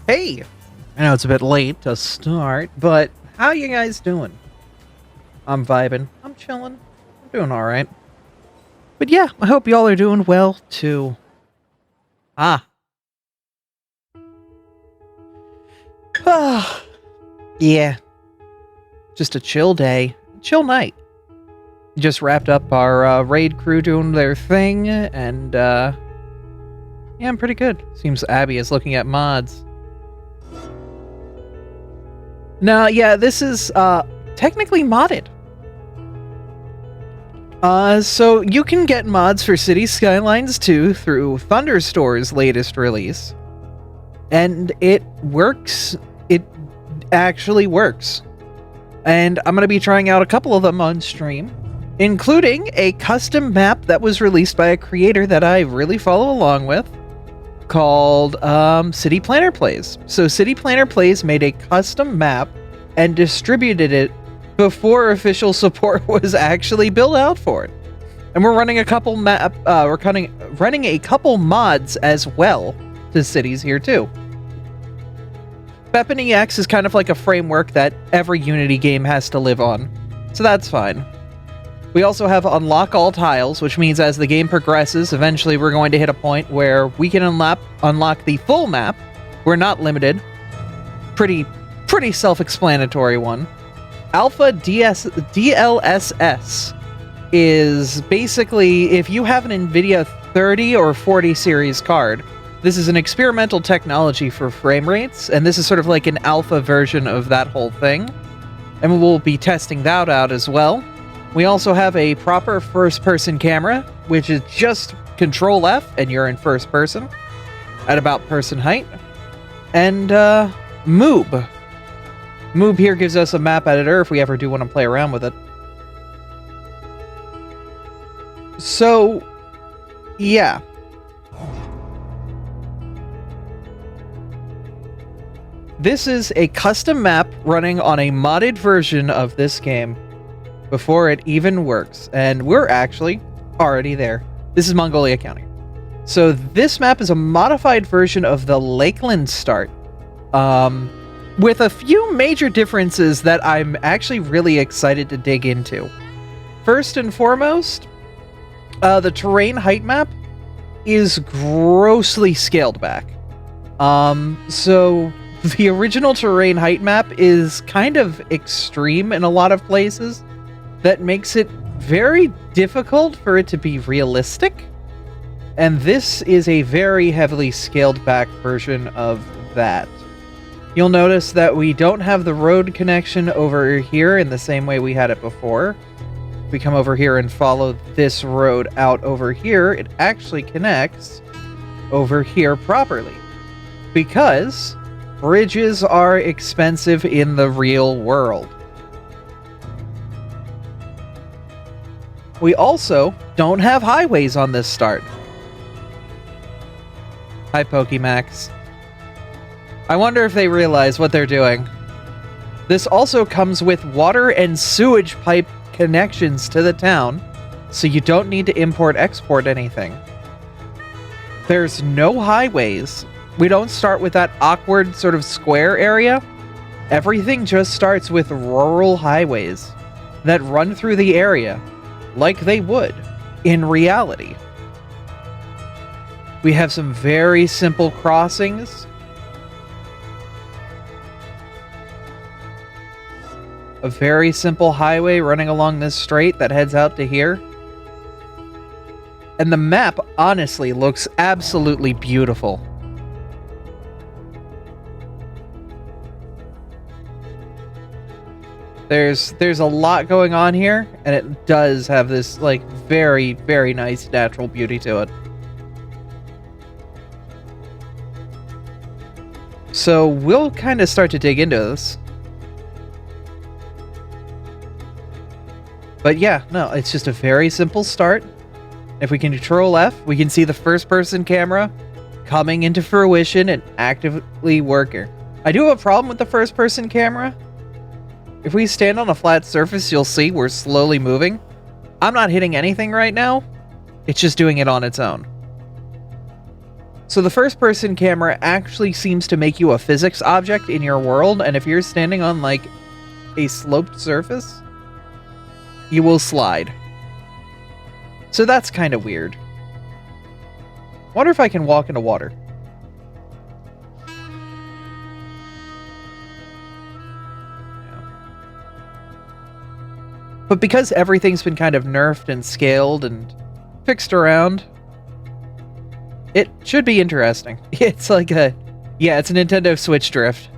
Hey! I know it's a bit late to start, but how you guys doing? I'm vibing. I'm chilling. I'm doing alright. But yeah, I hope y'all are doing well, too. Ah. Yeah. Just a chill day. Chill night. Just wrapped up our raid crew doing their thing, and yeah, I'm pretty good. Seems Abby is looking at mods. Now, yeah, this is technically modded. So you can get mods for City Skylines 2 through Thunderstore's latest release. And it works. It actually works. And I'm going to be trying out a couple of them on stream, including a custom map that was released by a creator that I really follow along with, called City Planner Plays. So City Planner Plays made a custom map and distributed it before official support was actually built out for it. And we're running a couple running a couple mods as well to cities here too. BepNEX is kind of like a framework that every Unity game has to live on, so that's fine. We also have Unlock All Tiles, which means as the game progresses, eventually we're going to hit a point where we can unlock the full map. We're not limited. Pretty self-explanatory one. Alpha DLSS is basically, if you have an NVIDIA 30 or 40 series card, this is an experimental technology for frame rates, and this is sort of like an alpha version of that whole thing. And we'll be testing that out as well. We also have a proper first-person camera, which is just Control F, and you're in first person, at about person height. And, Moob. Moob here gives us a map editor if we ever do want to play around with it. So, yeah. This is a custom map running on a modded version of this game before it even works, and we're actually already there. This is Mongolia County. So this map is a modified version of the Lakeland start, with a few major differences that I'm actually really excited to dig into. First and foremost, the terrain height map is grossly scaled back. So the original terrain height map is kind of extreme in a lot of places. That makes it very difficult for it to be realistic. And this is a very heavily scaled back version of that. You'll notice that we don't have the road connection over here in the same way we had it before. If we come over here and follow this road out over here, it actually connects over here properly. Because bridges are expensive in the real world. We also don't have highways on this start. Hi, Pokemax. I wonder if they realize what they're doing. This also comes with water and sewage pipe connections to the town, so you don't need to import-export anything. There's no highways. We don't start with that awkward sort of square area. Everything just starts with rural highways that run through the area like they would in reality. We have some very simple crossings. A very simple highway running along this strait that heads out to here. And the map honestly looks absolutely beautiful. There's a lot going on here, and it does have this, like, very, very nice natural beauty to it. So we'll kind of start to dig into this. But yeah, no, it's just a very simple start. If we can Control F, we can see the first-person camera coming into fruition and actively working. I do have a problem with the first-person camera. If we stand on a flat surface, you'll see we're slowly moving. I'm not hitting anything right now. It's just doing it on its own. So the first-person camera actually seems to make you a physics object in your world, and if you're standing on, like, a sloped surface, you will slide. So that's kind of weird. Wonder if I can walk into water. But because everything's been kind of nerfed and scaled and fixed around, it should be interesting. It's like a... Yeah, it's a Nintendo Switch drift.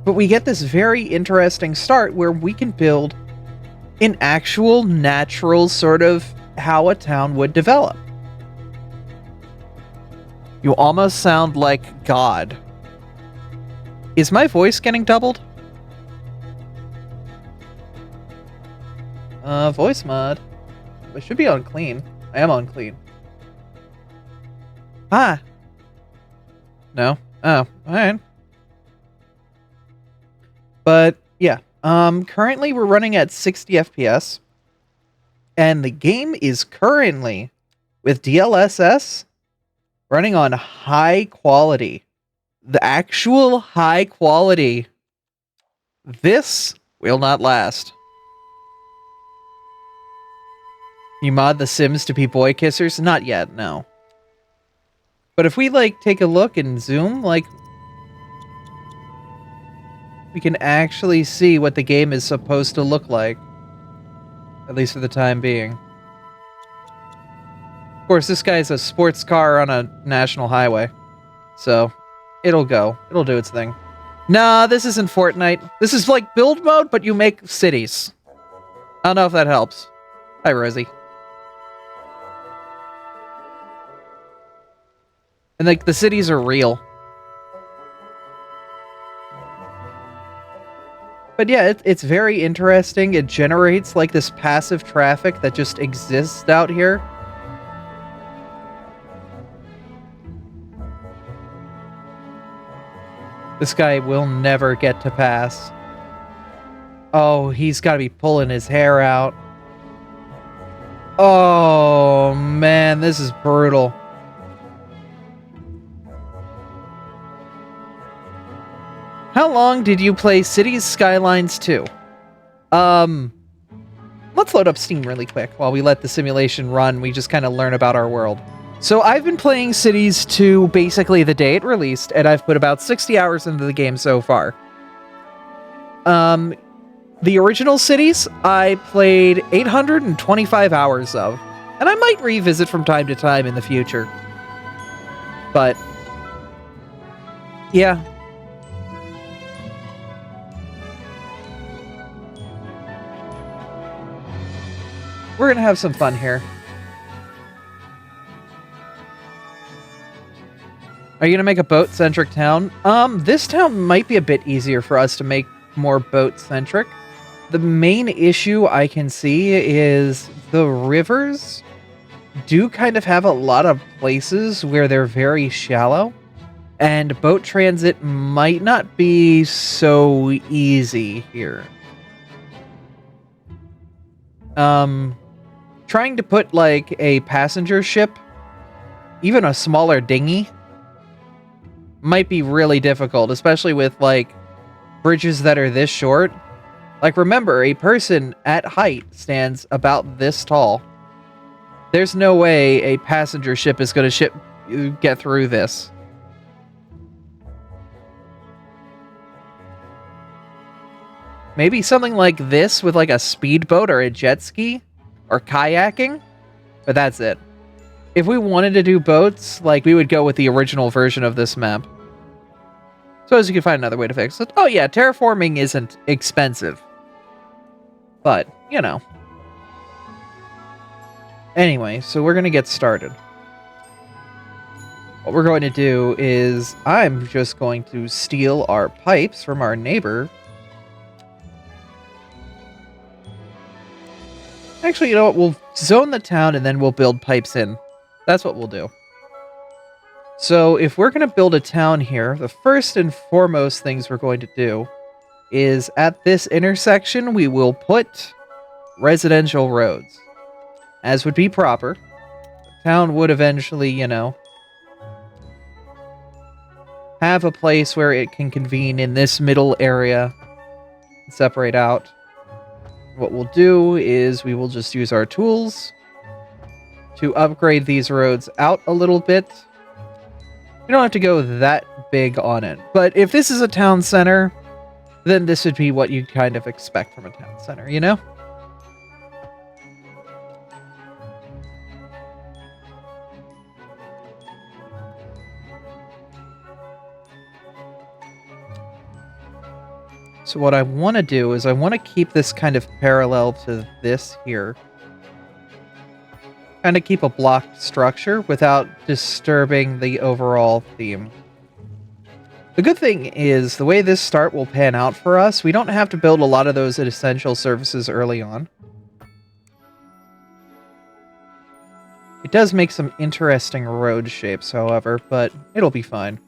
But we get this very interesting start where we can build an actual natural sort of how a town would develop. You almost sound like God. Is my voice getting doubled? Voice mod. I should be on clean. I am on clean. Ah! No? Oh, alright. But, yeah. Currently we're running at 60 FPS. And the game is currently, with DLSS, running on high quality. The actual high quality. This will not last. You mod the Sims to be boy kissers? Not yet, no. But if we, like, take a look and zoom, like, we can actually see what the game is supposed to look like. At least for the time being. Of course, this guy's a sports car on a national highway. So, it'll go. It'll do its thing. Nah, this isn't Fortnite. This is like build mode, but you make cities. I don't know if that helps. Hi, Rosie. And, like, the cities are real. But yeah, it's very interesting. It generates, like, this passive traffic that just exists out here. This guy will never get to pass. Oh, he's got to be pulling his hair out. Oh, man, this is brutal. How long did you play Cities Skylines 2? Let's load up Steam really quick while we let the simulation run. We just kind of learn about our world. So I've been playing Cities 2 basically the day it released, and I've put about 60 hours into the game so far. The original Cities, I played 825 hours of, and I might revisit from time to time in the future. But, yeah. We're gonna have some fun here. Are you gonna make a boat-centric town? This town might be a bit easier for us to make more boat-centric. The main issue I can see is the rivers do kind of have a lot of places where they're very shallow, and boat transit might not be so easy here. Trying to put, like, a passenger ship, even a smaller dinghy, might be really difficult, especially with, like, bridges that are this short. Like, remember, a person at height stands about this tall. There's no way a passenger ship is going to get through this. Maybe something like this with, like, a speedboat or a jet ski? Or kayaking, but that's it. If we wanted to do boats, like, we would go with the original version of this map. Suppose you could find another way to fix it. Oh yeah, terraforming isn't expensive. But, you know. Anyway, so we're going to get started. What we're going to do is, I'm just going to steal our pipes from our neighbor. Actually, you know what? We'll zone the town and then we'll build pipes in. That's what we'll do. So if we're going to build a town here, the first and foremost things we're going to do is at this intersection, we will put residential roads, as would be proper. town would eventually, you know, have a place where it can convene in this middle area and separate out. What we'll do is we will just use our tools to upgrade these roads out a little bit. You don't have to go that big on it. But if this is a town center, then this would be what you'd kind of expect from a town center, you know? So what I want to do is I want to keep this kind of parallel to this here. Kind of keep a blocked structure without disturbing the overall theme. The good thing is, the way this start will pan out for us, we don't have to build a lot of those essential services early on. It does make some interesting road shapes, however, but it'll be fine.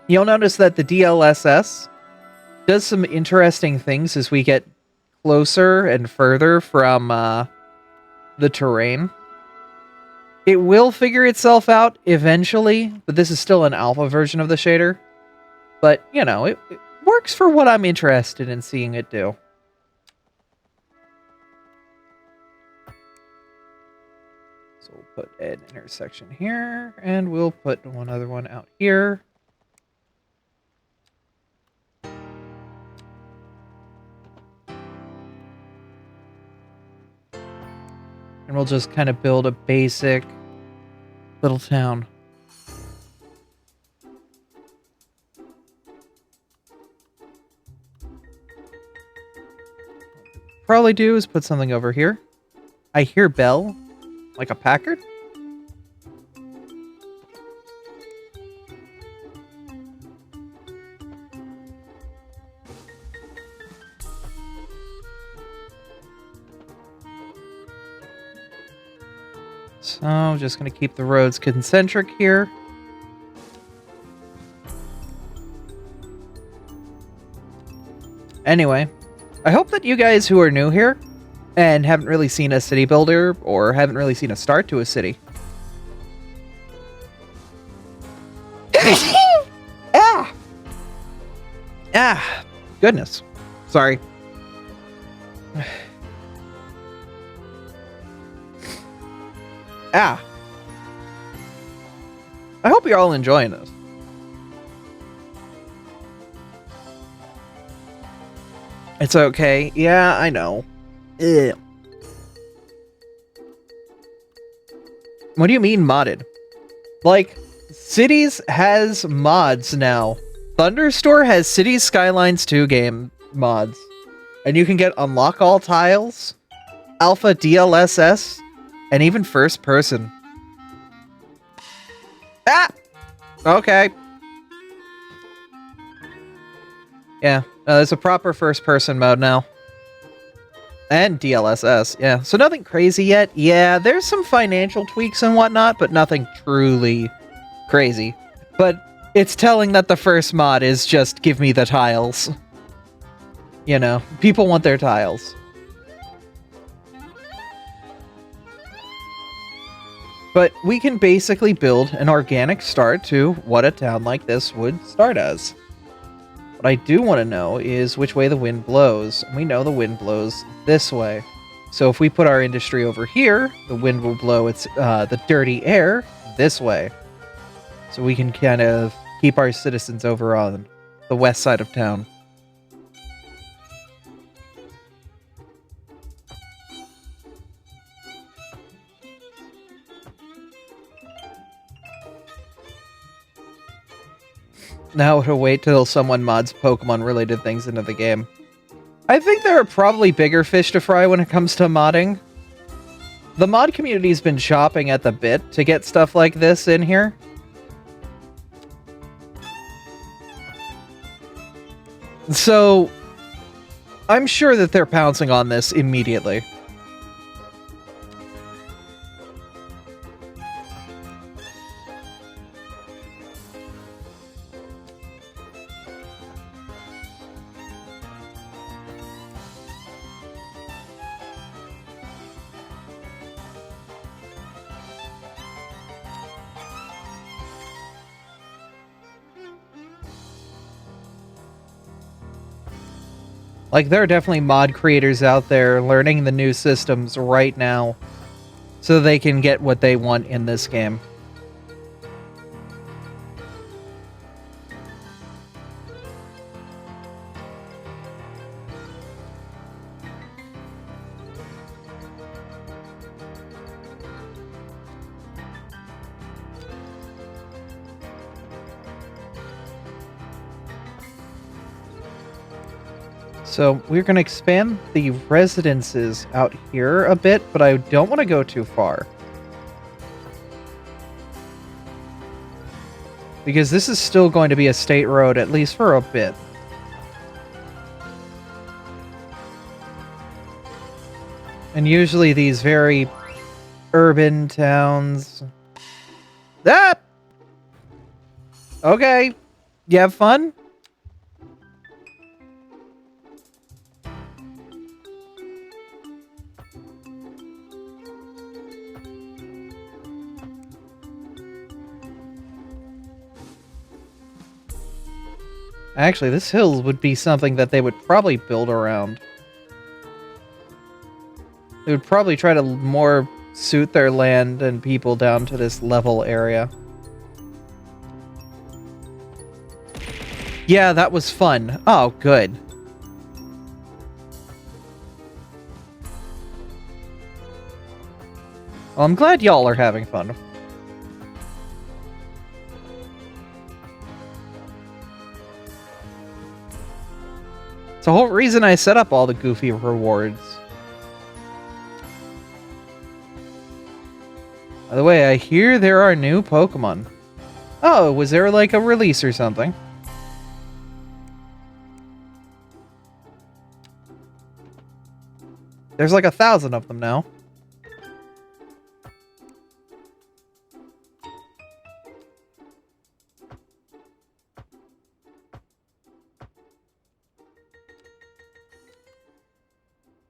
You'll notice that the DLSS does some interesting things as we get closer and further from the terrain. It will figure itself out eventually, but this is still an alpha version of the shader. But, you know, it works for what I'm interested in seeing it do. So we'll put an intersection here, and we'll put one other one out here. And we'll just kind of build a basic little town. Probably do is put something over here. I hear bell, like a Packard. So, just going to keep the roads concentric here. Anyway, I hope that you guys who are new here and haven't really seen a city builder or haven't really seen a start to a city. Ah! Ah! Goodness. Sorry. Ah. I hope you're all enjoying this. It's okay. Yeah, I know. Ugh. What do you mean modded? Like, Cities has mods now. Thunderstore has Cities Skylines 2 game mods. And you can get unlock all tiles, alpha DLSS, and even first person. Ah! Okay. Yeah, there's a proper first person mode now. And DLSS, yeah. So nothing crazy yet. Yeah, there's some financial tweaks and whatnot, but nothing truly crazy. But it's telling that the first mod is just give me the tiles. You know, people want their tiles. But we can basically build an organic start to what a town like this would start as. What I do want to know is which way the wind blows. We know the wind blows this way. So if we put our industry over here, the wind will blow the dirty air this way. So we can kind of keep our citizens over on the west side of town. Now to wait till someone mods Pokemon-related things into the game. I think there are probably bigger fish to fry when it comes to modding. The mod community's been chopping at the bit to get stuff like this in here. So, I'm sure that they're pouncing on this immediately. Like, there are definitely mod creators out there learning the new systems right now so they can get what they want in this game. So we're going to expand the residences out here a bit, but I don't want to go too far. Because this is still going to be a state road, at least for a bit. And usually these very urban towns... Ah! Okay. You have fun? Actually, this hill would be something that they would probably build around. They would probably try to more suit their land and people down to this level area. Yeah, that was fun. Oh, good. Well, I'm glad y'all are having fun. It's the whole reason I set up all the goofy rewards. By the way, I hear there are new Pokemon. Oh, was there like a release or something? There's like 1,000 of them now.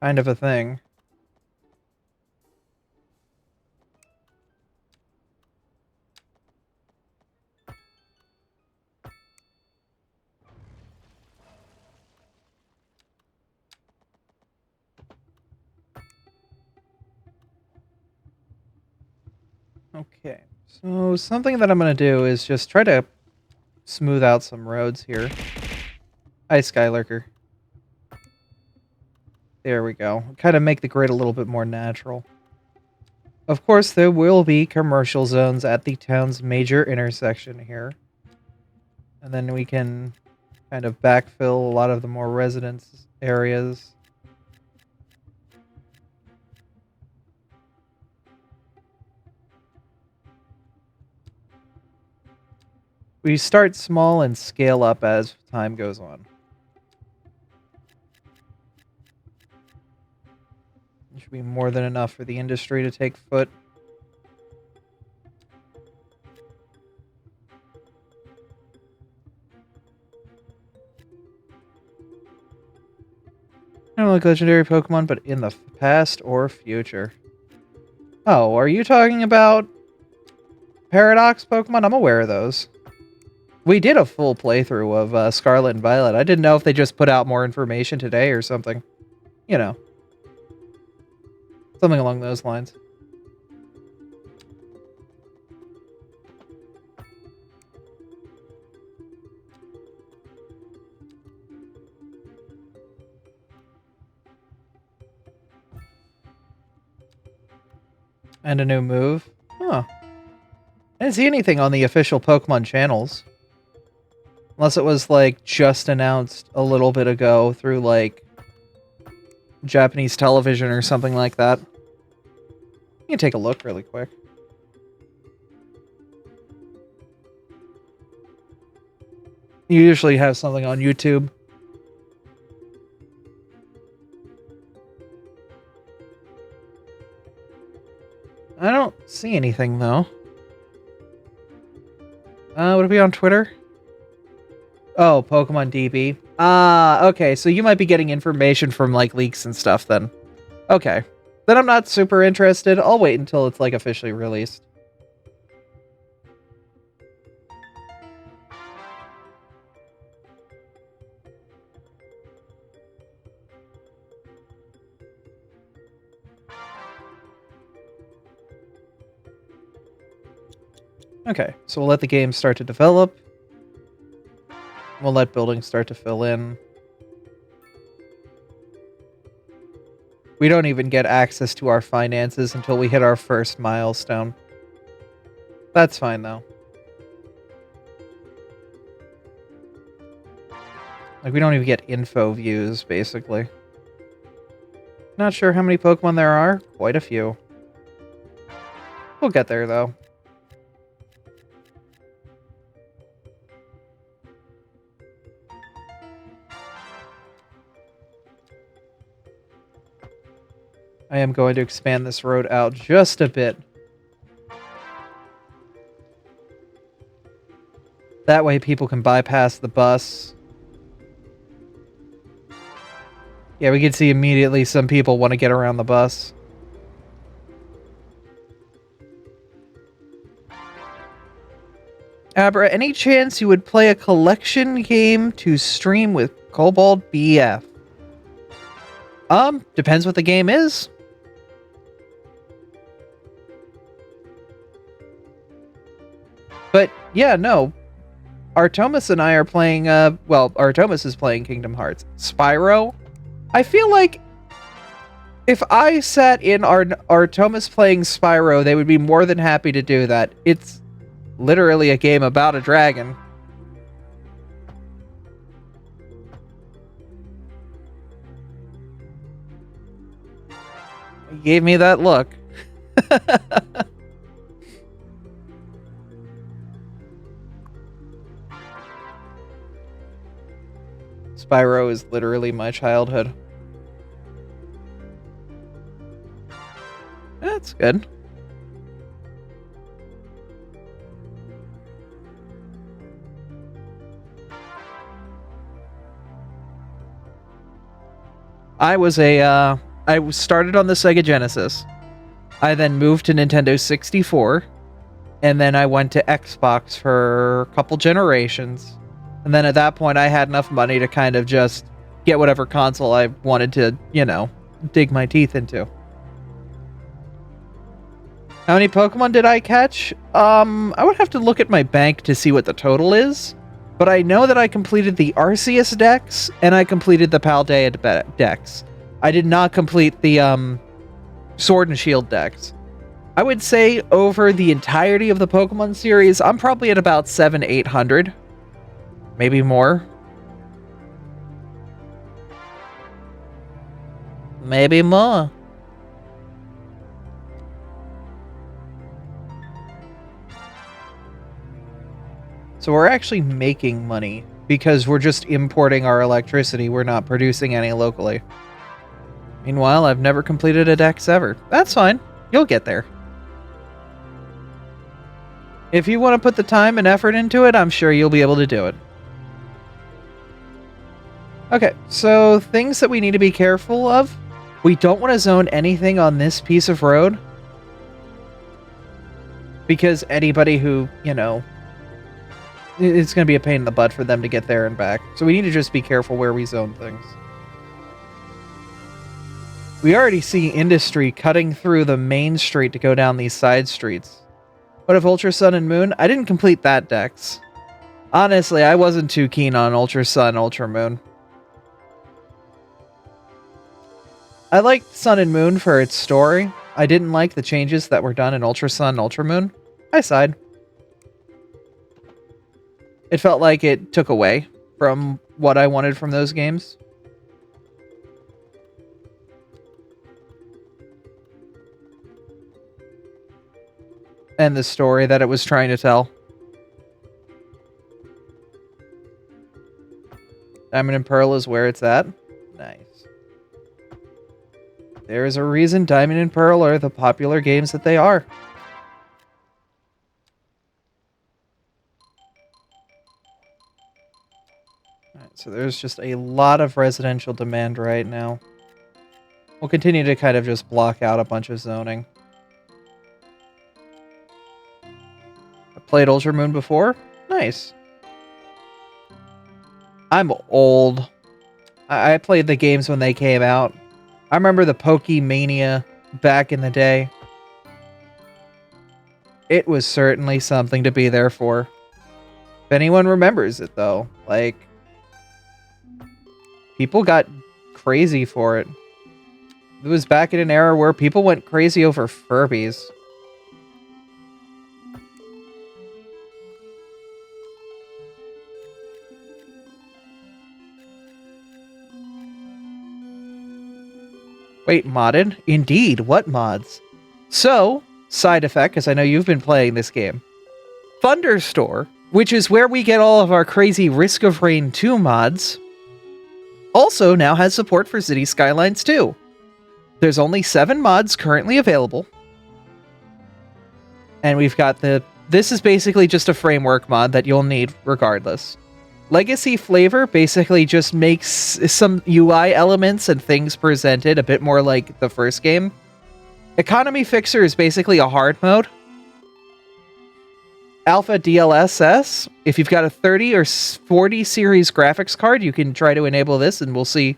Kind of a thing. Okay, so something that I'm going to do is just try to smooth out some roads here. Hi, Skylurker. There we go. Kind of make the grid a little bit more natural. Of course, there will be commercial zones at the town's major intersection here. And then we can kind of backfill a lot of the more residence areas. We start small and scale up as time goes on. It should be more than enough for the industry to take foot. I don't like legendary Pokemon, but in the past or future. Oh, are you talking about Paradox Pokemon? I'm aware of those. We did a full playthrough of Scarlet and Violet. I didn't know if they just put out more information today or something. You know. Something along those lines. And a new move? Huh. I didn't see anything on the official Pokemon channels. Unless it was, like, just announced a little bit ago through, like, Japanese television or something like that. You can take a look really quick. You usually have something on YouTube. I don't see anything, though. Would it be on Twitter? Oh, Pokemon DB. Okay, so you might be getting information from, like, leaks and stuff, then. Okay. Then I'm not super interested. I'll wait until it's, like, officially released. Okay, so we'll let the game start to develop. We'll let buildings start to fill in. We don't even get access to our finances until we hit our first milestone. That's fine, though. Like, we don't even get info views, basically. Not sure how many Pokemon there are. Quite a few. We'll get there, though. I am going to expand this road out just a bit. That way people can bypass the bus. Yeah, we can see immediately some people want to get around the bus. Abra, any chance you would play a collection game to stream with Cobalt BF? Depends what the game is. But, yeah, no. Artomis and I are playing, well, Artomis is playing Kingdom Hearts. Spyro? I feel like if I sat in Artomis playing Spyro, they would be more than happy to do that. It's literally a game about a dragon. He gave me that look. Spyro is literally my childhood. That's good. I started on the Sega Genesis. I then moved to Nintendo 64. And then I went to Xbox for a couple generations. And then at that point, I had enough money to kind of just get whatever console I wanted to, you know, dig my teeth into. How many Pokemon did I catch? I would have to look at my bank to see what the total is. But I know that I completed the Arceus Dex, and I completed the Paldea Dex. I did not complete the, Sword and Shield Dex. I would say over the entirety of the Pokemon series, I'm probably at about 700-800. Maybe more. Maybe more. So we're actually making money because we're just importing our electricity. We're not producing any locally. Meanwhile, I've never completed a dex ever. That's fine. You'll get there. If you want to put the time and effort into it, I'm sure you'll be able to do it. Okay, so things that we need to be careful of. We don't want to zone anything on this piece of road. Because anybody who, you know, it's going to be a pain in the butt for them to get there and back. So we need to just be careful where we zone things. We already see industry cutting through the main street to go down these side streets. What if Ultra Sun and Moon? I didn't complete that dex. Honestly, I wasn't too keen on Ultra Sun, Ultra Moon. I liked Sun and Moon for its story. I didn't like the changes that were done in Ultra Sun, Ultra Moon. I sighed. It felt like it took away from what I wanted from those games. And the story that it was trying to tell. Diamond and Pearl is where it's at. Nice. There is a reason Diamond and Pearl are the popular games that they are. Alright, so there's just a lot of residential demand right now. We'll continue to kind of just block out a bunch of zoning. I played Ultra Moon before. Nice. I'm old. I played the games when they came out. I remember the Pokemania back in the day. It was certainly something to be there for. If anyone remembers it, though, like, people got crazy for it. It was back in an era where people went crazy over Furbies. Wait, modded? Indeed, what mods? So, side effect, because I know you've been playing this game. Thunderstore, which is where we get all of our crazy Risk of Rain 2 mods, also now has support for City Skylines 2. There's only 7 mods currently available. And we've got this is basically just a framework mod that you'll need regardless. Legacy Flavor basically just makes some UI elements and things presented a bit more like the first game. Economy Fixer is basically a hard mode. Alpha DLSS, if you've got a 30 or 40 series graphics card, you can try to enable this and we'll see.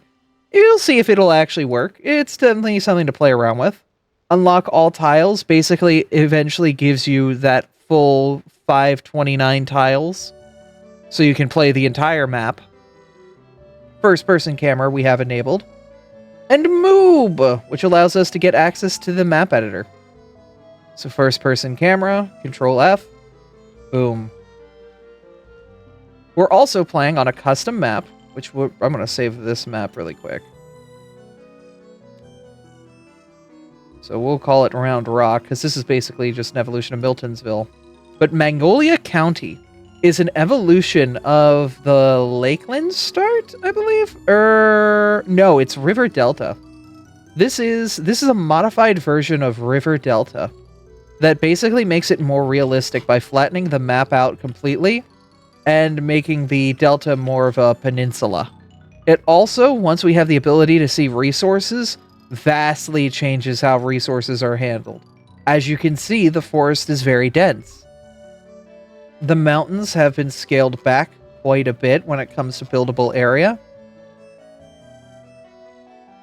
You'll see if it'll actually work. It's definitely something to play around with. Unlock all tiles basically eventually gives you that full 529 tiles. So you can play the entire map. First-person camera we have enabled. And Moob, which allows us to get access to the map editor. So first-person camera, Control F, boom. We're also playing on a custom map, which I'm going to save this map really quick. So we'll call it Round Rock, because this is basically just an evolution of Miltonsville. But Magnolia County is an evolution of the Lakeland start, I believe? No, it's River Delta. This is a modified version of River Delta that basically makes it more realistic by flattening the map out completely and making the delta more of a peninsula. It also, once we have the ability to see resources, vastly changes how resources are handled. As you can see, the forest is very dense. The mountains have been scaled back quite a bit when it comes to buildable area.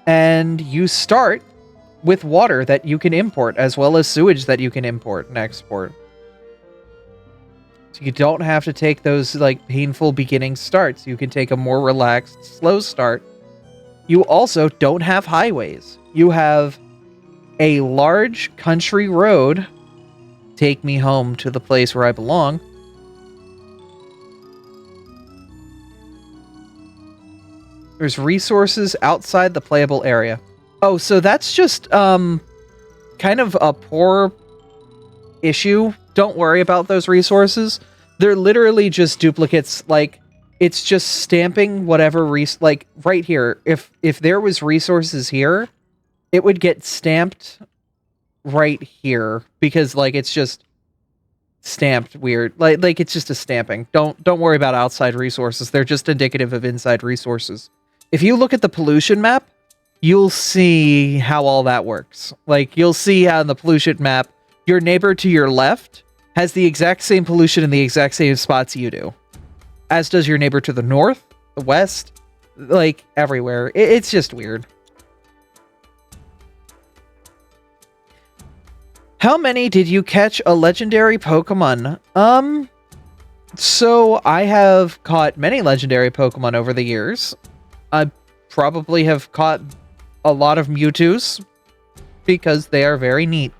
And you start with water that you can import, as well as sewage that you can import and export. So you don't have to take those like painful beginning starts. You can take a more relaxed, slow start. You also don't have highways. You have a large country road. Take me home to the place where I belong. There's resources outside the playable area. Oh, so that's just kind of a poor issue. Don't worry about those resources. They're literally just duplicates. Like, it's just stamping whatever like right here. If there was resources here, it would get stamped right here because like it's just stamped weird. Like it's just a stamping. Don't worry about outside resources. They're just indicative of inside resources. If you look at the pollution map, you'll see how all that works. Like, you'll see how in the pollution map, your neighbor to your left has the exact same pollution in the exact same spots you do. As does your neighbor to the north, the west, like, everywhere. It's just weird. How many did you catch a legendary Pokemon? So I have caught many legendary Pokemon over the years. I probably have caught a lot of Mewtwo's because they are very neat.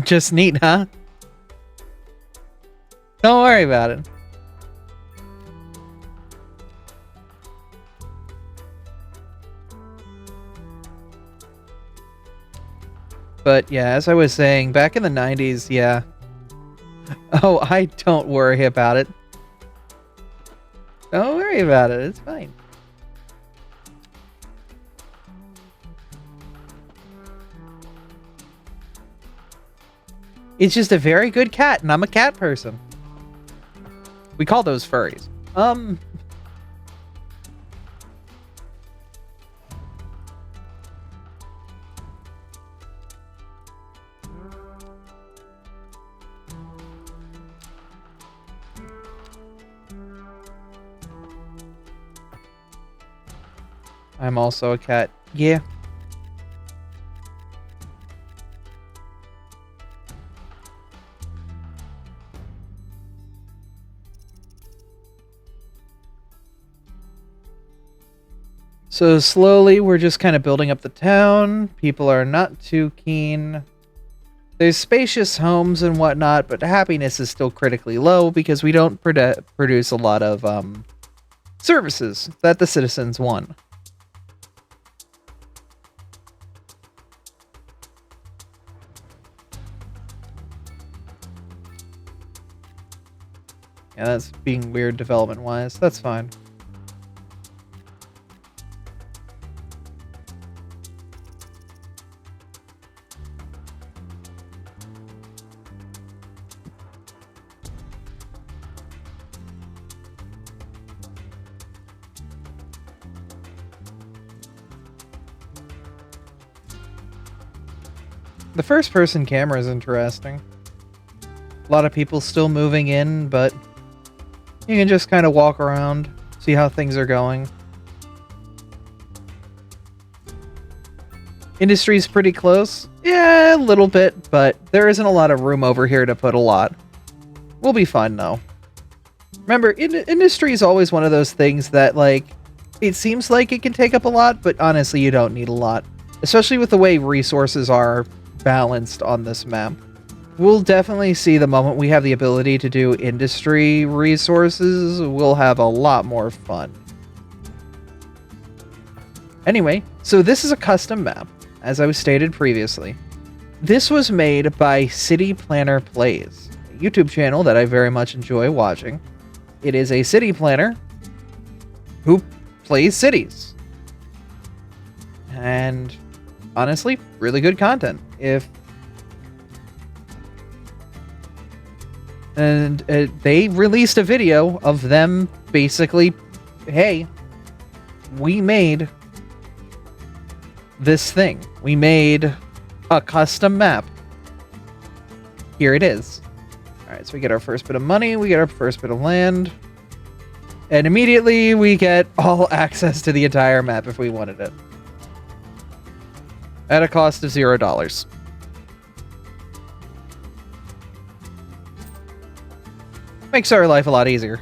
Just neat, huh? Don't worry about it. But yeah, as I was saying, back in the 90s, yeah. Oh, I don't worry about it. Don't worry about it, it's fine. It's just a very good cat, and I'm a cat person. We call those furries. I'm also a cat. Yeah. So slowly, we're just kind of building up the town. People are not too keen. There's spacious homes and whatnot, but happiness is still critically low because we don't produce a lot of services that the citizens want. Yeah, that's being weird development-wise. That's fine. The first-person camera is interesting. A lot of people still moving in, but you can just kind of walk around, see how things are going. Industry's pretty close. Yeah, a little bit, but there isn't a lot of room over here to put a lot. We'll be fine, though. Remember, industry is always one of those things that, like, it seems like it can take up a lot, but honestly, you don't need a lot. Especially with the way resources are balanced on this map. We'll definitely see the moment we have the ability to do industry resources, we'll have a lot more fun. Anyway, so this is a custom map, as I was stated previously. This was made by City Planner Plays, a YouTube channel that I very much enjoy watching. It is a city planner who plays cities. And honestly, really good content. They released a video of them basically, hey, we made this thing. We made a custom map. Here it is. Alright, so we get our first bit of money, we get our first bit of land, and immediately we get all access to the entire map if we wanted it. At a cost of $0. Makes our life a lot easier.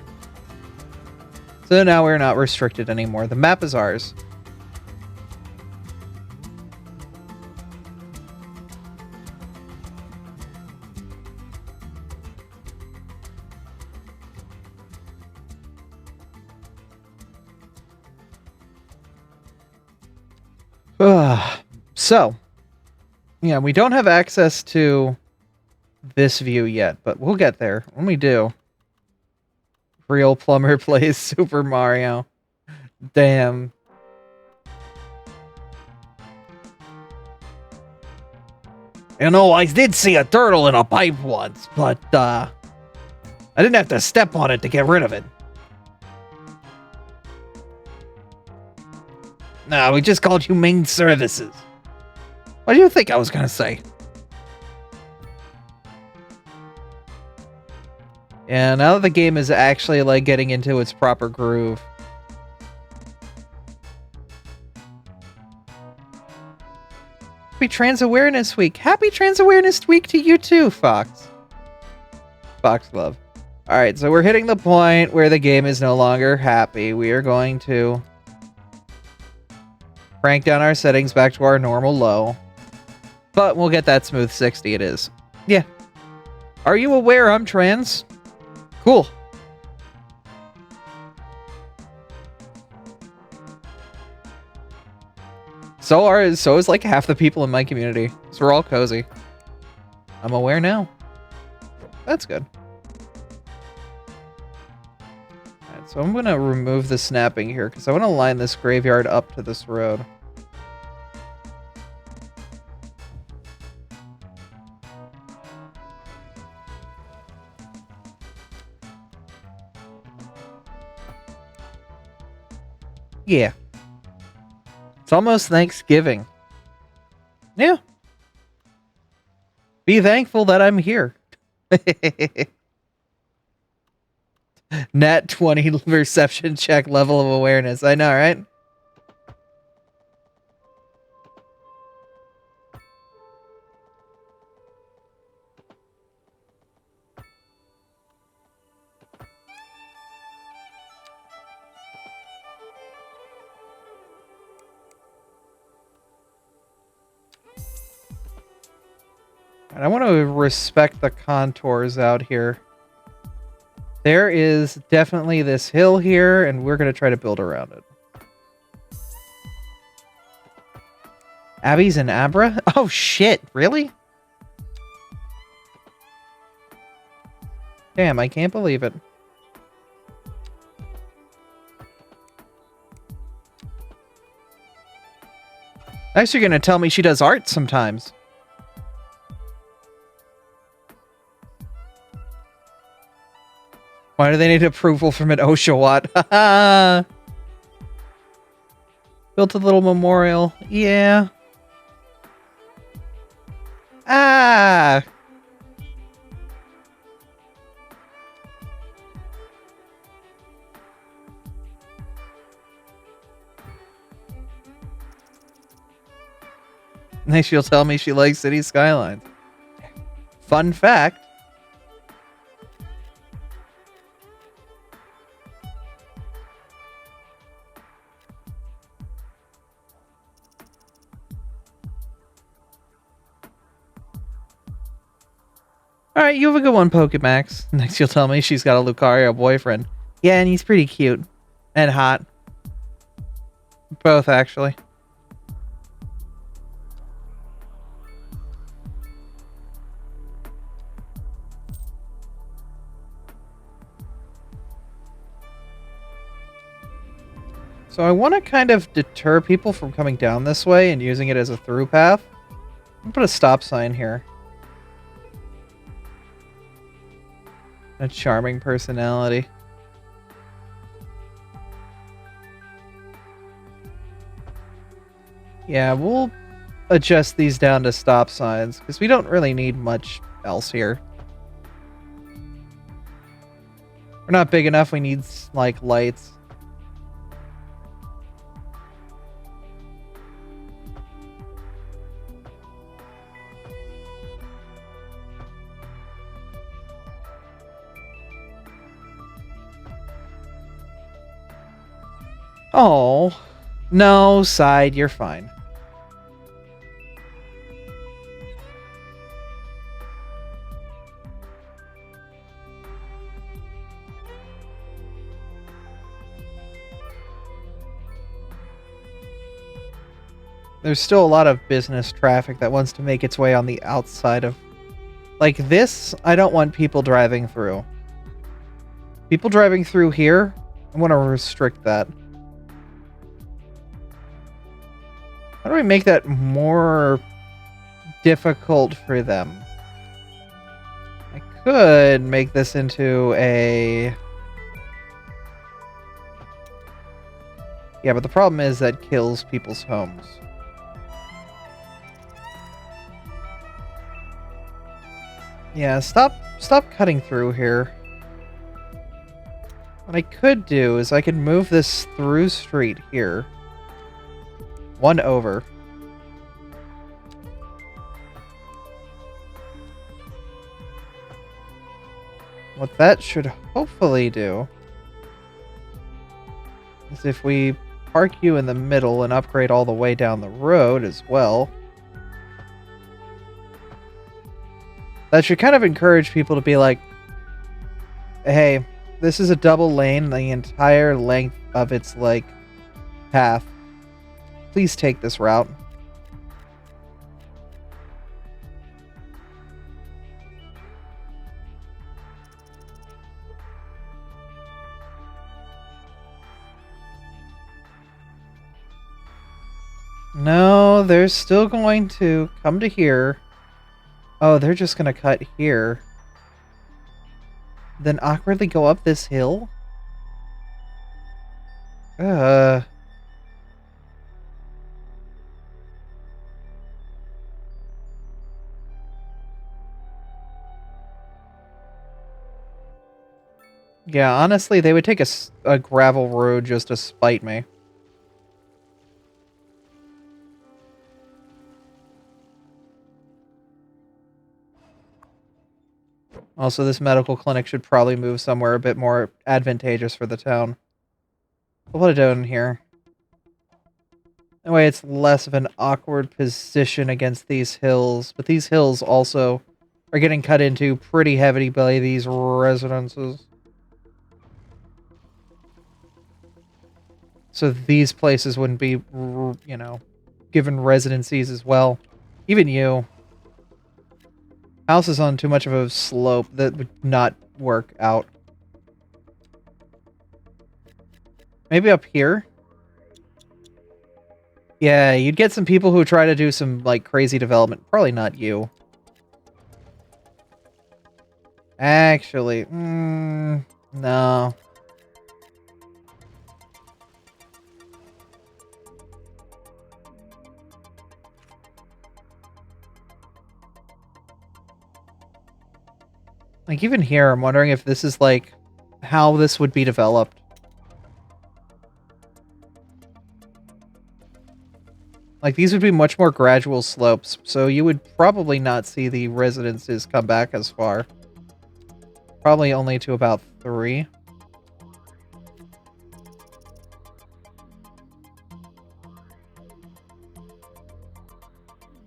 So now we're not restricted anymore. The map is ours. So, yeah, we don't have access to this view yet, but we'll get there when we do. Real Plumber plays Super Mario. Damn. You know, I did see a turtle in a pipe once, but, I didn't have to step on it to get rid of it. No, we just called Humane Services. What do you think I was gonna say? Yeah, now that the game is actually, like, getting into its proper groove. Happy Trans Awareness Week! Happy Trans Awareness Week to you too, Fox. Foxglove. Alright, so we're hitting the point where the game is no longer happy. We are going to crank down our settings back to our normal low. But we'll get that smooth 60 it is. Yeah. Are you aware I'm trans? Cool. So is like half the people in my community. So we're all cozy. I'm aware now. That's good. Alright, so I'm gonna remove the snapping here because I want to line this graveyard up to this road. Yeah. It's almost Thanksgiving. Yeah. Be thankful that I'm here. Nat 20 perception check level of awareness. I know, right? And I want to respect the contours out here. There is definitely this hill here, and we're going to try to build around it. Abby's in Abra? Oh, shit. Really? Damn, I can't believe it. Next, you're going to tell me she does art sometimes. Why do they need approval from an Oshawott? Haha! Built a little memorial. Yeah. Ah! Next, she'll tell me she likes city skylines. Fun fact. Alright, you have a good one, Pokemax. Next, you'll tell me she's got a Lucario boyfriend. Yeah, and he's pretty cute. And hot. Both, actually. So I want to kind of deter people from coming down this way and using it as a through path. I'm gonna put a stop sign here. A charming personality. Yeah, we'll adjust these down to stop signs, because we don't really need much else here. We're not big enough, we need, like, lights. Oh, no, side, you're fine. There's still a lot of business traffic that wants to make its way on the outside of... Like this, I don't want people driving through. People driving through here, I want to restrict that. How do we make that more difficult for them? I could make this into a... Yeah, but the problem is that kills people's homes. Yeah, stop cutting through here. What I could do is I could move this through street here. One over. What that should hopefully do is if we park you in the middle and upgrade all the way down the road as well. That should kind of encourage people to be like, hey, this is a double lane the entire length of its, like, path. Please take this route. No, they're still going to come to here. Oh, they're just going to cut here. Then awkwardly go up this hill? Yeah, honestly, they would take a gravel road just to spite me. Also, this medical clinic should probably move somewhere a bit more advantageous for the town. What a down here. That way it's less of an awkward position against these hills. But these hills also are getting cut into pretty heavily by these residences. So these places wouldn't be, you know, given residencies as well. Even you. House is on too much of a slope that would not work out. Maybe up here? Yeah, you'd get some people who try to do some, like, crazy development. Probably not you. Actually, no. Like, even here, I'm wondering if this is, like, how this would be developed. Like, these would be much more gradual slopes, so you would probably not see the residences come back as far. Probably only to about 3.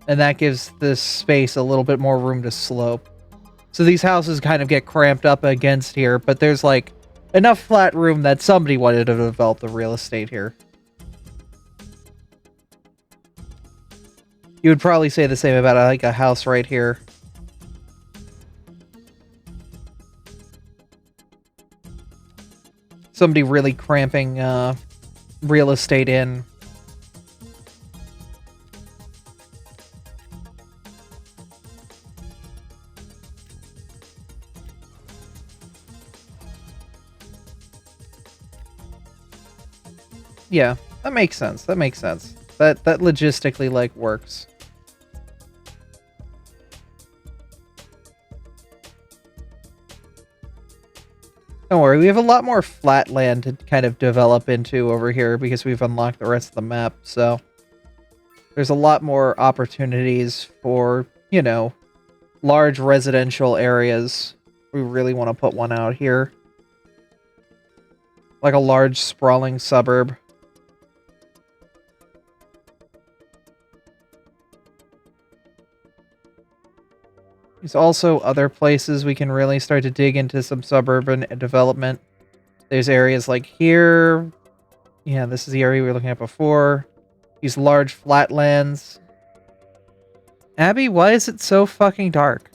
And that gives this space a little bit more room to slope. So these houses kind of get cramped up against here, but there's, like, enough flat room that somebody wanted to develop the real estate here. You would probably say the same about, like, a house right here. Somebody really cramping real estate in. Yeah, that makes sense. That makes sense. That logistically, like, works. Don't worry, we have a lot more flat land to kind of develop into over here because we've unlocked the rest of the map, so there's a lot more opportunities for, you know, large residential areas. We really want to put one out here. Like a large, sprawling suburb. There's also other places we can really start to dig into some suburban development. There's areas like here. Yeah, this is the area we were looking at before. These large flatlands. Abby, why is it so fucking dark?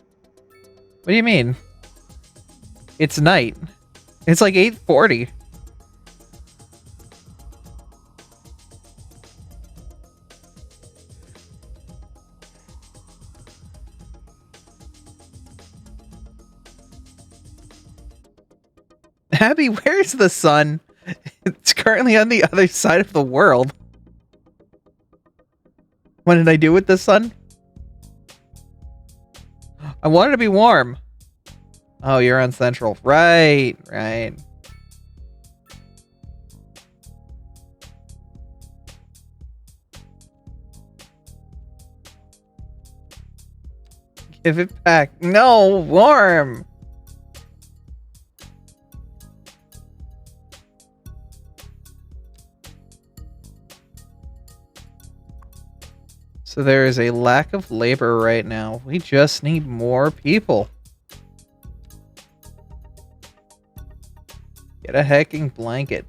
What do you mean? It's night. It's like 8:40. Abby, where's the sun? It's currently on the other side of the world. What did I do with the sun? I wanted to be warm. Oh, you're on Central. Right, right. Give it back. No, warm. So there is a lack of labor right now. We just need more people. Get a hecking blanket.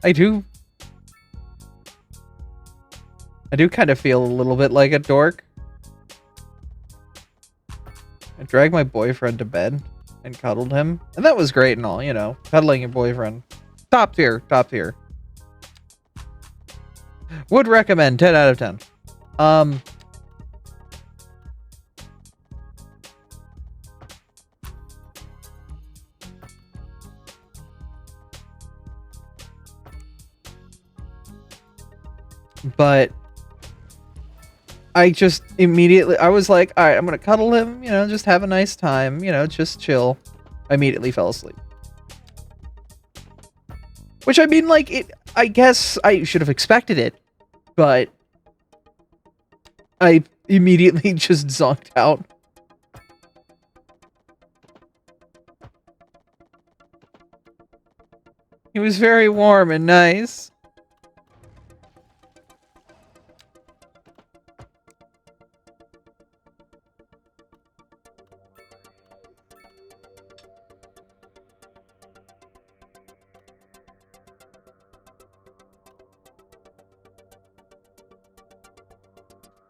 I do kind of feel a little bit like a dork. I dragged my boyfriend to bed and cuddled him. And that was great and all, you know. Cuddling your boyfriend. Top tier, top tier. Would recommend, 10 out of 10. But I just immediately, I was like, all right, I'm going to cuddle him, you know, just have a nice time, you know, just chill. I immediately fell asleep. Which, I mean, like, I guess I should have expected it, but I immediately just zonked out. He was very warm and nice.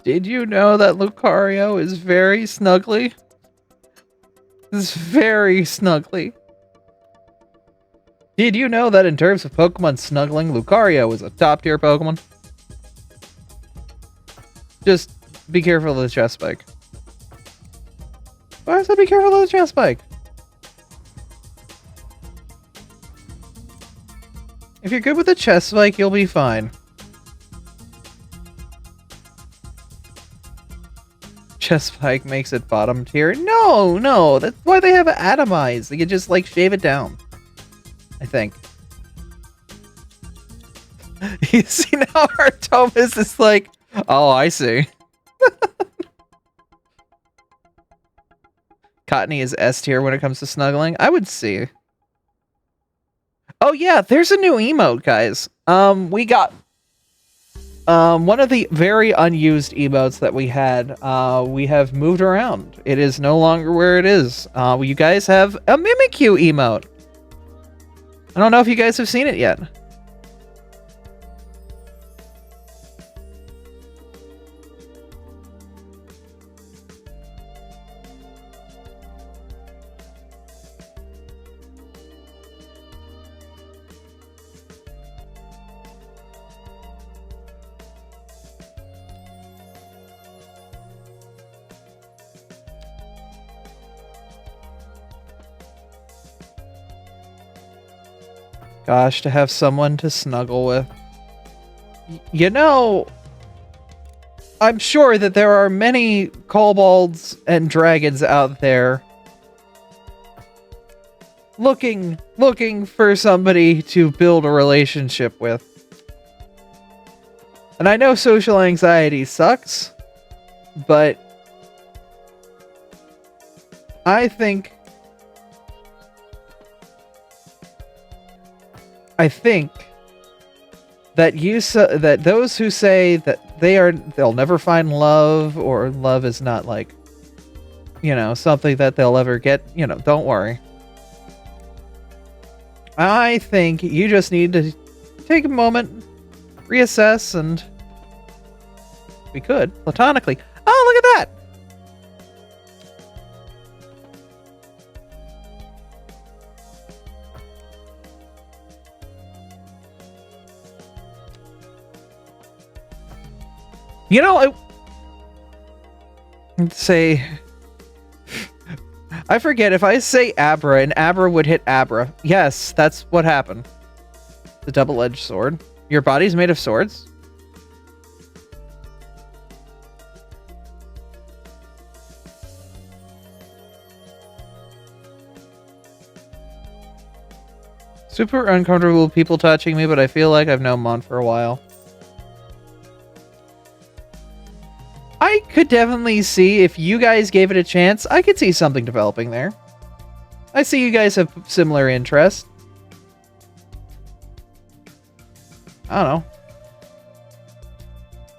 Did you know that Lucario is very snuggly? It's very snuggly. Did you know that in terms of Pokemon snuggling, Lucario is a top-tier Pokemon? Just be careful of the chest spike. Why said be careful of the chest spike? If you're good with the chest spike, you'll be fine. Chest spike makes it bottom tier. No, no, that's why they have Atomize. They can just, like, shave it down. I think. You see now our Thomas is like, oh, I see. Cottony is S tier when it comes to snuggling. I would see. Oh yeah, there's a new emote, guys. We got one of the very unused emotes that we had. We have moved around. It is no longer where it is. You guys have a Mimikyu emote. I don't know if you guys have seen it yet. Gosh, to have someone to snuggle with. You know, I'm sure that there are many kobolds and dragons out there looking for somebody to build a relationship with. And I know social anxiety sucks, but I think that that those who say that they'll never find love, or love is not, like, you know, something that they'll ever get, you know, don't worry. I think you just need to take a moment, reassess, and we could platonically. Oh, look at that! You know, say, I forget if I say Abra and Abra would hit Abra. Yes, that's what happened. The double-edged sword. Your body's made of swords? Super uncomfortable with people touching me, but I feel like I've known Mon for a while. I could definitely see, if you guys gave it a chance, I could see something developing there. I see you guys have similar interests. I don't know.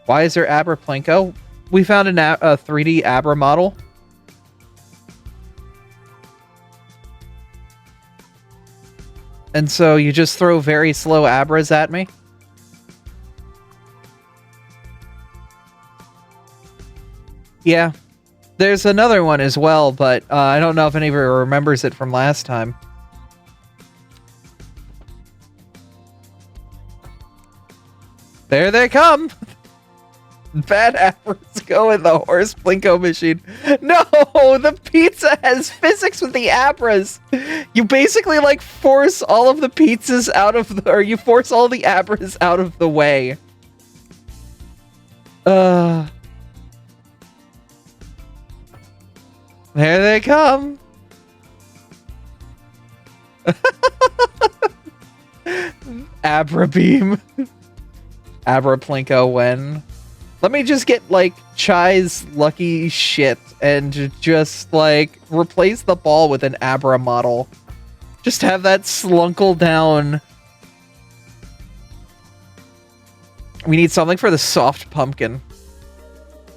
Why is there Abra Plinko? We found a 3D Abra model. And so you just throw very slow Abras at me? Yeah, there's another one as well, but I don't know if anybody remembers it from last time. There they come! Bad Abras go in the horse Plinko machine. No! The pizza has physics with the Abras! You basically, like, force all of the pizzas out of the... Or you force all the Abras out of the way. There they come. Abra Beam. Abra Plinko when. Let me just get, like, Chai's lucky shit and just, like, replace the ball with an Abra model. Just have that slunkle down. We need something for the soft pumpkin.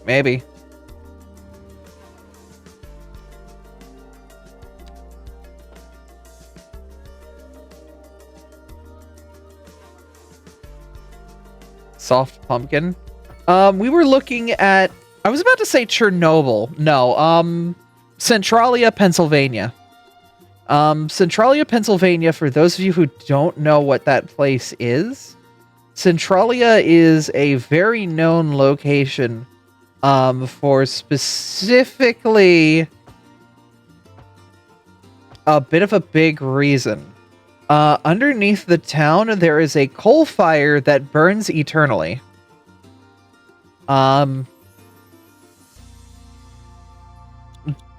Maybe. Soft pumpkin. We were looking at... I was about to say Chernobyl. No, Centralia, Pennsylvania. Centralia, Pennsylvania, for those of you who don't know what that place is, Centralia is a very known location for specifically a bit of a big reason. Underneath the town, there is a coal fire that burns eternally.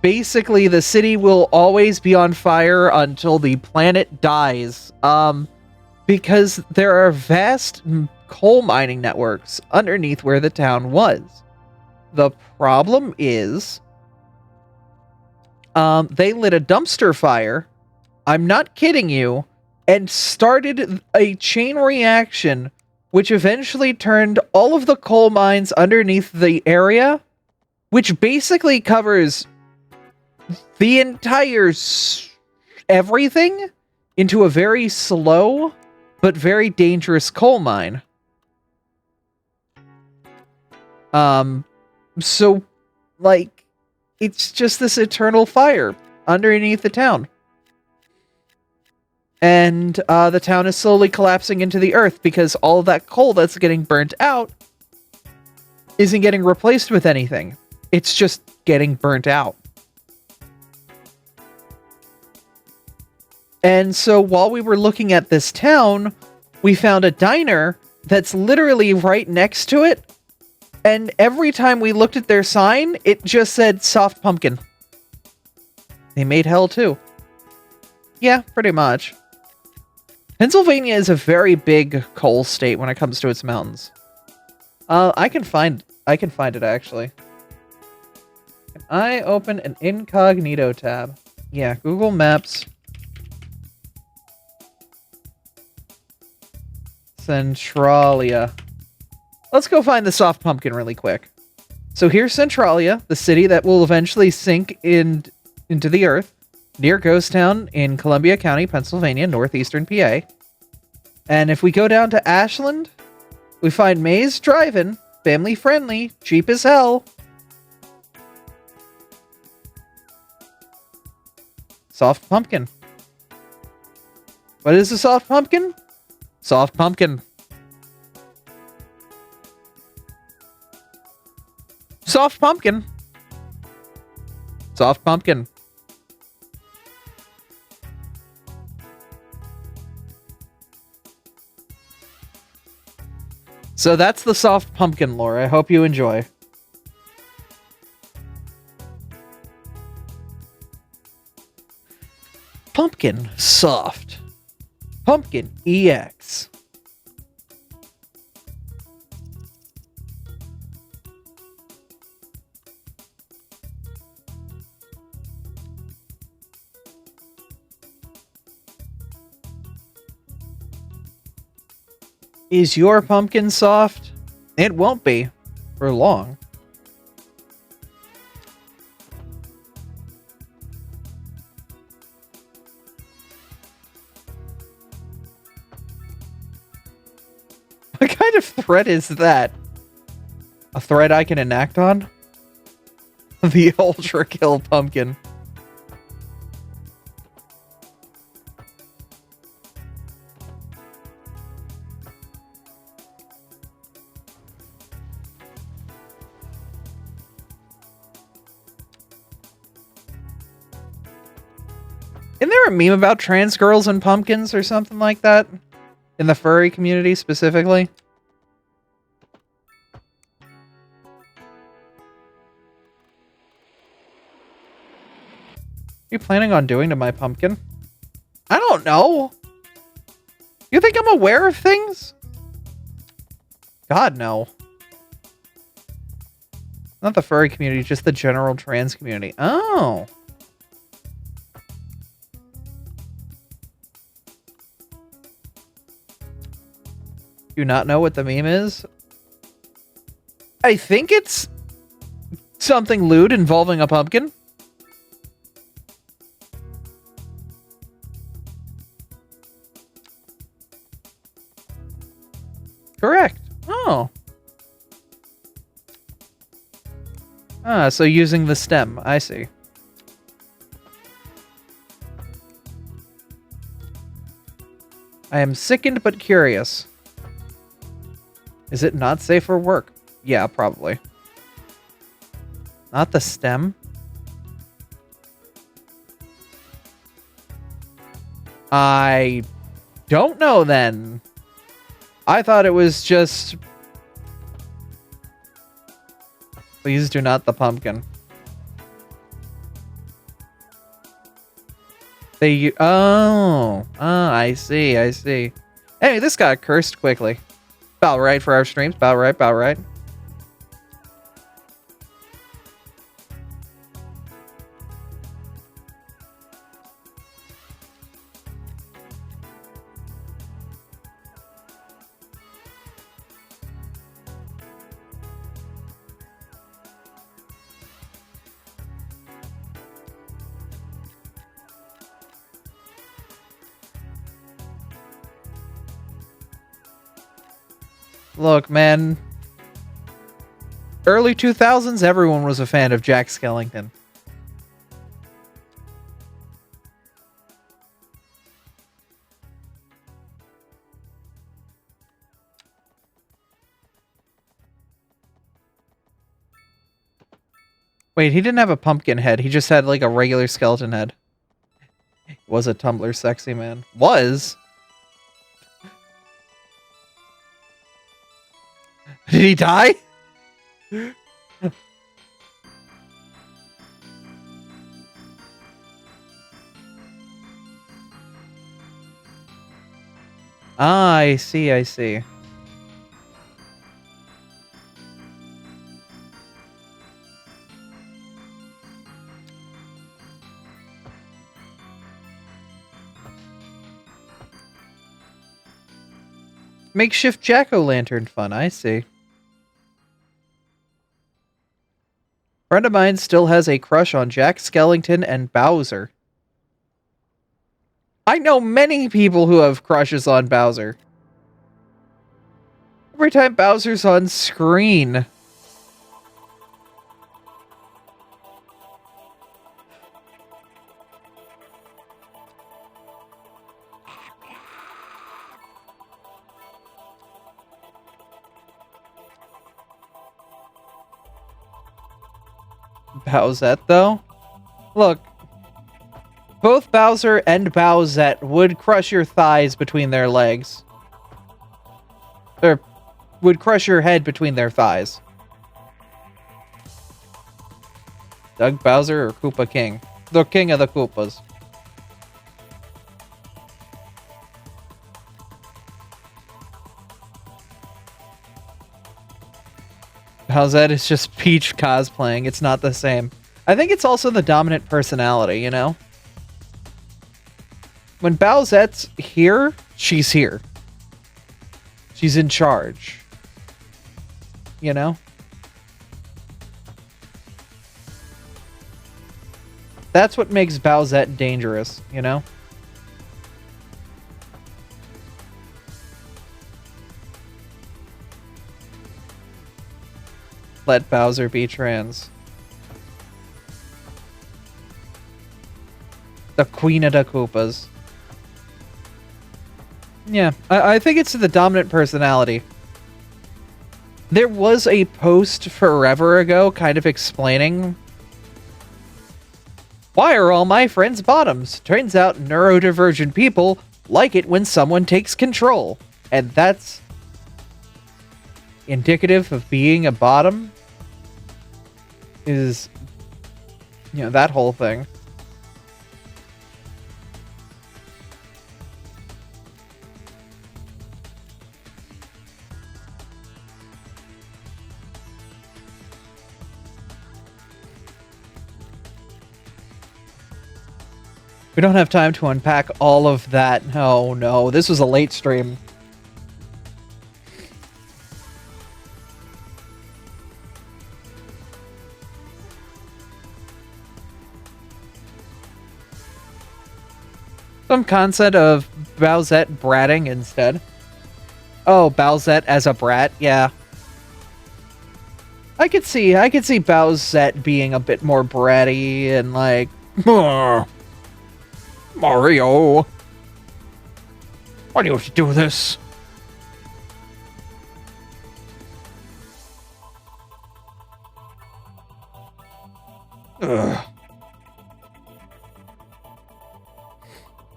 Basically, the city will always be on fire until the planet dies. Because there are vast coal mining networks underneath where the town was. The problem is, they lit a dumpster fire. I'm not kidding you. And started a chain reaction, which eventually turned all of the coal mines underneath the area, which basically covers the entire everything, into a very slow but very dangerous coal mine. So, like, it's just this eternal fire underneath the town. And the town is slowly collapsing into the earth because all of that coal that's getting burnt out isn't getting replaced with anything. It's just getting burnt out. And so while we were looking at this town, we found a diner that's literally right next to it. And every time we looked at their sign, it just said soft pumpkin. They made hell too. Yeah, pretty much. Pennsylvania is a very big coal state when it comes to its mountains. I can find it actually. Can I open an incognito tab? Yeah, Google Maps. Centralia. Let's go find the soft pumpkin really quick. So here's Centralia, the city that will eventually sink into the earth, near Ghost Town in Columbia County, Pennsylvania, northeastern PA. And if we go down to Ashland, we find Maze Drive-In, family friendly, cheap as hell. Soft pumpkin. What is a soft pumpkin? Soft pumpkin. Soft pumpkin. Soft pumpkin. So that's the soft pumpkin lore. I hope you enjoy. Pumpkin soft. Pumpkin EX. Is your pumpkin soft? It won't be for long. What kind of threat is that? A threat I can enact on? The Ultra Kill Pumpkin. Isn't there a meme about trans girls and pumpkins or something like that? In the furry community specifically? What are you planning on doing to my pumpkin? I don't know. You think I'm aware of things? God, no. Not the furry community, just the general trans community. Oh. Do you not know what the meme is? I think it's something lewd involving a pumpkin. Correct. Oh. Ah, so using the stem. I see. I am sickened but curious. Is it not safe for work? Yeah, probably. Not the stem? I don't know then. I thought it was just... Please do not the pumpkin. They... Oh. Oh, I see, I see. Hey, this got cursed quickly. About right for our streams. About right, about right. Look, man. Early 2000s, everyone was a fan of Jack Skellington. Wait, he didn't have a pumpkin head. He just had, like, a regular skeleton head. Was a Tumblr sexy man. Was? Did he die? Ah, I see, I see. Makeshift jack-o'-lantern fun, I see. Friend of mine still has a crush on Jack Skellington and Bowser. I know many people who have crushes on Bowser. Every time Bowser's on screen. Bowsette, though? Look. Both Bowser and Bowsette would crush your thighs between their legs. Or would crush your head between their thighs. Doug Bowser or Koopa King? The king of the Koopas. Bowsette is just Peach cosplaying. It's not the same. I think it's also the dominant personality, you know? When Bowsette's here, she's here. She's in charge. You know? That's what makes Bowsette dangerous, you know? Let Bowser be trans. The Queen of the Koopas. Yeah, I think it's the dominant personality. There was a post forever ago kind of explaining why are all my friends bottoms? Turns out neurodivergent people like it when someone takes control. And that's indicative of being a bottom. Is, you know, that whole thing. We don't have time to unpack all of that. Oh no, this was a late stream. Some concept of Bowsette bratting instead. Oh, Bowsette as a brat? Yeah. I I could see Bowsette being a bit more bratty and like, Mario, why do you have to do this? Ugh.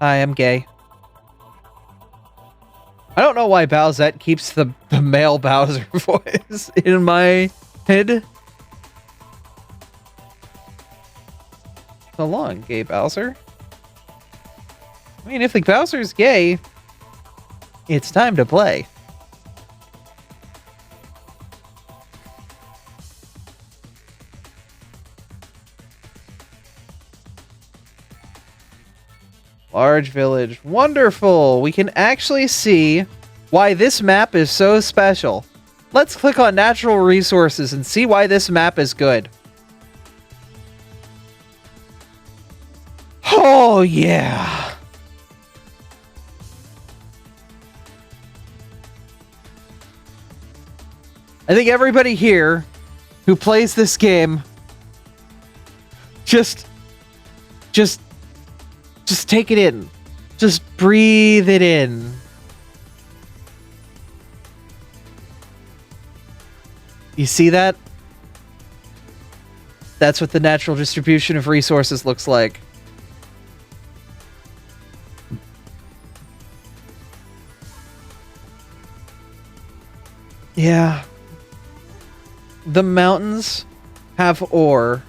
I am gay. I don't know why Bowsette keeps the male Bowser voice in my head. So long, gay Bowser. I mean, if the Bowser's gay, it's time to play. Large village. Wonderful! We can actually see why this map is so special. Let's click on natural resources and see why this map is good. Oh, yeah! I think everybody here who plays this game just take it in. Just breathe it in. You see that? That's what the natural distribution of resources looks like. Yeah. The mountains have ore.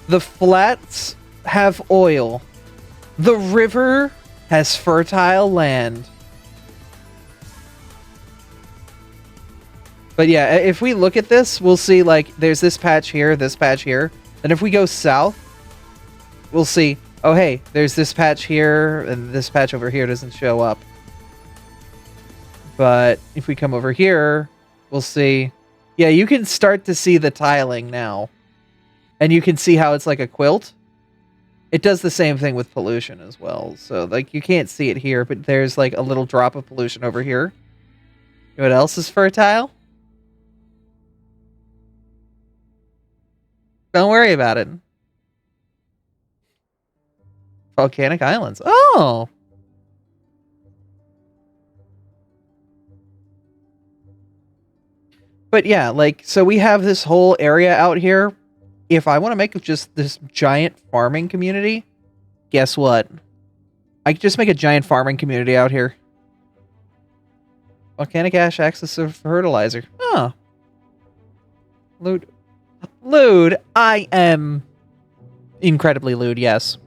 The flats have oil. The river has fertile land. But yeah, if we look at this, we'll see, like, there's this patch here, this patch here. And if we go south, we'll see, oh, hey, there's this patch here, and this patch over here doesn't show up. But if we come over here, we'll see, yeah, you can start to see the tiling now. And you can see how it's like a quilt. It does the same thing with pollution as well. So, like, you can't see it here, but there's, like, a little drop of pollution over here. You know what else is fertile? Don't worry about it. Volcanic islands. Oh! But yeah, like, so we have this whole area out here. If I want to make just this giant farming community, guess what? I could just make a giant farming community out here. Volcanic ash access to fertilizer. Oh. Lewd. I am incredibly lewd, yes.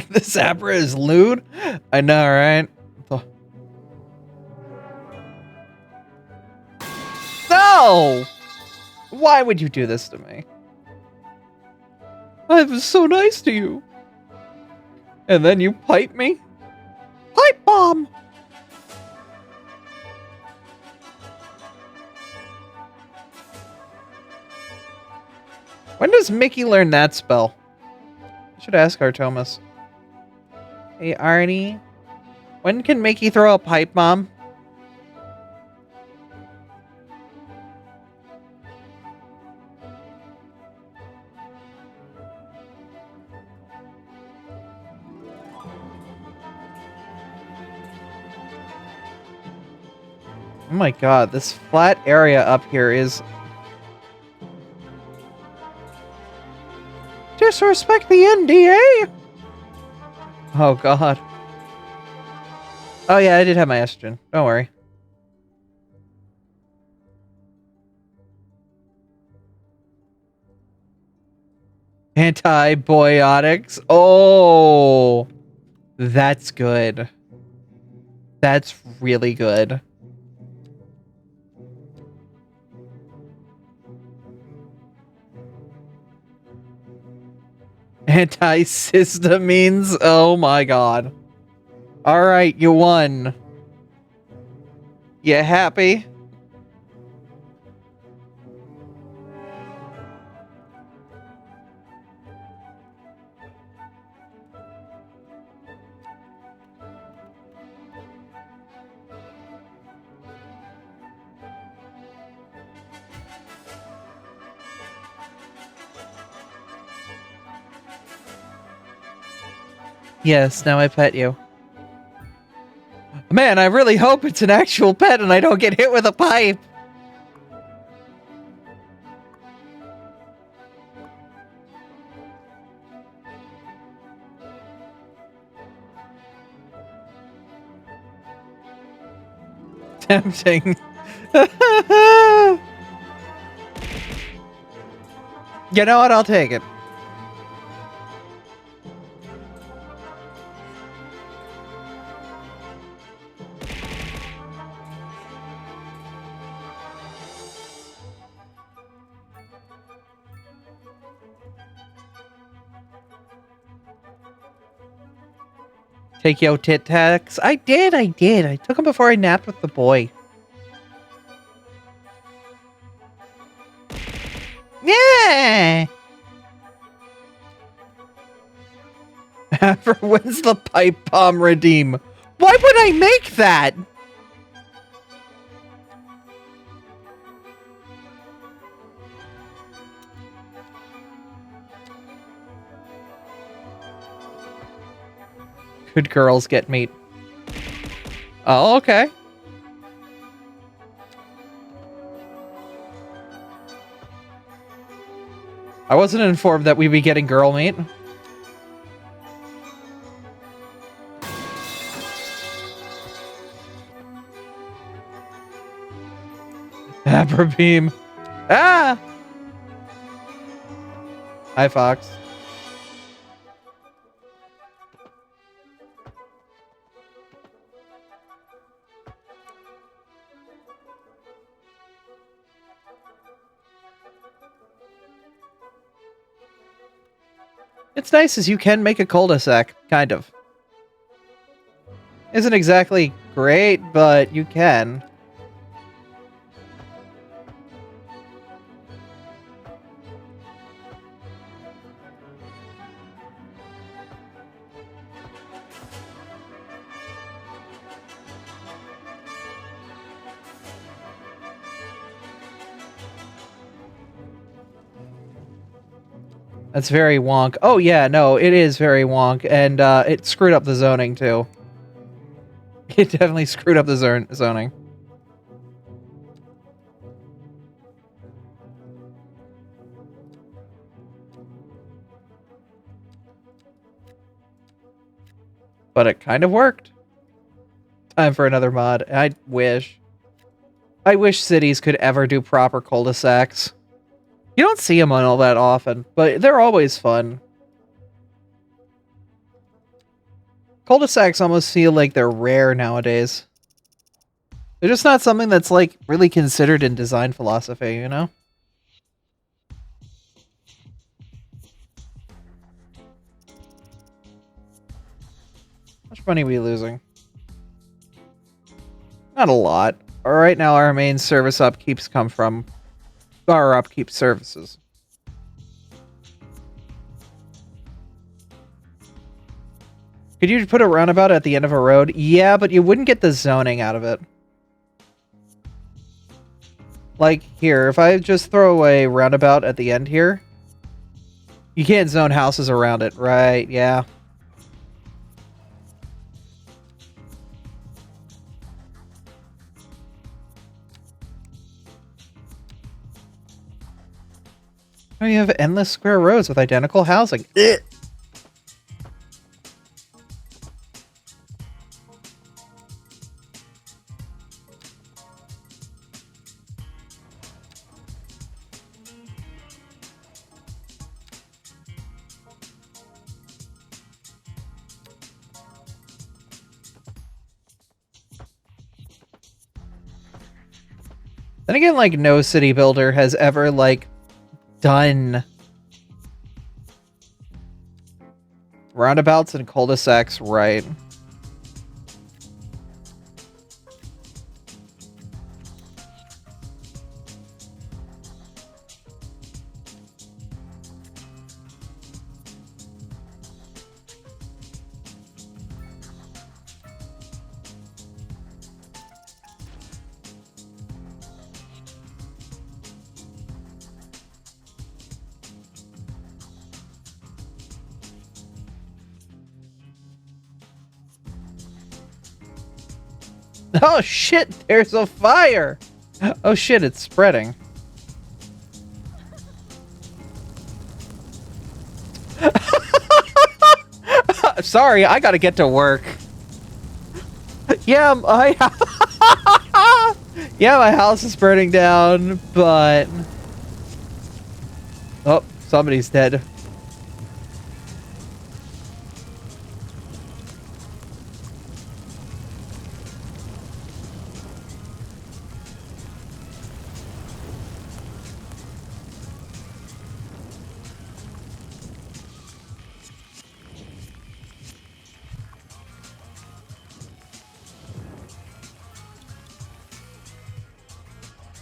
The Zabra is lewd? I know, right? No! Why would you do this to me? I was so nice to you. And then you pipe me? Pipe bomb! When does Mickey learn that spell? I should ask Artomis. Hey, Arnie. When can Mickey throw a pipe bomb? Oh my god, this flat area up here is... Disrespect the NDA? Oh god. Oh yeah, I did have my estrogen. Don't worry. Antibiotics? Oh! That's good. That's really good. Antihistamines? Oh my god. Alright, you won. You happy? Yes, now I pet you. Man, I really hope it's an actual pet and I don't get hit with a pipe. Tempting. You know what? I'll take it. Take yo tit tacs. I did. I took him before I napped with the boy. Yeah. When's the pipe bomb redeem? Why would I make that? Good girls get meat. Oh, okay. I wasn't informed that we'd be getting girl meat. Beam. Ah! Hi, Fox. It's nice as you can make a cul-de-sac, kind of. Isn't exactly great, but you can. That's very wonk. Oh yeah, no, it is very wonk, and it screwed up the zoning too. It definitely screwed up the zoning. But it kind of worked. Time for another mod. I wish cities could ever do proper cul-de-sacs. You don't see them on all that often, but they're always fun. Cul-de-sacs almost feel like they're rare nowadays. They're just not something that's, like, really considered in design philosophy, you know? How much money are we losing? Not a lot. Alright, now our main service upkeeps come from our upkeep services. Could you put a roundabout at the end of a road? Yeah, but you wouldn't get the zoning out of it. Like, here, if I just throw a roundabout at the end here, you can't zone houses around it, right? Yeah. Oh, you have endless square roads with identical housing. Ugh. Then again, like, no city builder has ever, like, done Roundabouts and cul-de-sacs, right. Oh shit, there's a fire! Oh shit, it's spreading. Sorry, I gotta get to work. Yeah, yeah, my house is burning down, but... Oh, somebody's dead.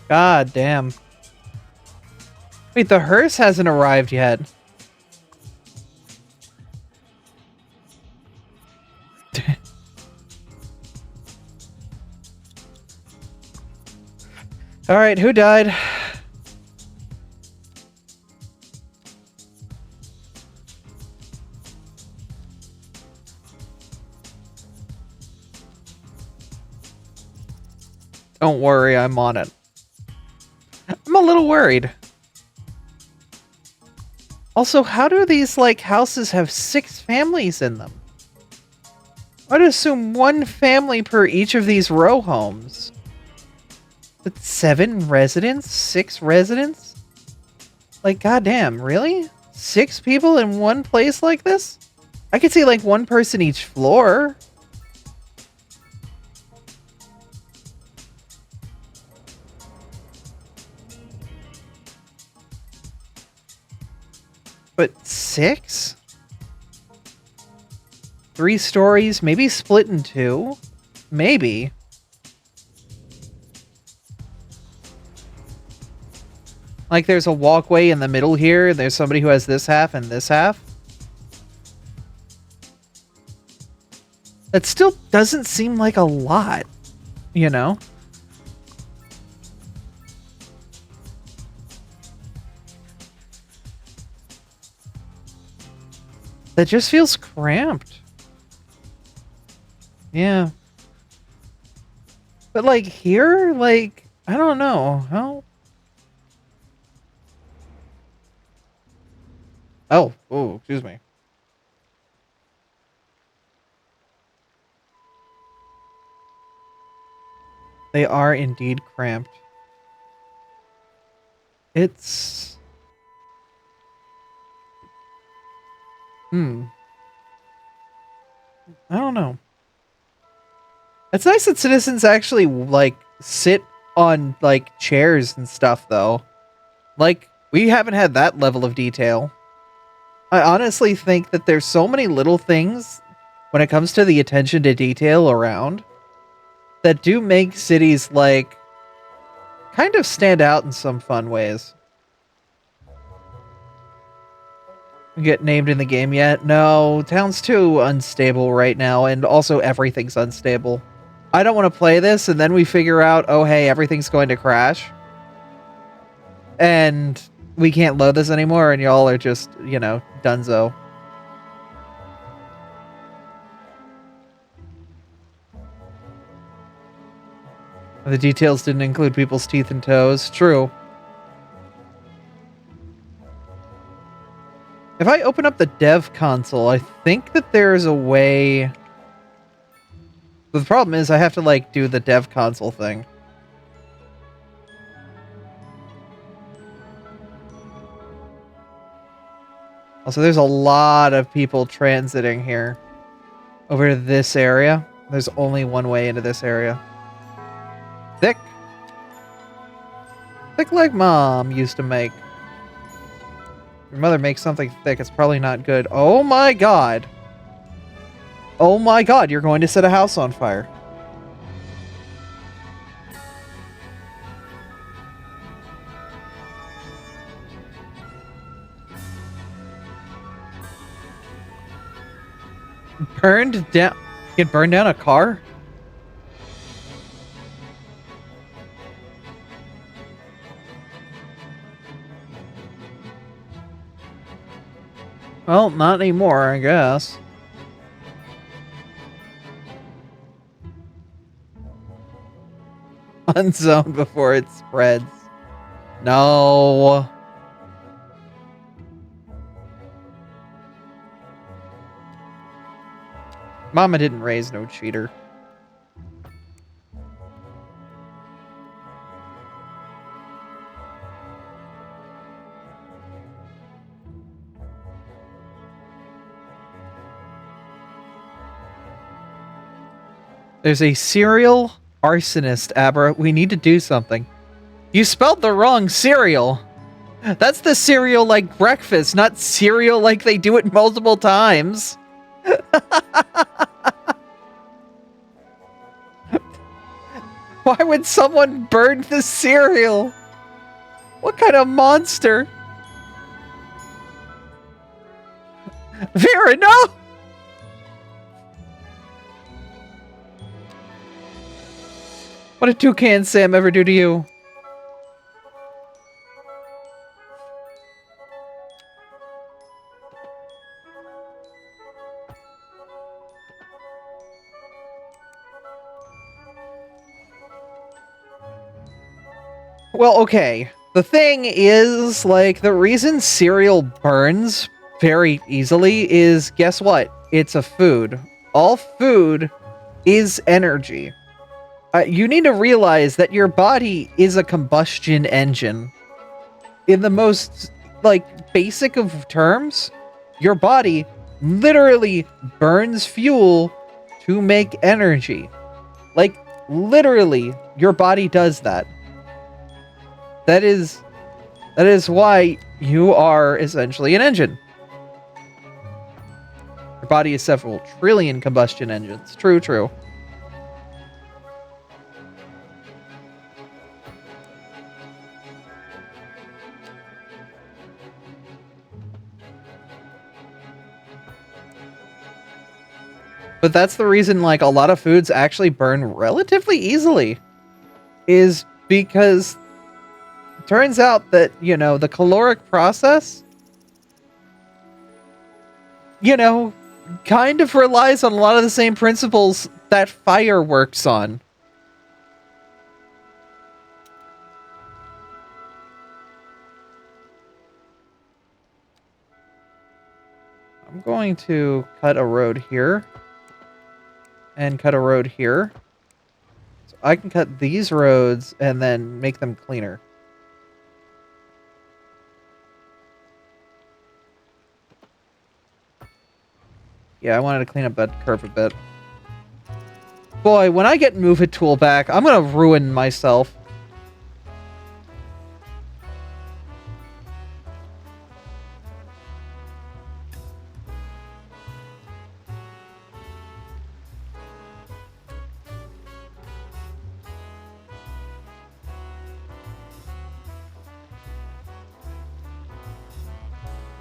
God damn. Wait, the hearse hasn't arrived yet. Alright, who died? Don't worry, I'm on it. I'm a little worried. Also, how do these, like, houses have 6 families in them? I'd assume 1 family per each of these row homes. But 7 residents? 6 residents? Like, goddamn, really? 6 people in one place like this? I could see, like, 1 person each floor. But 6? 3 stories, maybe split in 2? Maybe. Like there's a walkway in the middle here, and there's somebody who has this half and this half. That still doesn't seem like a lot, you know? That just feels cramped. Yeah. But like here, like, I don't know. How? Oh, excuse me. They are indeed cramped. It's... I don't know. It's nice that citizens actually, like, sit on, like, chairs and stuff, though. Like, we haven't had that level of detail. I honestly think that there's so many little things when it comes to the attention to detail around that do make cities, like, kind of stand out in some fun ways. Get named in the game yet? No, town's too unstable right now, and also everything's unstable. I don't want to play this, and then we figure out, oh hey, everything's going to crash. And we can't load this anymore, and y'all are just, you know, dunzo. The details didn't include people's teeth and toes. True. If I open up the dev console, I think that there's a way... But the problem is I have to, like, do the dev console thing. Also, there's a lot of people transiting here. Over to this area. There's only one way into this area. Thick. Thick like Mom used to make. Your mother makes something thick, it's probably not good. Oh my god! Oh my god, you're going to set a house on fire. Burned down? Get burned down a car? Well, not anymore, I guess. Unzone before it spreads. No. Mama didn't raise no cheater. There's a serial arsonist, Abra. We need to do something. You spelled the wrong cereal. That's the cereal like breakfast, not cereal like they do it multiple times. Why would someone burn the cereal? What kind of monster? Vera, no! What did Toucan Sam ever do to you? Well, okay. The thing is, like, the reason cereal burns very easily is, guess what? It's a food. All food is energy. You need to realize that your body is a combustion engine. In the most, like, basic of terms, your body literally burns fuel to make energy. Like, literally, your body does that. That is why you are essentially an engine. Your body is several trillion combustion engines. True, true. But that's the reason, like, a lot of foods actually burn relatively easily. Is because it turns out that, you know, the caloric process, you know, kind of relies on a lot of the same principles that fire works on. I'm going to cut a road here. And cut a road here. So I can cut these roads and then make them cleaner. Yeah, I wanted to clean up that curve a bit. Boy, when I get Move It tool back, I'm gonna ruin myself.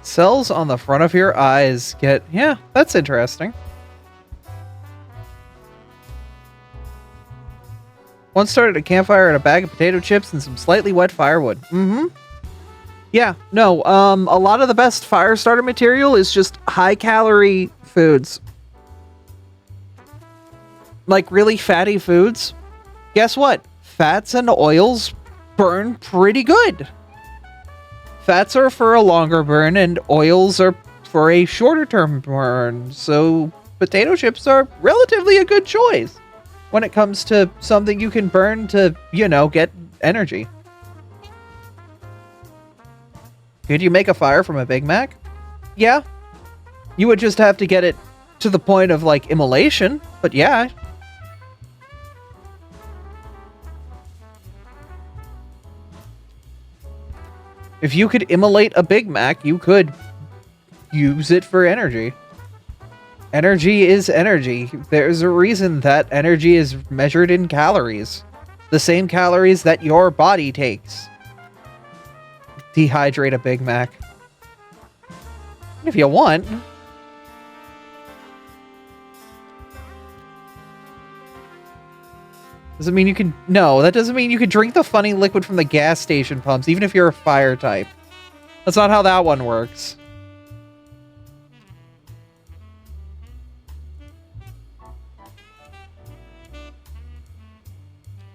Cells on the front of your eyes get... Yeah, that's interesting. Once started a campfire and a bag of potato chips and some slightly wet firewood. Mm-hmm. Yeah, no, a lot of the best fire starter material is just high-calorie foods. Like, really fatty foods. Guess what? Fats and oils burn pretty good. Fats are for a longer burn, and oils are for a shorter term burn, so potato chips are relatively a good choice when it comes to something you can burn to, you know, get energy. Could you make a fire from a Big Mac? Yeah. You would just have to get it to the point of, like, immolation, but yeah. If you could immolate a Big Mac, you could use it for energy. Energy is energy. There's a reason that energy is measured in calories. The same calories that your body takes. Dehydrate a Big Mac. If you want. Doesn't mean you can... No, that doesn't mean you can drink the funny liquid from the gas station pumps, even if you're a fire type. That's not how that one works.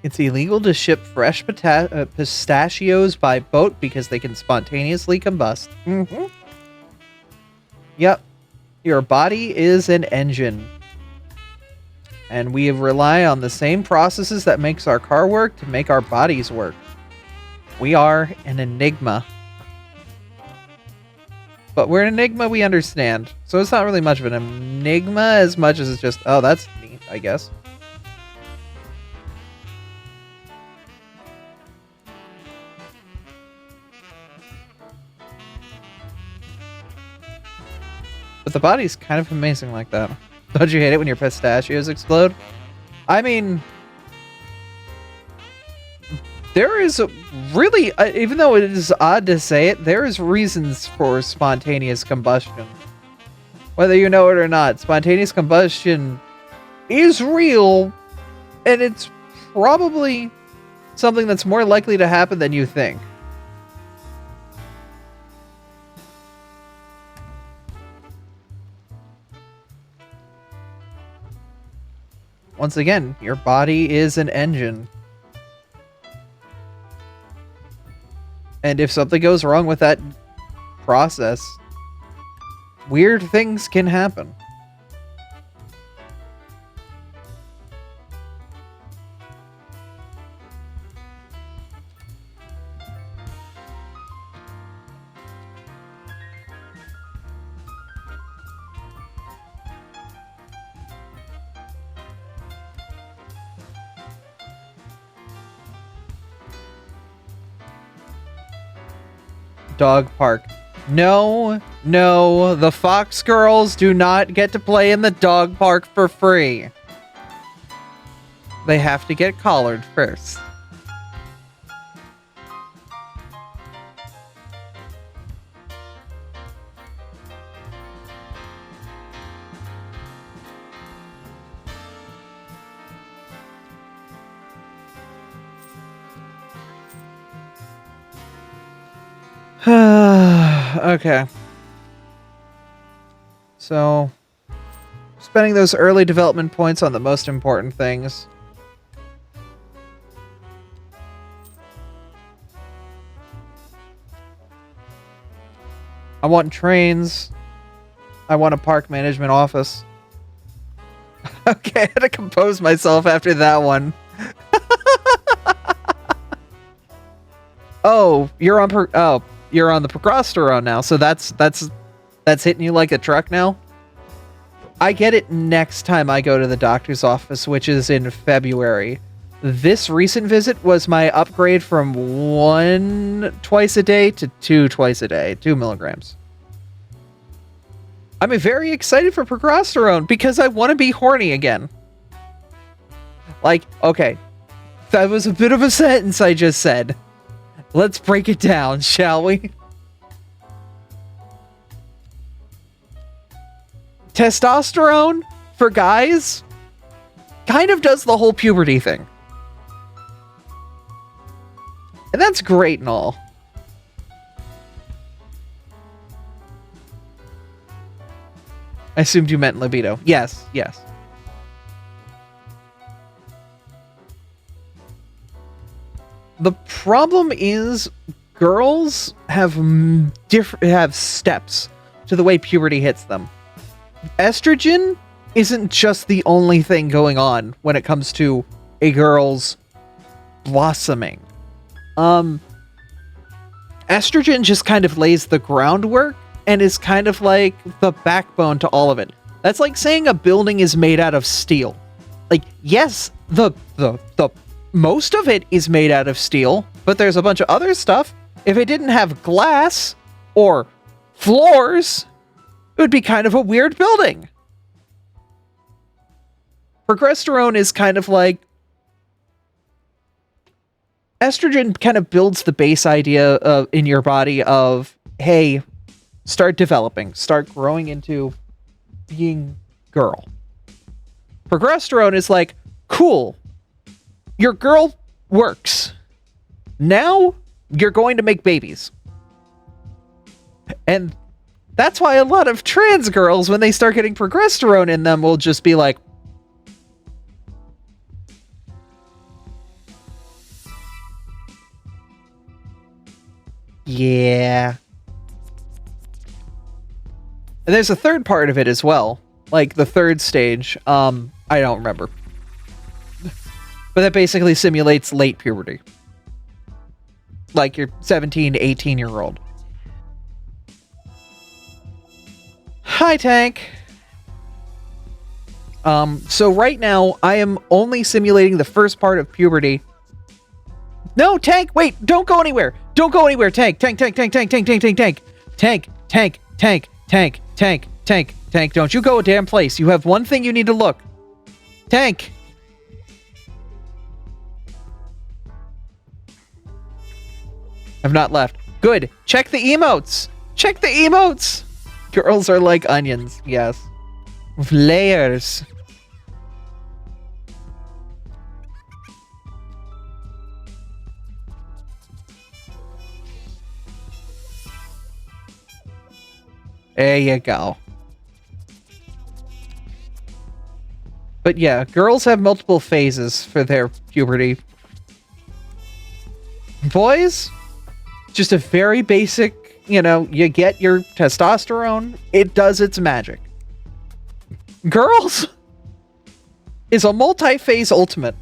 It's illegal to ship fresh pistachios by boat because they can spontaneously combust. Mm-hmm. Yep. Your body is an engine. And we rely on the same processes that makes our car work to make our bodies work. We are an enigma. But we're an enigma we understand. So it's not really much of an enigma as much as it's just, oh, that's neat, I guess. But the body's kind of amazing like that. Don't you hate it when your pistachios explode? I mean, there is really, even though it is odd to say it, there is reasons for spontaneous combustion. Whether you know it or not, spontaneous combustion is real, and it's probably something that's more likely to happen than you think. Once again, your body is an engine. And if something goes wrong with that process, weird things can happen. Dog park. No, no, the Fox girls do not get to play in the dog park for free. They have to get collared first. Okay. So, spending those early development points on the most important things. I want trains. I want a park management office. Okay, I had to compose myself after that one. Oh, you're on you're on the progesterone now, so that's hitting you like a truck now? I get it next time I go to the doctor's office, which is in February. This recent visit was my upgrade from 1 twice a day to 2 twice a day, 2 milligrams. I'm very excited for progesterone because I want to be horny again. Like, okay, that was a bit of a sentence I just said. Let's break it down, shall we? Testosterone, for guys, kind of does the whole puberty thing. And that's great and all. I assumed you meant libido. Yes, yes. The problem is girls have steps to the way puberty hits them. Estrogen isn't just the only thing going on when it comes to a girl's blossoming. Estrogen just kind of lays the groundwork and is kind of like the backbone to all of it. That's like saying a building is made out of steel. Like, yes, the most of it is made out of steel, but there's a bunch of other stuff. If it didn't have glass or floors, it would be kind of a weird building. Progesterone is kind of like estrogen kind of builds the base idea of in your body of, hey, start developing, start growing into being girl. Progesterone is like, cool, your girl works. Now you're going to make babies. And that's why a lot of trans girls, when they start getting progesterone in them, will just be like, yeah. And there's a third part of it as well. Like the third stage. I don't remember. But that basically simulates late puberty. Like your 17 to 18-year-old. Hi, Tank. So right now, I am only simulating the first part of puberty. No, Tank, wait, don't go anywhere. Don't go anywhere, Tank. Tank, Tank, Tank, Tank, Tank, Tank, Tank, Tank. Tank, Tank, Tank, Tank, Tank, Tank, Tank. Don't you go a damn place. You have one thing you need to look. Tank. I've not left. Good. Check the emotes. Check the emotes. Girls are like onions. Yes. With layers. There you go. But yeah, girls have multiple phases for their puberty. Boys, just a very basic, you know, you get your testosterone, it does its magic. Girls is a multi-phase ultimate.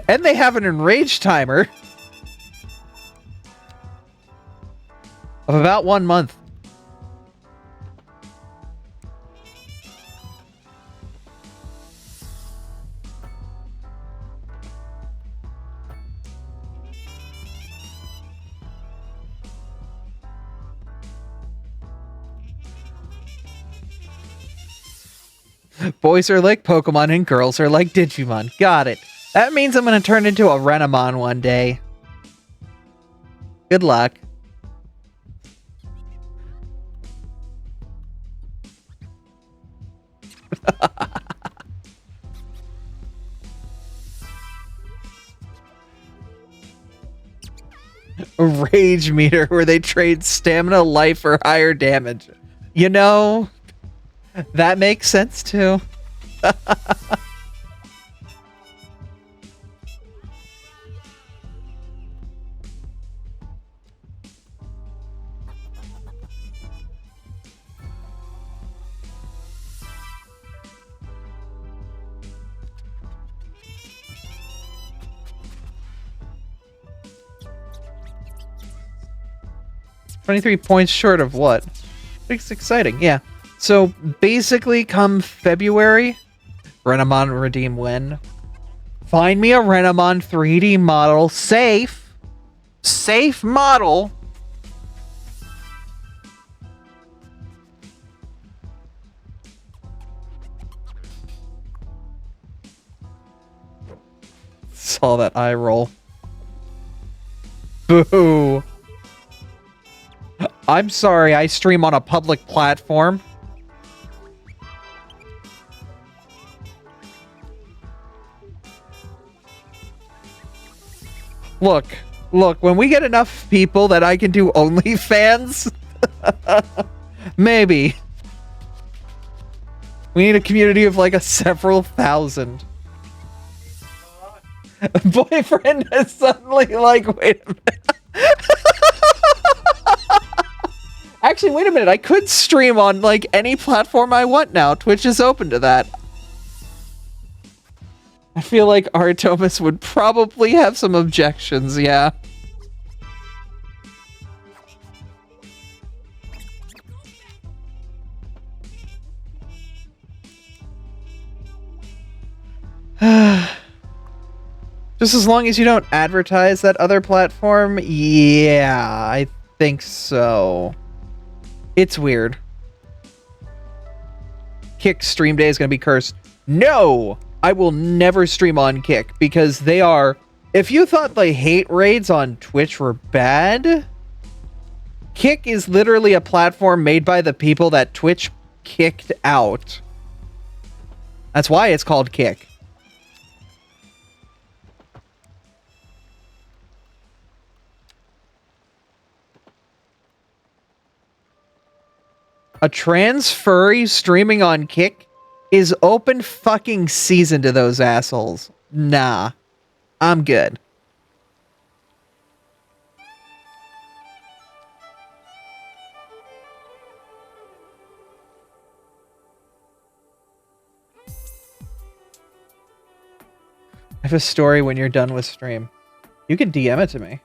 And they have an enrage timer of about 1 month. Boys are like Pokemon and girls are like Digimon. Got it. That means I'm going to turn into a Renamon one day. Good luck. A rage meter where they trade stamina, life, or higher damage. You know, that makes sense too. 23 points short of what? It's exciting, yeah. So basically, come February, Renamon redeem when? Find me a Renamon 3D model, safe model. Saw that eye roll. Boo. I'm sorry, I stream on a public platform. Look, when we get enough people that I can do OnlyFans, maybe. We need a community of like several thousand. Boyfriend is suddenly like, wait a minute. Actually, wait a minute. I could stream on like any platform I want now. Twitch is open to that. I feel like Artomus would probably have some objections, yeah. Just as long as you don't advertise that other platform, yeah, I think so. It's weird. Kick stream day is going to be cursed. No! I will never stream on Kick because they are... If you thought the hate raids on Twitch were bad, Kick is literally a platform made by the people that Twitch kicked out. That's why it's called Kick. A trans furry streaming on Kick is open fucking season to those assholes. Nah. I'm good. I have a story when you're done with stream. You can DM it to me.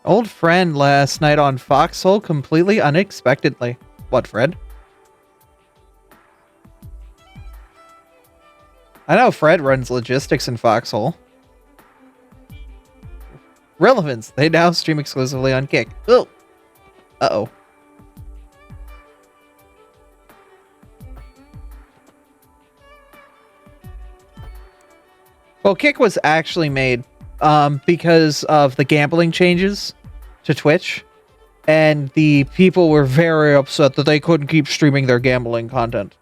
Old friend last night on Foxhole completely unexpectedly. What, Fred? I know Fred runs logistics in Foxhole. Relevance. They now stream exclusively on Kick. Oh. Uh-oh. Well, Kick was actually made because of the gambling changes to Twitch, and the people were very upset that they couldn't keep streaming their gambling content.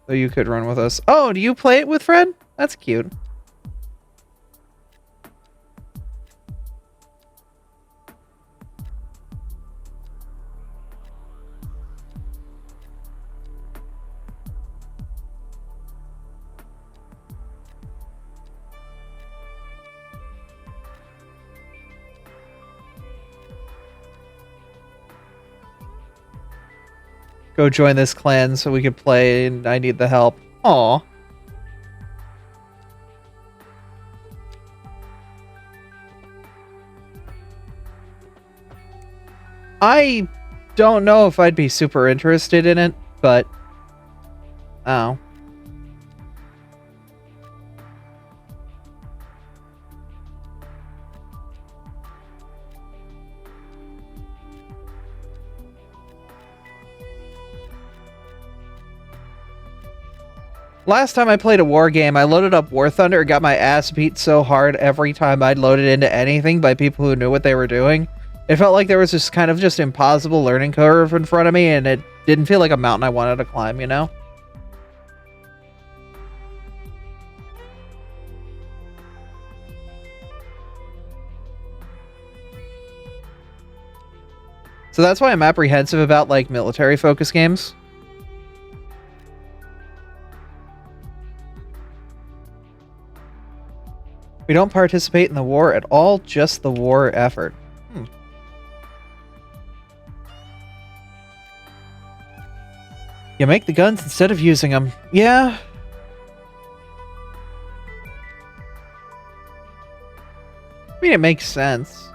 So you could run with us. Oh, do you play it with Fred? That's cute. Go join this clan so we could play, and I need the help. Aw. I don't know if I'd be super interested in it, but... Oh. Last time I played a war game, I loaded up War Thunder and got my ass beat so hard every time I'd loaded into anything by people who knew what they were doing. It felt like there was this kind of just impossible learning curve in front of me, and it didn't feel like a mountain I wanted to climb, you know? So that's why I'm apprehensive about, like, military-focused games. We don't participate in the war at all, just the war effort. You make the guns instead of using them. Yeah. I mean, it makes sense.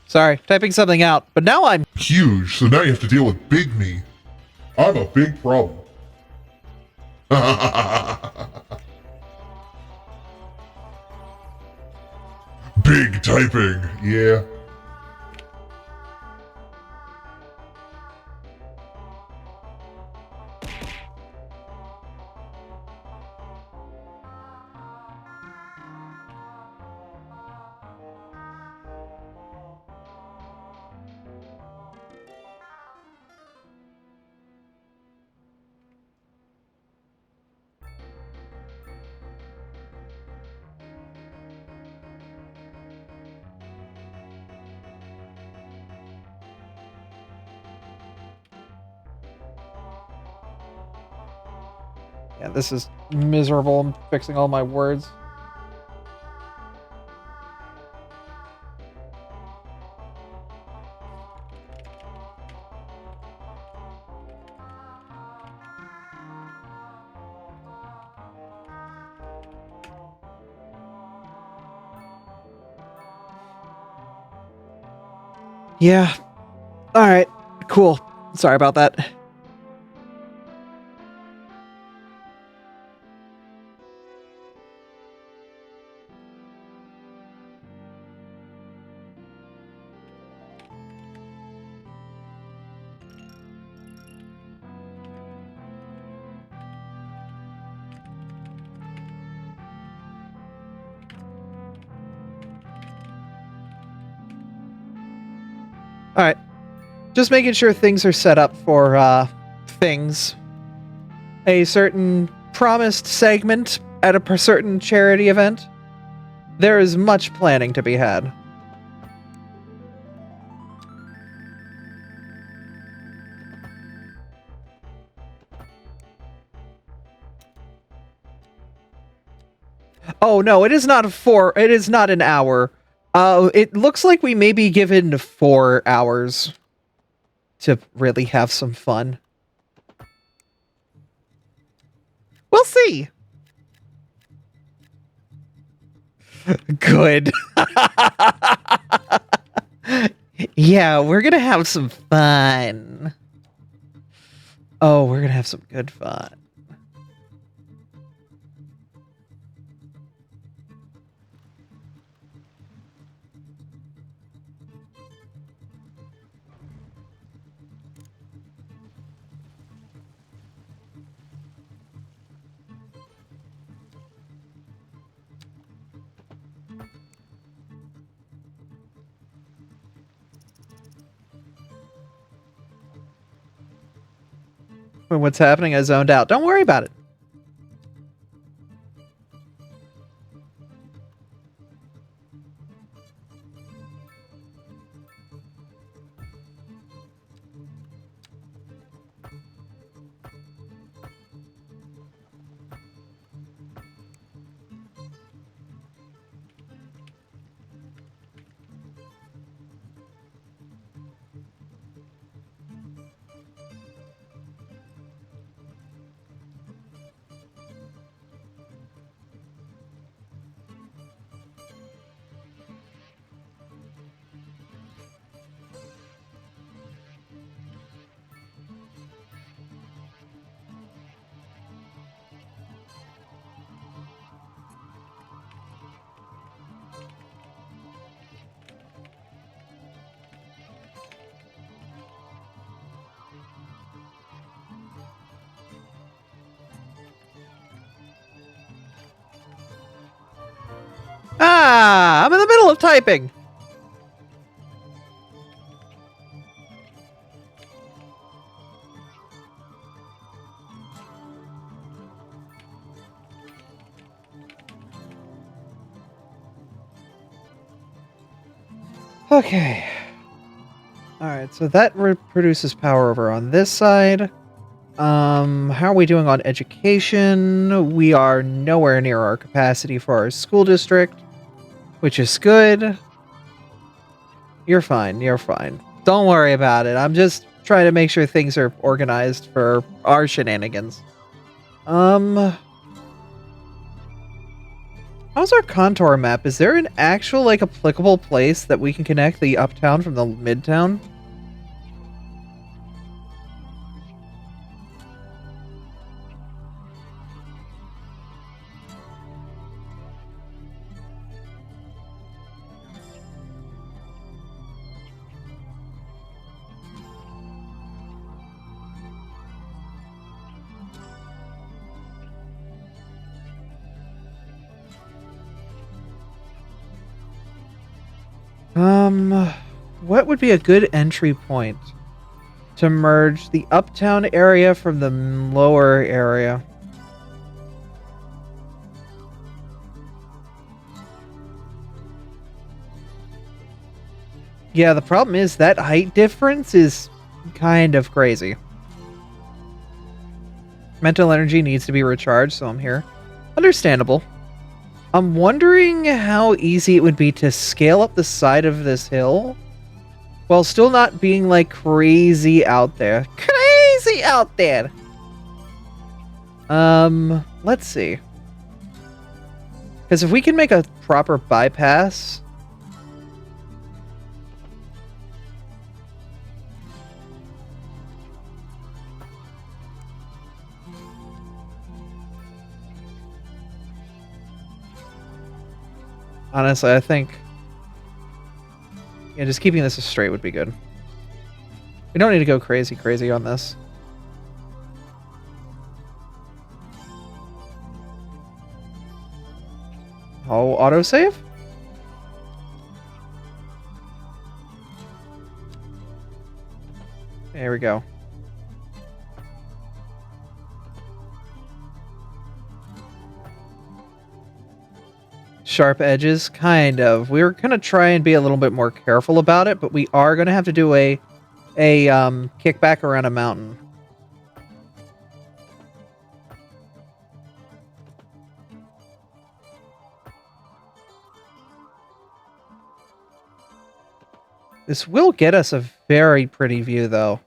Sorry, typing something out, but now I'm huge, so now you have to deal with big me. I'm a big problem. Big typing, yeah. Yeah, this is miserable. I'm fixing all my words. Yeah. Alright, cool. Sorry about that. Alright. Just making sure things are set up for, things. A certain promised segment at a certain charity event. There is much planning to be had. Oh no, it is not it is not an hour. It looks like we may be given 4 hours to really have some fun. We'll see. Good. Yeah, we're gonna have some fun. Oh, we're gonna have some good fun. What's happening? I zoned out. Don't worry about it. Ah, I'm in the middle of typing. Okay. Alright, so that produces power over on this side. How are we doing on education? We are nowhere near our capacity for our school district, which is good. You're fine, you're fine. Don't worry about it. I'm just trying to make sure things are organized for our shenanigans. How's our contour map? Is there an actual, like, applicable place that we can connect the uptown from the midtown? What would be a good entry point to merge the uptown area from the lower area? Yeah, the problem is that height difference is kind of crazy. Mental energy needs to be recharged, so I'm here. Understandable. I'm wondering how easy it would be to scale up the side of this hill while still not being, like, crazy out there. Crazy out there! Let's see. Because if we can make a proper bypass... Honestly, I think... yeah, just keeping this straight would be good. We don't need to go crazy on this. Oh, autosave? There we go. Sharp edges, kind of. We're gonna try and be a little bit more careful about it, but we are gonna have to do a kickback around a mountain. This will get us a very pretty view, though.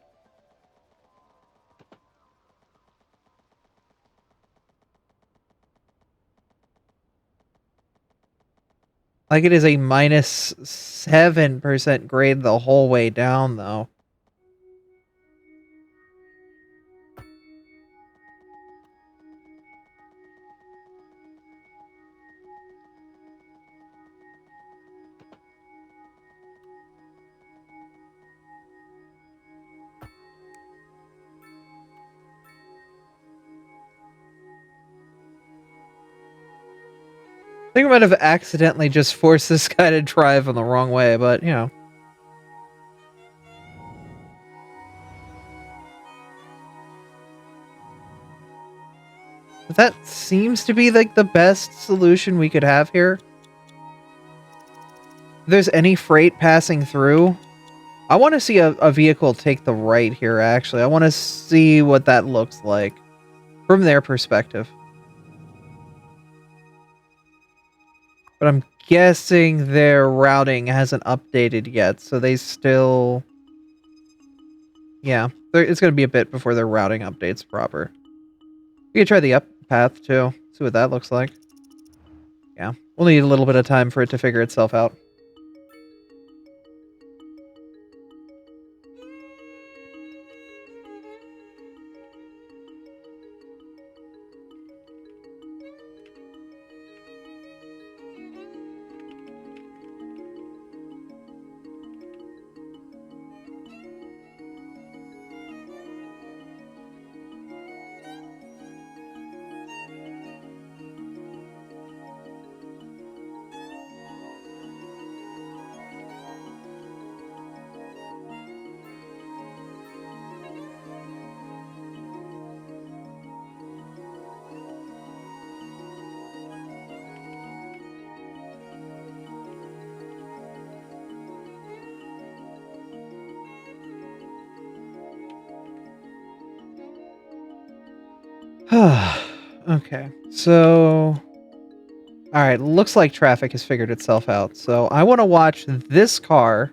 Like, it is a minus 7% grade the whole way down, though. I think I might have accidentally just forced this guy to drive on the wrong way, but, you know. That seems to be, like, the best solution we could have here. If there's any freight passing through, I want to see a vehicle take the right here, actually. I want to see what that looks like from their perspective. But I'm guessing their routing hasn't updated yet, so they still... yeah, it's going to be a bit before their routing updates proper. We could try the up path, too. See what that looks like. Yeah, we'll need a little bit of time for it to figure itself out. Okay, so... alright, looks like traffic has figured itself out. So I want to watch this car.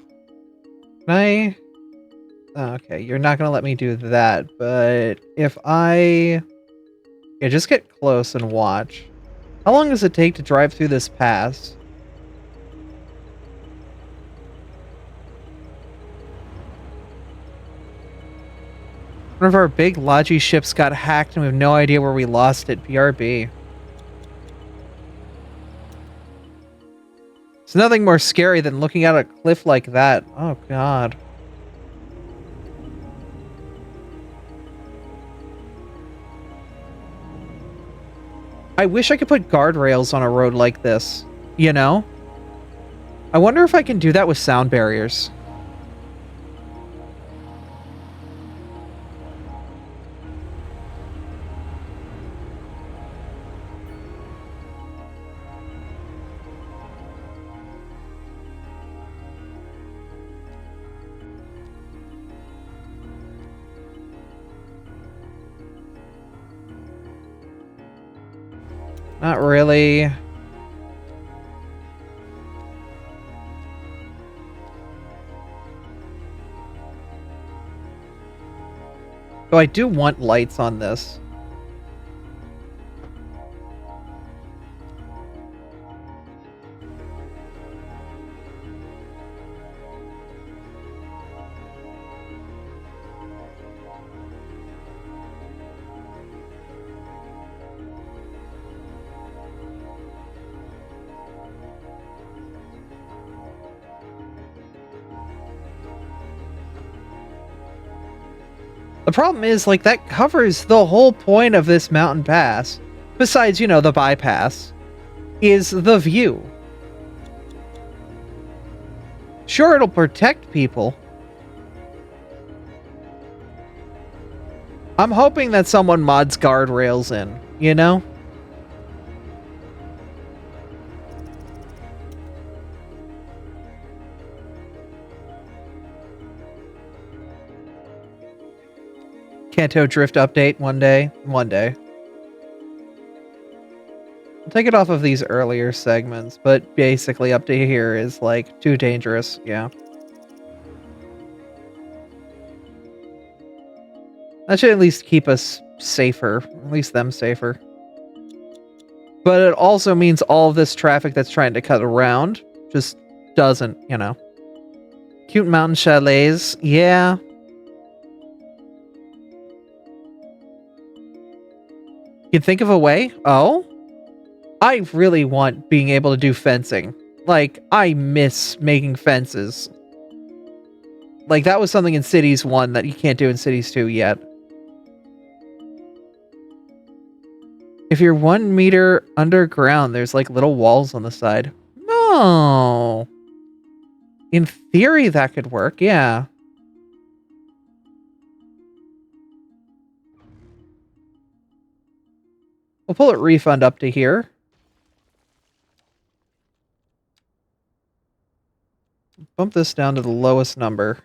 Can I... okay, you're not going to let me do that, but if I... yeah, just get close and watch. How long does it take to drive through this pass? One of our big Logi ships got hacked and we have no idea where we lost it. BRB. It's nothing more scary than looking at a cliff like that. Oh, God. I wish I could put guardrails on a road like this, you know? I wonder if I can do that with sound barriers. Not really. Though I do want lights on this. The problem is, like, that covers the whole point of this mountain pass. Besides, you know, the bypass. Is the view. Sure, it'll protect people. I'm hoping that someone mods guardrails in, you know? Kanto Drift update one day. One day. I'll take it off of these earlier segments, but basically up to here is, like, too dangerous. Yeah. That should at least keep us safer. At least them safer. But it also means all of this traffic that's trying to cut around just doesn't, you know. Cute mountain chalets. Yeah. You think of a way? Oh? I really want being able to do fencing. Like, I miss making fences. Like, that was something in Cities 1 that you can't do in Cities 2 yet. If you're 1 meter underground, there's, like, little walls on the side. No! In theory, that could work, yeah. We'll pull it refund up to here. Bump this down to the lowest number.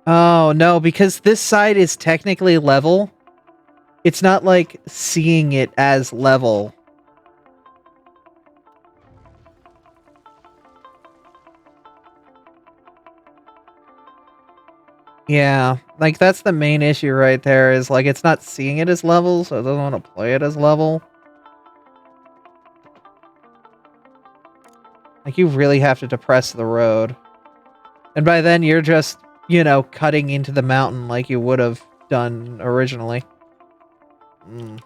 Oh, no, because this side is technically level. It's not like seeing it as level. Yeah, like, that's the main issue right there, is, like, it's not seeing it as level, so it doesn't want to play it as level. Like, you really have to depress the road. And by then, you're just, you know, cutting into the mountain like you would have done originally. Mm.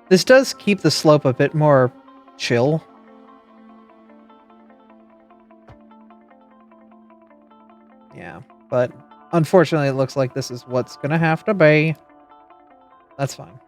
This does keep the slope a bit more chill. Yeah, but unfortunately it looks like this is what's gonna have to be. That's fine.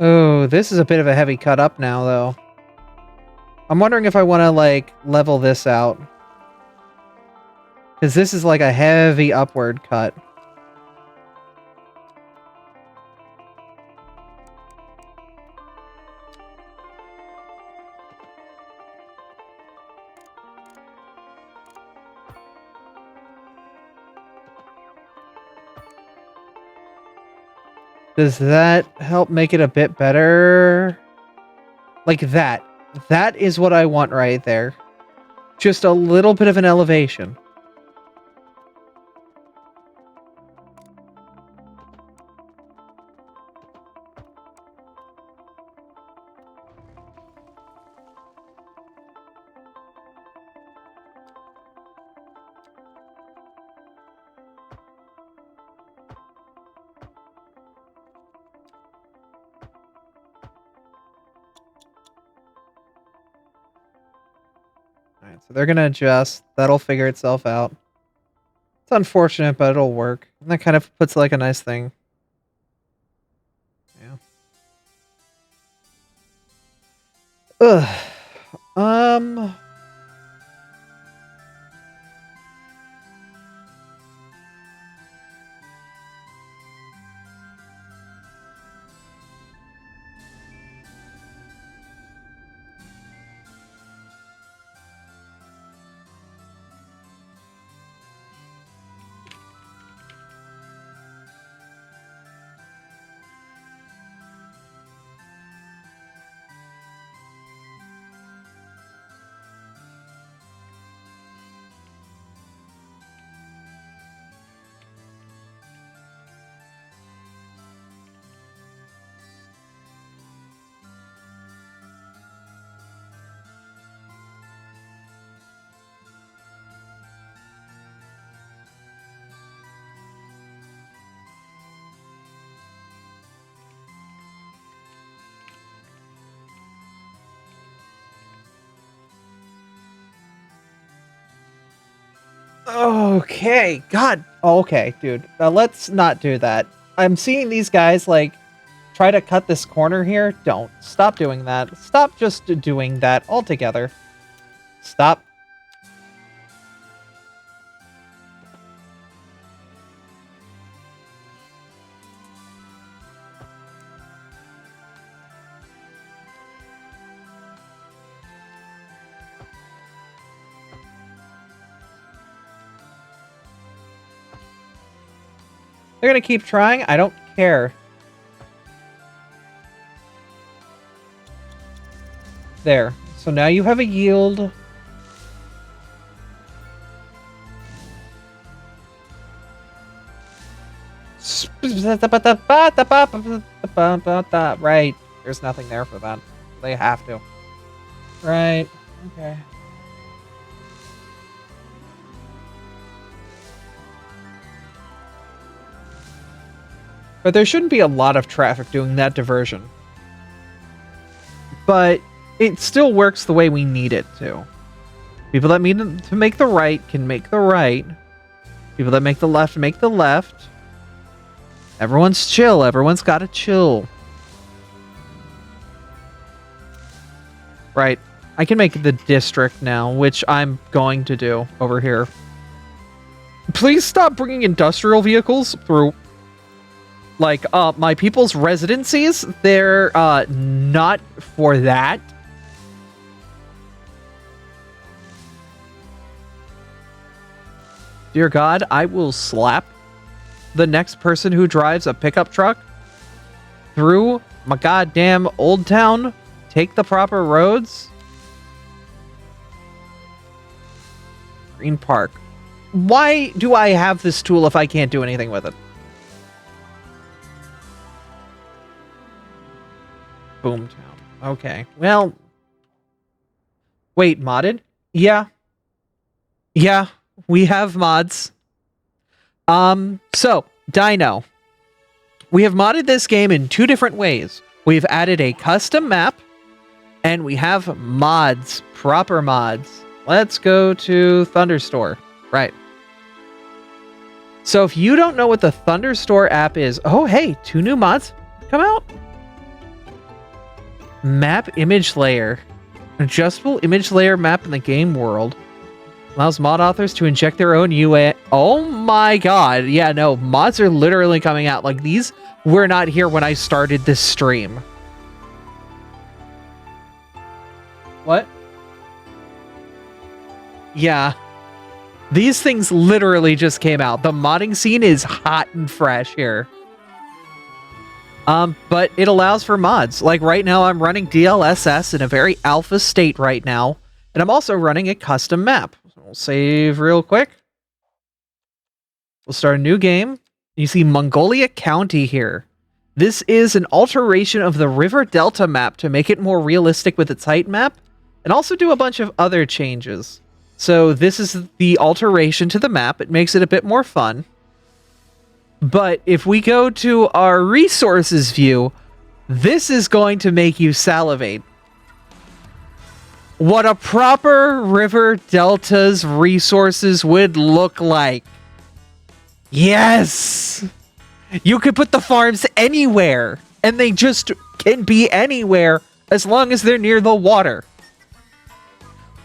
Oh, this is a bit of a heavy cut up now, though. I'm wondering if I want to, like, level this out. Because this is like a heavy upward cut. Does that help make it a bit better? Like that. That is what I want right there. Just a little bit of an elevation. Alright, so they're gonna adjust. That'll figure itself out. It's unfortunate, but it'll work. And that kind of puts like a nice thing. Yeah. Ugh. Okay, God. Okay, dude. Let's not do that. I'm seeing these guys, like, try to cut this corner here. Don't. Stop doing that. Stop just doing that altogether. Stop. They're gonna keep trying. I don't care. There. So now you have a yield. Right. There's nothing there for that. They have to. Right. Okay. But there shouldn't be a lot of traffic doing that diversion. But it still works the way we need it to. People that mean to make the right can make the right. People that make the left. Everyone's chill. Everyone's got to chill. Right. I can make the district now, which I'm going to do over here. Please stop bringing industrial vehicles through, like, my people's residencies. They're, not for that. Dear God, I will slap the next person who drives a pickup truck through my goddamn old town. Take the proper roads. Green Park. why do I have this tool if I can't do anything with it? Boomtown. Okay. Well, wait, modded? Yeah. Yeah, we have mods. So, Dino. We have modded this game in 2 different ways. We've added a custom map, and we have mods, proper mods. Let's go to Thunderstore. Right. So if you don't know what the Thunderstore app is, oh hey, 2 new mods come out. Map image layer. Adjustable image layer map in the game world. Allows mod authors to inject their own UA. Oh my god. Yeah, no, mods are literally coming out. Like, these were not here when I started this stream. What? Yeah. These things literally just came out. The modding scene is hot and fresh here. But it allows for mods. Like right now I'm running DLSS in a very alpha state right now. And I'm also running a custom map. So we'll save real quick. We'll start a new game. You see Mongolia County here. This is an alteration of the River Delta map to make it more realistic with its height map. And also do a bunch of other changes. So this is the alteration to the map. It makes it a bit more fun. But if we go to our resources view, this is going to make you salivate. What a proper River Delta's resources would look like. Yes! You could put the farms anywhere, and they just can be anywhere as long as they're near the water.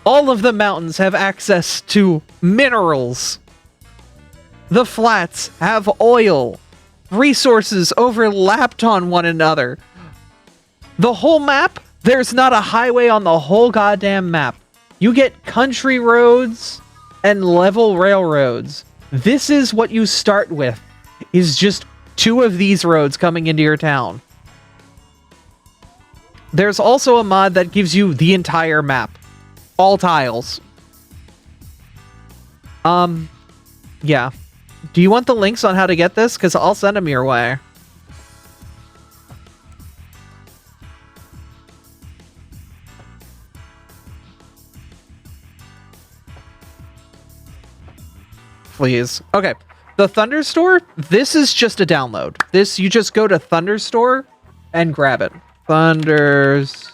All of the mountains have access to minerals. The flats have oil. Resources overlapped on one another. The whole map, there's not a highway on the whole goddamn map. You get country roads and level railroads. This is what you start with, is just 2 of these roads coming into your town. There's also a mod that gives you the entire map. All tiles. Yeah. Do you want the links on how to get this? Because I'll send them your way. Please. Okay. The Thunderstore, this is just a download. This, you just go to Thunderstore and grab it. Thunderstore.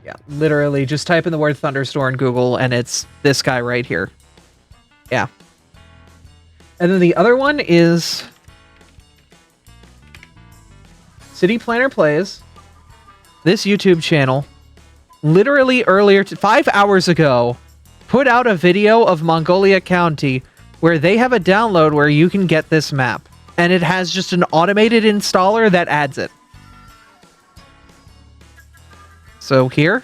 Yeah, literally just type in the word Thunderstore in Google and it's this guy right here. Yeah. And then the other one is City Planner Plays. This YouTube channel, literally earlier, 5 hours ago, put out a video of Mongolia County where they have a download where you can get this map. And it has just an automated installer that adds it. So here.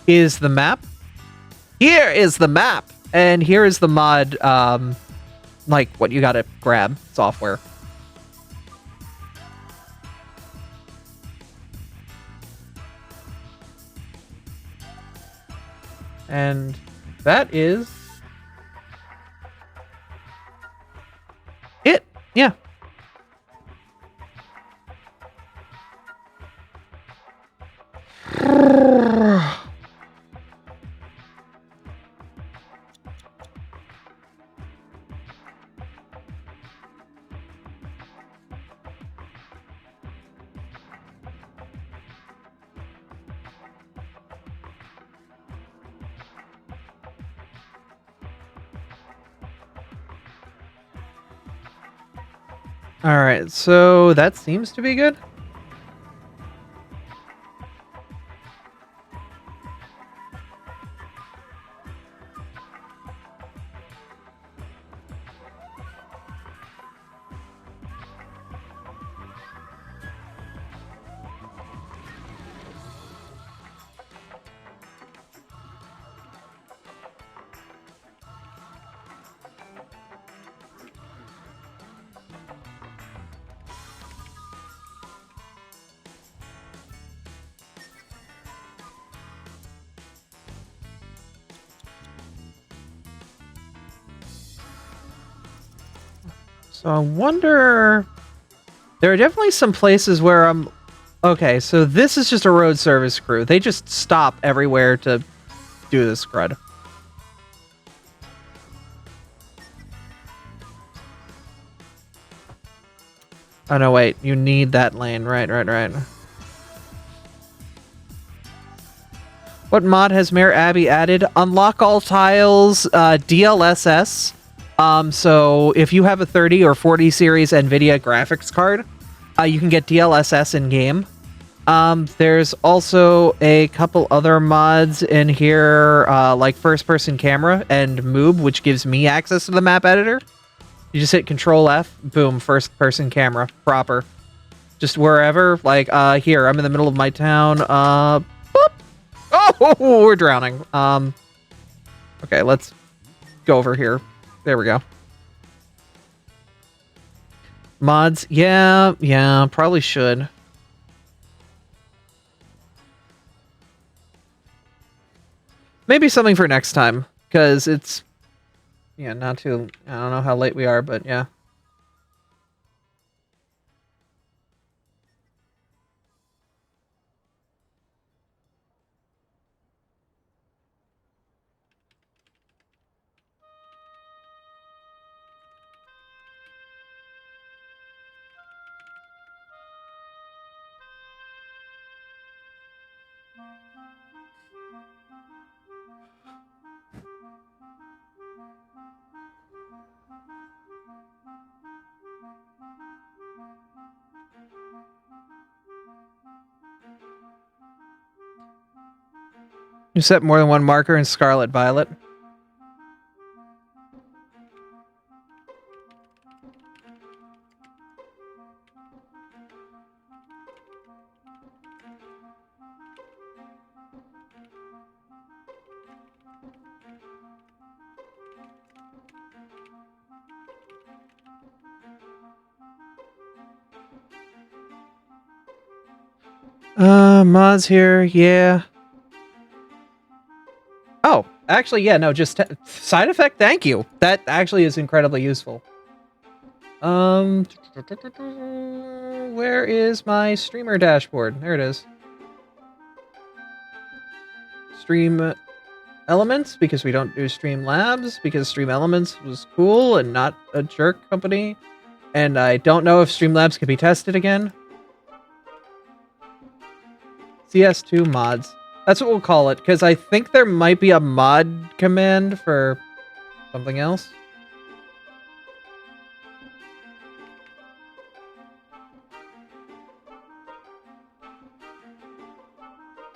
Is the map. Here is the map. And here is the mod, like what you gotta grab software. And that is it. Yeah. Alright, so that seems to be good. So I wonder... There are definitely some places where I'm... Okay, so this is just a road service crew. They just stop everywhere to do this crud. Oh, no, wait. You need that lane. Right. What mod has Mayor Abby added? Unlock all tiles, DLSS. So if you have a 30 or 40 series NVIDIA graphics card, you can get DLSS in-game. There's also a couple other mods in here, like first-person camera and Moob, which gives me access to the map editor. You just hit Control F, boom, first-person camera, proper. Just wherever, like, here, I'm in the middle of my town, boop. Oh, we're drowning. Okay, let's go over here. There we go. Mods, yeah, probably should. Maybe something for next time, because it's, yeah, not too, I don't know how late we are, but yeah. You set more than one marker in Scarlet Violet. Mods here, yeah. Oh, actually, yeah, no, just side effect, thank you. That actually is incredibly useful. Where is my streamer dashboard? There it is. Stream Elements, because we don't do Stream Labs, because Stream Elements was cool and not a jerk company. And I don't know if Streamlabs can be tested again. CS2 mods. That's what we'll call it, because I think there might be a mod command for something else.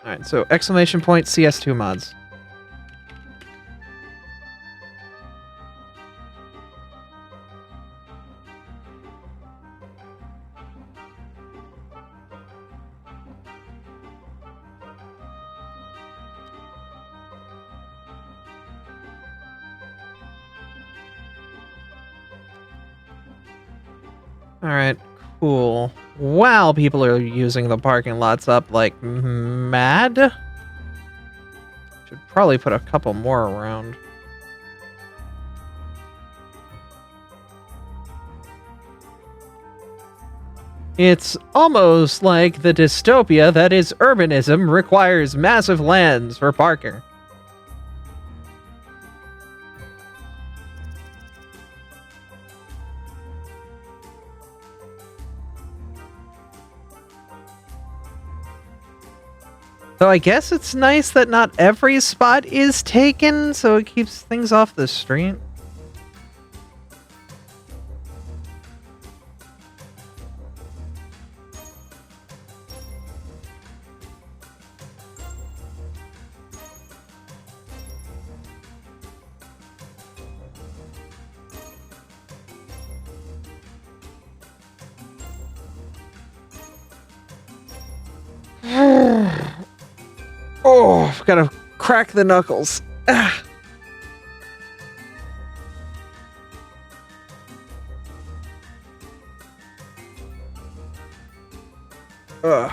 Alright, so exclamation point CS2 mods. Alright, cool. Wow, people are using the parking lots up like mad. Should probably put a couple more around. It's almost like the dystopia that is urbanism requires massive lands for parking. Though I guess it's nice that not every spot is taken, so it keeps things off the street. Oh, I've got to crack the knuckles. Ah. Ugh.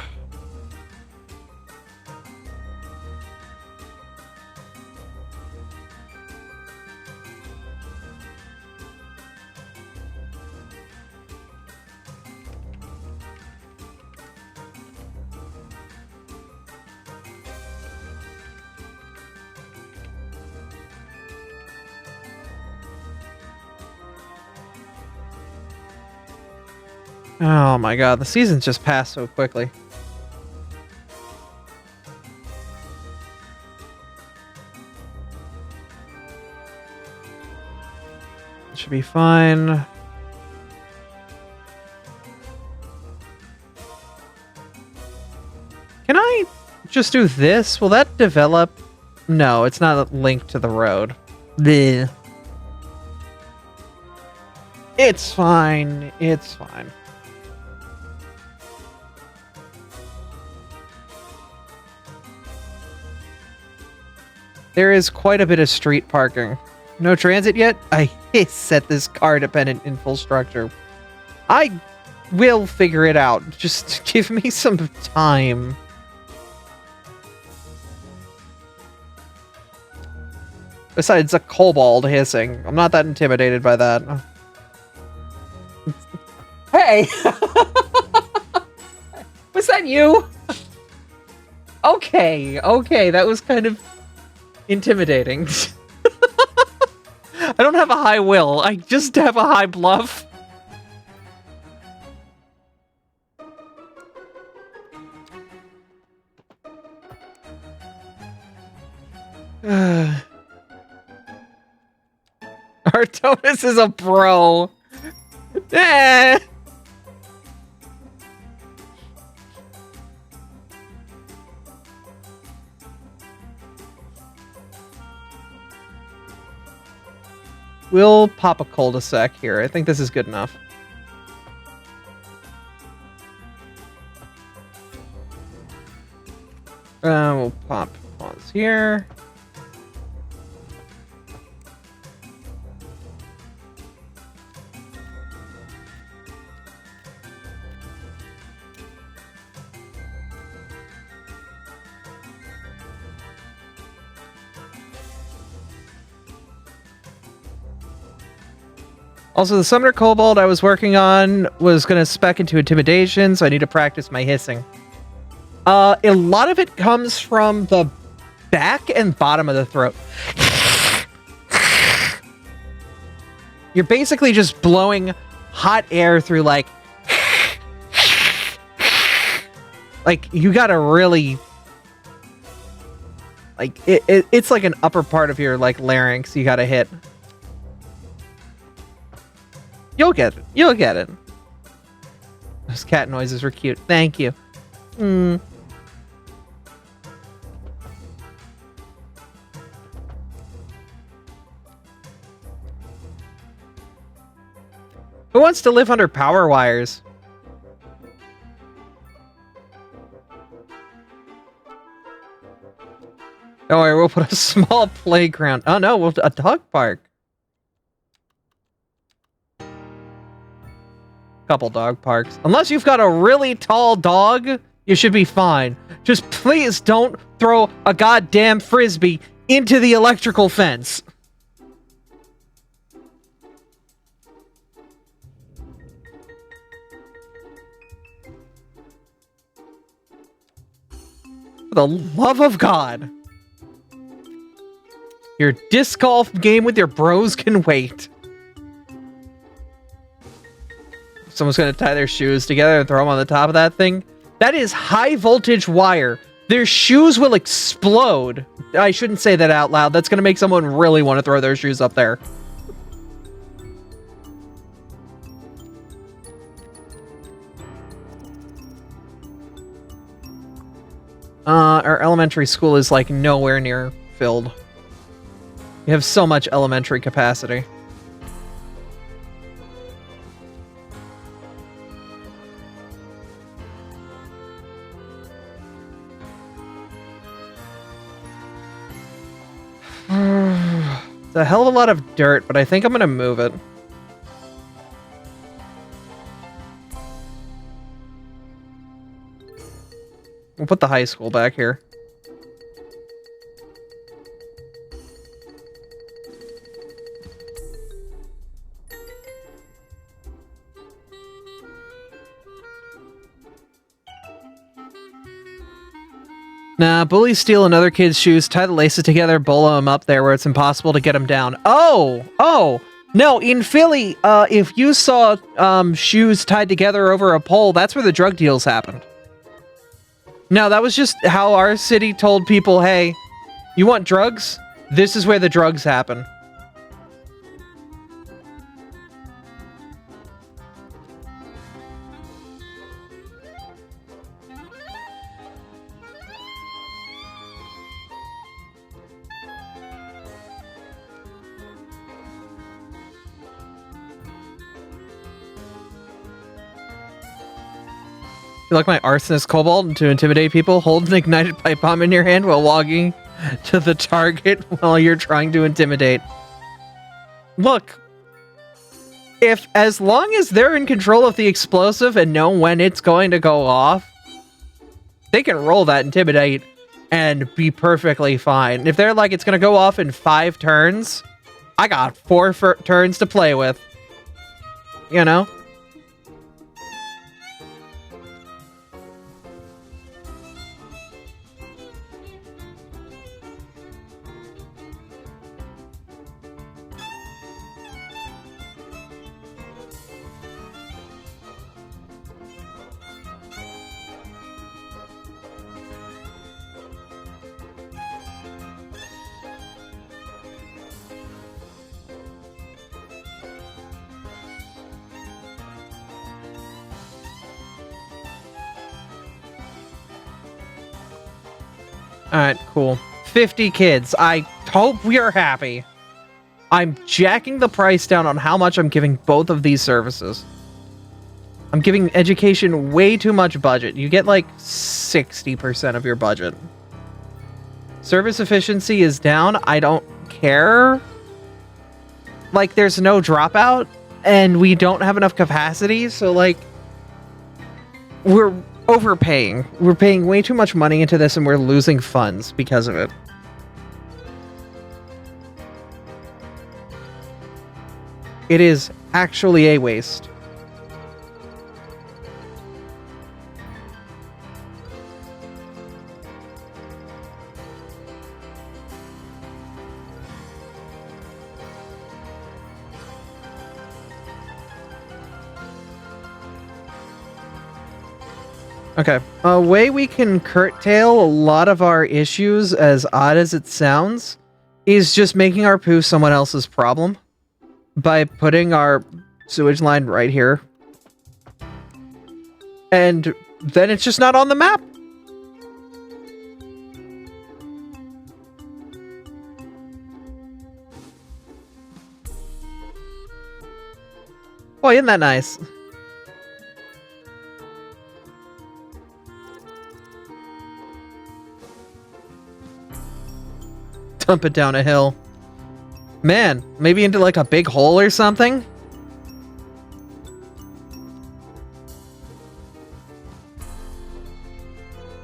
Oh my god, the seasons just passed so quickly. It should be fine. Can I just do this? Will that develop? No, it's not linked to the road. Bleh. It's fine. It's fine. There is quite a bit of street parking. No transit yet? I set this car dependent in full structure. I will figure it out. Just give me some time. Besides a kobold hissing. I'm not that intimidated by that. Hey! Was that you? Okay, okay, that was kind of intimidating. I don't have a high will, I just have a high bluff. Artonis is a bro. Eh. We'll pop a cul-de-sac here. I think this is good enough. We'll pop pause here. Also, the Summoner Kobold I was working on was going to spec into Intimidation, so I need to practice my hissing. A lot of it comes from the back and bottom of the throat. You're basically just blowing hot air through, like... Like, you gotta really... Like, it's like an upper part of your, like, larynx you gotta hit. You'll get it. You'll get it. Those cat noises were cute. Thank you. Who wants to live under power wires? Don't worry, we'll put a small playground. Oh no, a dog park. Couple dog parks. Unless you've got a really tall dog, you should be fine. Just please don't throw a goddamn frisbee into the electrical fence. For the love of God. Your disc golf game with your bros can wait. Someone's gonna tie their shoes together and throw them on the top of that thing. That is high voltage wire. Their shoes will explode. I shouldn't say that out loud. That's gonna make someone really want to throw their shoes up there. Our elementary school is like nowhere near filled. We have so much elementary capacity. It's a hell of a lot of dirt, but I think I'm gonna move it. We'll put the high school back here. Nah, bullies steal another kid's shoes, tie the laces together, bolo them up there where it's impossible to get them down. Oh! No, in Philly, if you saw shoes tied together over a pole, that's where the drug deals happened. No, that was just how our city told people, hey, you want drugs? This is where the drugs happen. You like my arsonist kobold to intimidate people? Hold an ignited pipe bomb in your hand while walking to the target while you're trying to intimidate. Look, if as long as they're in control of the explosive and know when it's going to go off, they can roll that intimidate and be perfectly fine. If they're like, it's going to go off in 5 turns, I got 4 turns to play with. You know? Alright, cool. 50 kids. I hope we are happy. I'm jacking the price down on how much I'm giving both of these services. I'm giving education way too much budget. You get like 60% of your budget. Service efficiency is down. I don't care. Like, there's no dropout, and we don't have enough capacity, so like, we're overpaying. We're paying way too much money into this and we're losing funds because of it. It is actually a waste. Okay, a way we can curtail a lot of our issues, as odd as it sounds, is just making our poo someone else's problem by putting our sewage line right here. And then it's just not on the map. Boy, isn't that nice? Dump it down a hill. Man, maybe into like a big hole or something?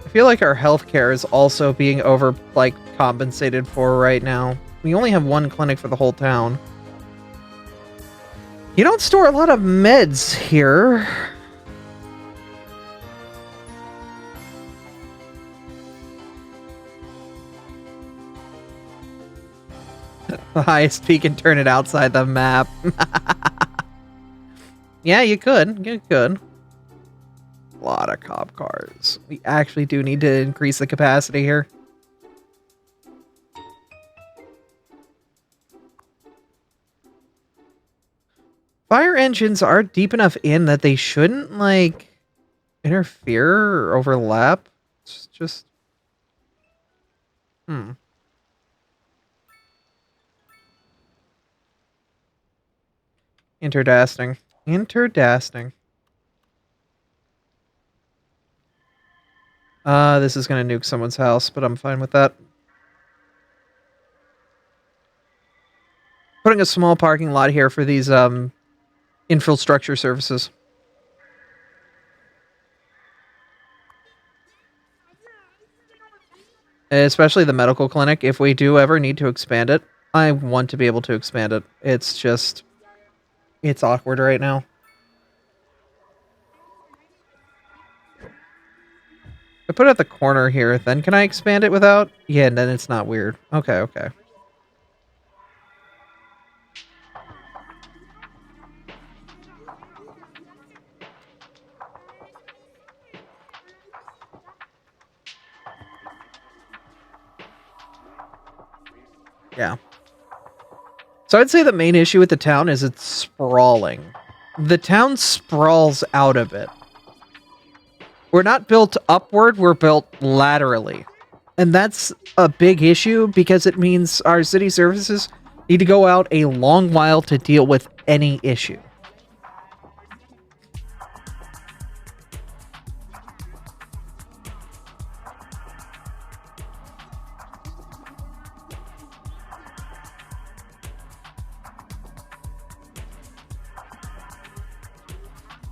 I feel like our healthcare is also being compensated for right now. We only have 1 clinic for the whole town. You don't store a lot of meds here. The highest peak and turn it outside the map. Yeah, you could. You could. A lot of cop cars. We actually do need to increase the capacity here. Fire engines are deep enough in that they shouldn't, like, interfere or overlap. It's just... Interdasting. Interdasting. This is gonna nuke someone's house, but I'm fine with that. Putting a small parking lot here for these, infrastructure services. Especially the medical clinic. If we do ever need to expand it, I want to be able to expand it. It's just... it's awkward right now. I put it at the corner here, then can I expand it without? Yeah, and then it's not weird. Okay, okay. Yeah. So I'd say the main issue with the town is it's sprawling. The town sprawls out a bit. We're not built upward, we're built laterally. And that's a big issue because it means our city services need to go out a long while to deal with any issue.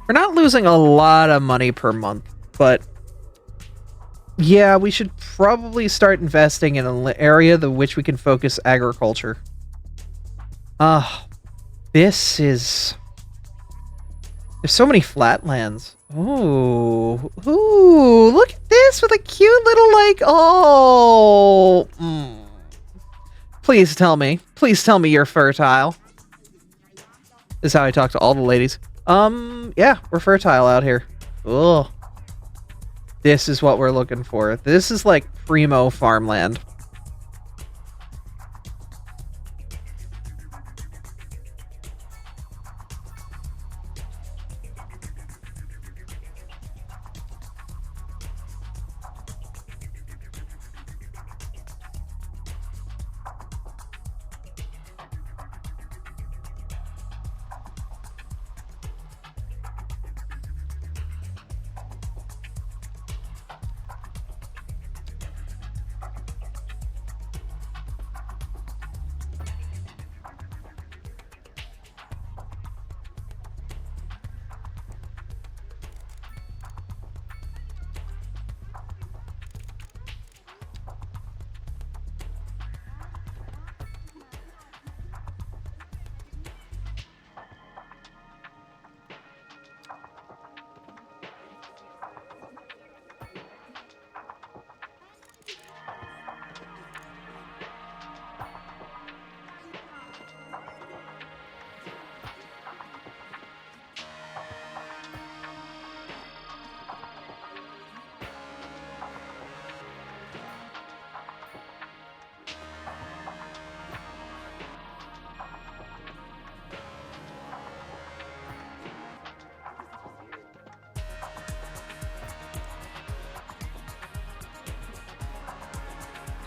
We're not losing a lot of money per month, but yeah, we should probably start investing in an area in which we can focus agriculture. This is... There's so many flatlands. Ooh, look at this with a cute little, like, oh... Please tell me you're fertile. This is how I talk to all the ladies. Yeah, we're fertile out here. Ugh. This is what we're looking for. This is like primo farmland.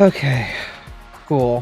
Okay, cool.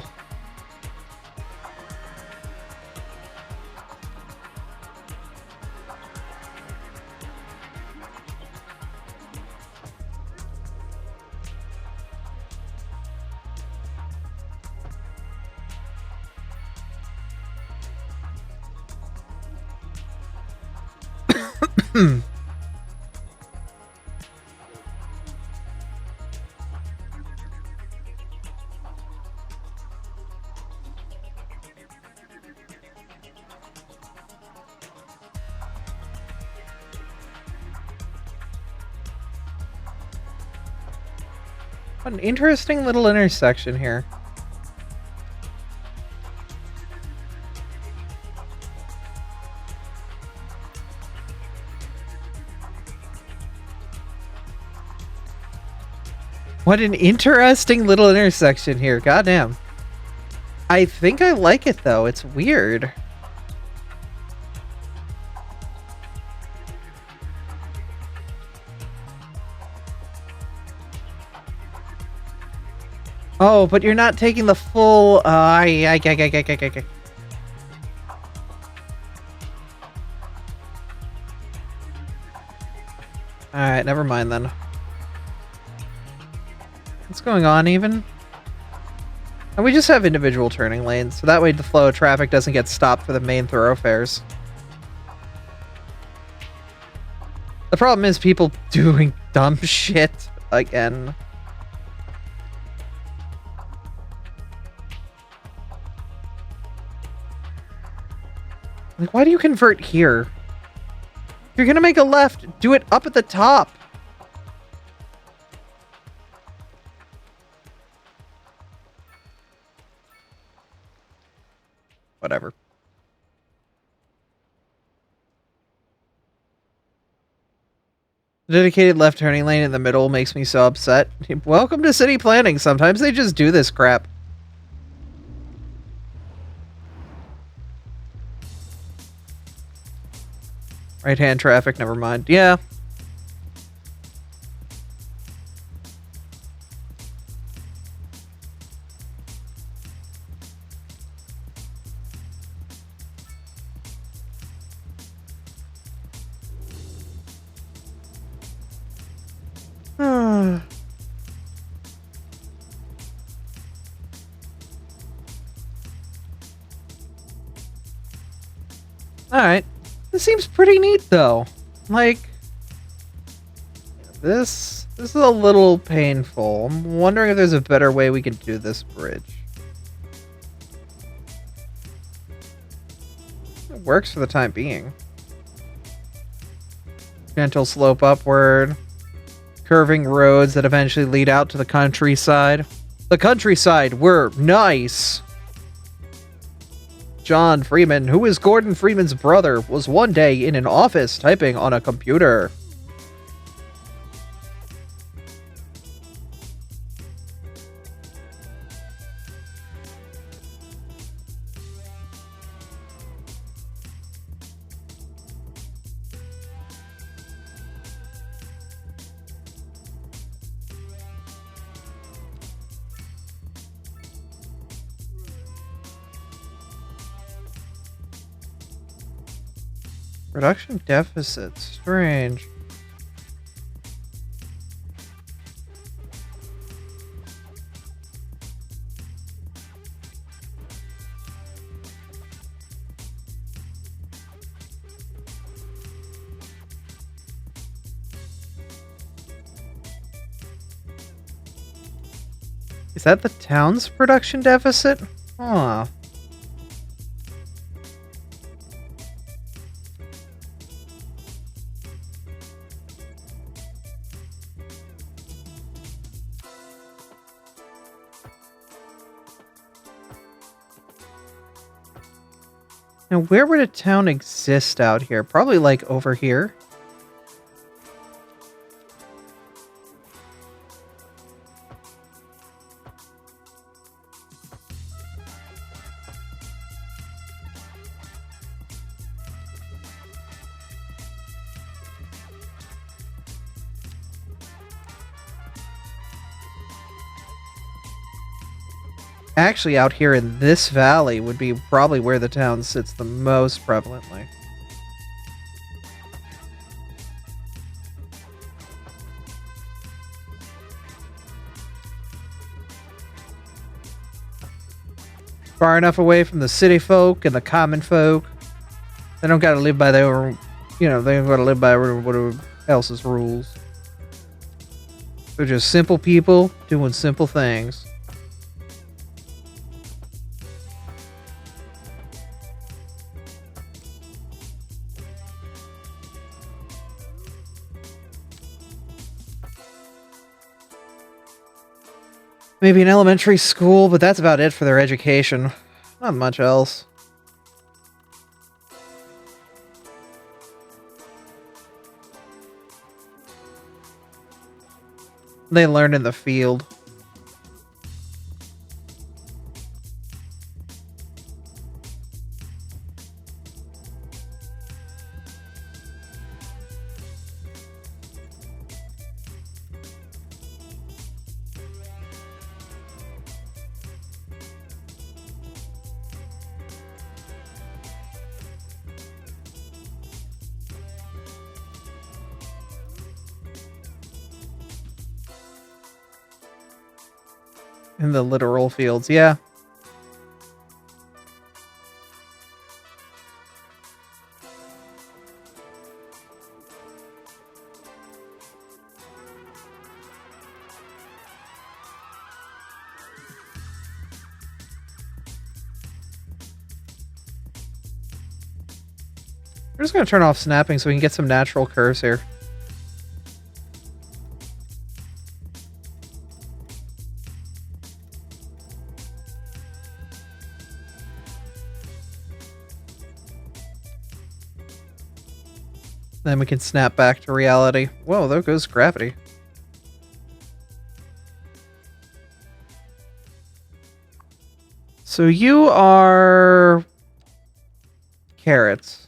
What an interesting little intersection here. What an interesting little intersection here. Goddamn. I think I like it though. It's weird. Oh, but you're not taking the full... Alright, never mind then. What's going on even? And we just have individual turning lanes, so that way the flow of traffic doesn't get stopped for the main thoroughfares. The problem is people doing dumb shit again. Like, why do you convert here? If you're gonna make a left, do it up at the top. Whatever. The dedicated left turning lane in the middle makes me so upset. Welcome to city planning. Sometimes they just do this crap. Right-hand traffic, never mind. Yeah. Alright. This seems pretty neat, though. Like, this is a little painful. I'm wondering if there's a better way we can do this bridge. It works for the time being. Gentle slope upward. Curving roads that eventually lead out to the countryside. The countryside, we're nice! John Freeman, who is Gordon Freeman's brother, was one day in an office typing on a computer. Production deficit. Strange. Is that the town's production deficit? Huh. Now, where would a town exist out here? Probably, like, over here. Actually, out here in this valley would be probably where the town sits the most prevalently. Far enough away from the city folk and the common folk. They don't gotta live by their, you know, they don't gotta live by whatever else's rules. They're just simple people doing simple things. Maybe an elementary school, but that's about it for their education. Not much else. They learn in the field. In the literal fields, yeah. We're just going to turn off snapping so we can get some natural curves here. Then we can snap back to reality. Whoa, there goes gravity. So you are... carrots.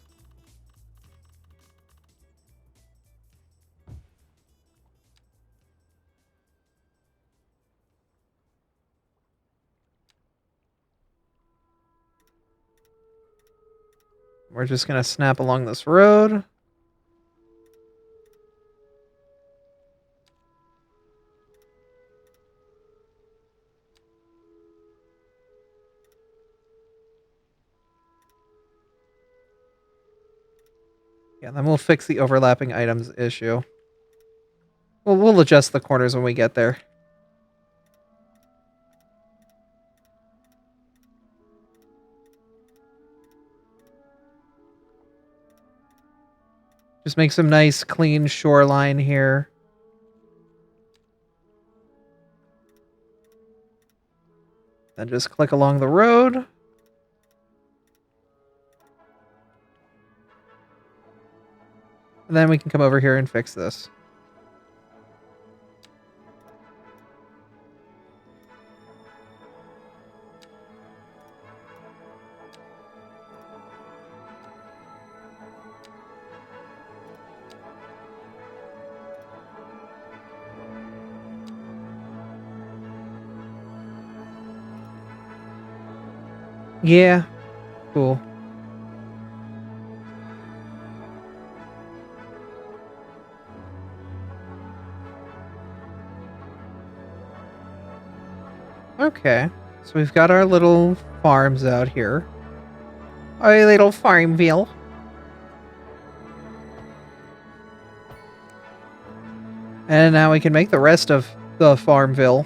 We're just gonna snap along this road. Yeah, then we'll fix the overlapping items issue. We'll adjust the corners when we get there. Just make some nice, clean shoreline here. Then just click along the road. And then we can come over here and fix this. Yeah, cool. Okay, so we've got our little farms out here. Our little farmville. And now we can make the rest of the farmville.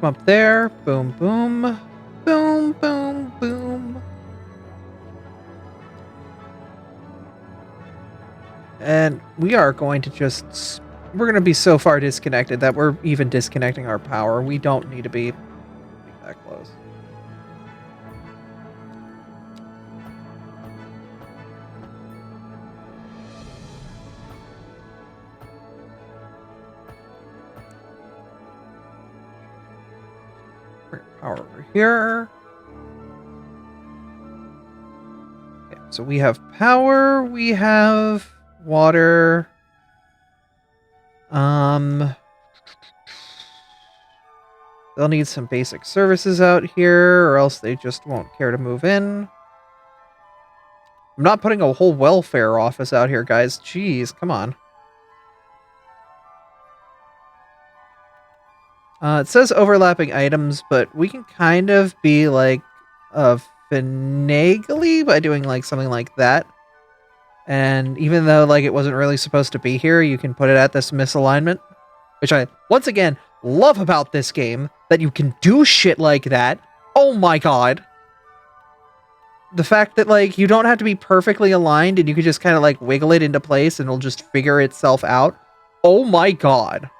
Come up there. Boom, boom. Boom, boom, boom. And we are going to just... We're going to be so far disconnected that we're even disconnecting our power. We don't need to be that close. Bring power over here. Okay, so we have power, we have water. They'll need some basic services out here, or else they just won't care to move in. I'm not putting a whole welfare office out here, guys. Jeez, come on. It says overlapping items, but we can kind of be like finagly by doing like something like that. And even though like it wasn't really supposed to be here, you can put it at this misalignment, which I once again love about this game, that you can do shit like that. Oh my god. The fact that like you don't have to be perfectly aligned and you can just kind of like wiggle it into place and it'll just figure itself out. Oh my god.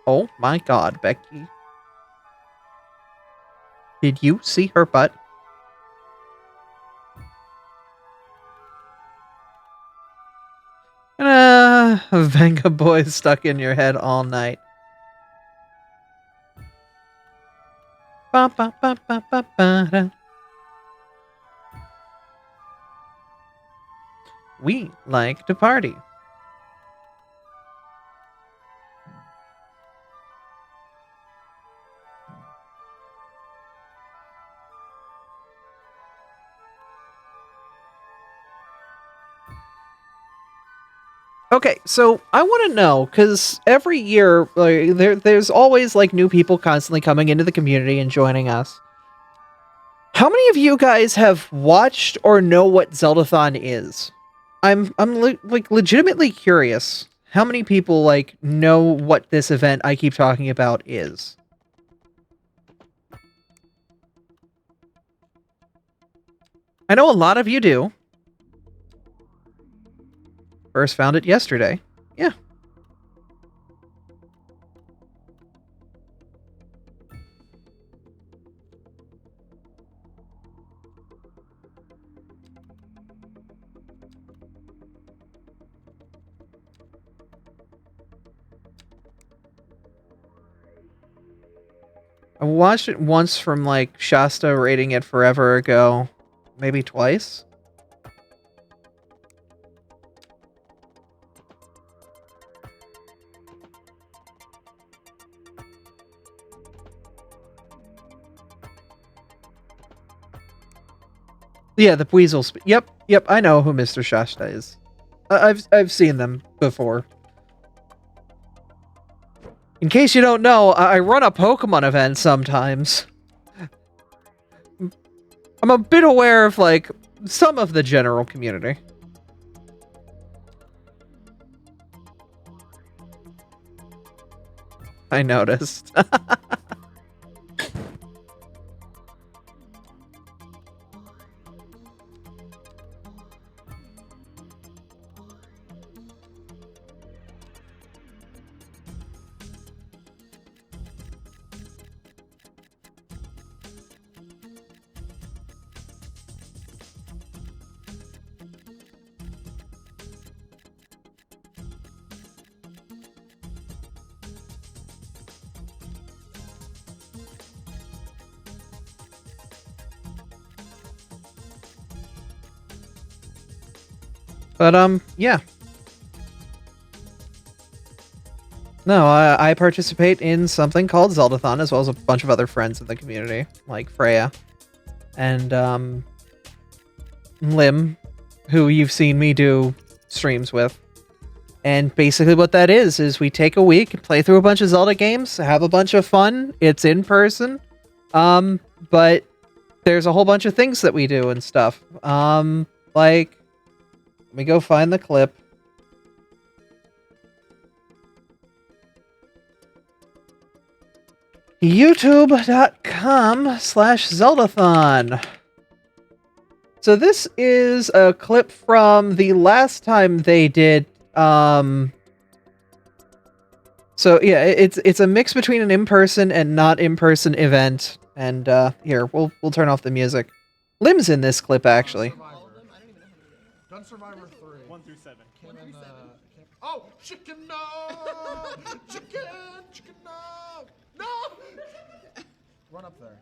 Oh my god, Becky. Did you see her butt? Venga boy stuck in your head all night. Ba, ba, ba, ba, ba, ba, da. We like to party. Okay, so I want to know, because every year there's always like new people constantly coming into the community and joining us. How many of you guys have watched or know what Zeldathon is? I'm like legitimately curious. How many people like know what this event I keep talking about is? I know a lot of you do. First found it yesterday. Yeah. I watched it once from, like, Shasta rating it forever ago. Maybe twice? Yeah, the Weasels. Yep, I know who Mr. Shasta is. I've seen them before. In case you don't know, I run a Pokemon event sometimes. I'm a bit aware of, like, some of the general community. I noticed. But, yeah. No, I participate in something called Zeldathon, as well as a bunch of other friends in the community, like Freya. And, Lim, who you've seen me do streams with. And basically what that is we take a week, play through a bunch of Zelda games, have a bunch of fun. It's in person. But there's a whole bunch of things that we do and stuff. Like, let me go find the clip. youtube.com/Zeldathon. So this is a clip from the last time they did, so yeah, it's a mix between an in-person and not in-person event. And, here, we'll turn off the music. Lim's in this clip, actually. Done Survivor 3. 1 through 7. Oh, chicken no! Chicken no! No! Run up there.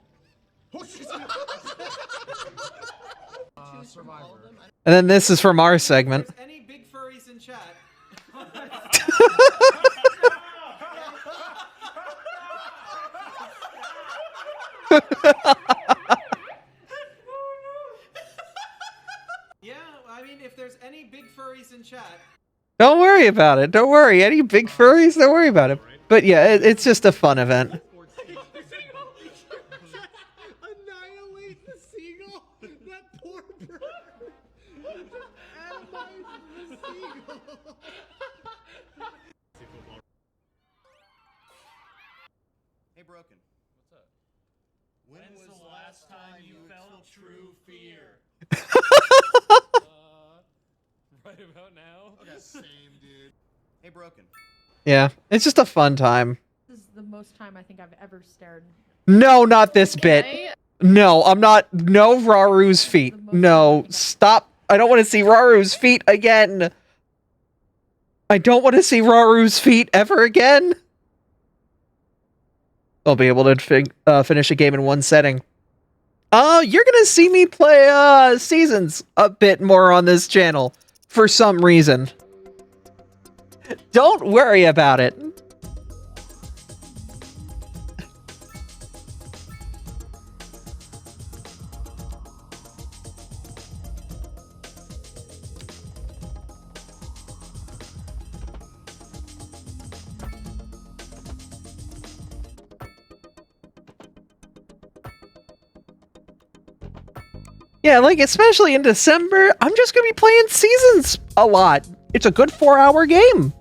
Oh, she's Survivor. And then this is from our segment. Any big furries in chat? Yeah, I mean, if there's any big furries in chat. Don't worry about it. Don't worry. Any big furries? Don't worry about it. But yeah, it's just a fun event. Annihilate the seagull! That poor bird! Animate the seagull! Hey, Broken. What's up? When's the last time you felt true fear? Right about now? Okay, same, dude. Hey, Broken. Yeah, it's just a fun time. This is the most time I think I've ever stared. No, not this bit. No, I'm not. No, Raru's feet. No, stop. I don't want to see Raru's feet again. I don't want to see Raru's feet ever again. I'll be able to finish a game in one setting. Oh, you're gonna see me play Seasons a bit more on this channel for some reason. Don't worry about it. Yeah, like, especially in December, I'm just gonna be playing Seasons a lot. It's a good 4-hour game.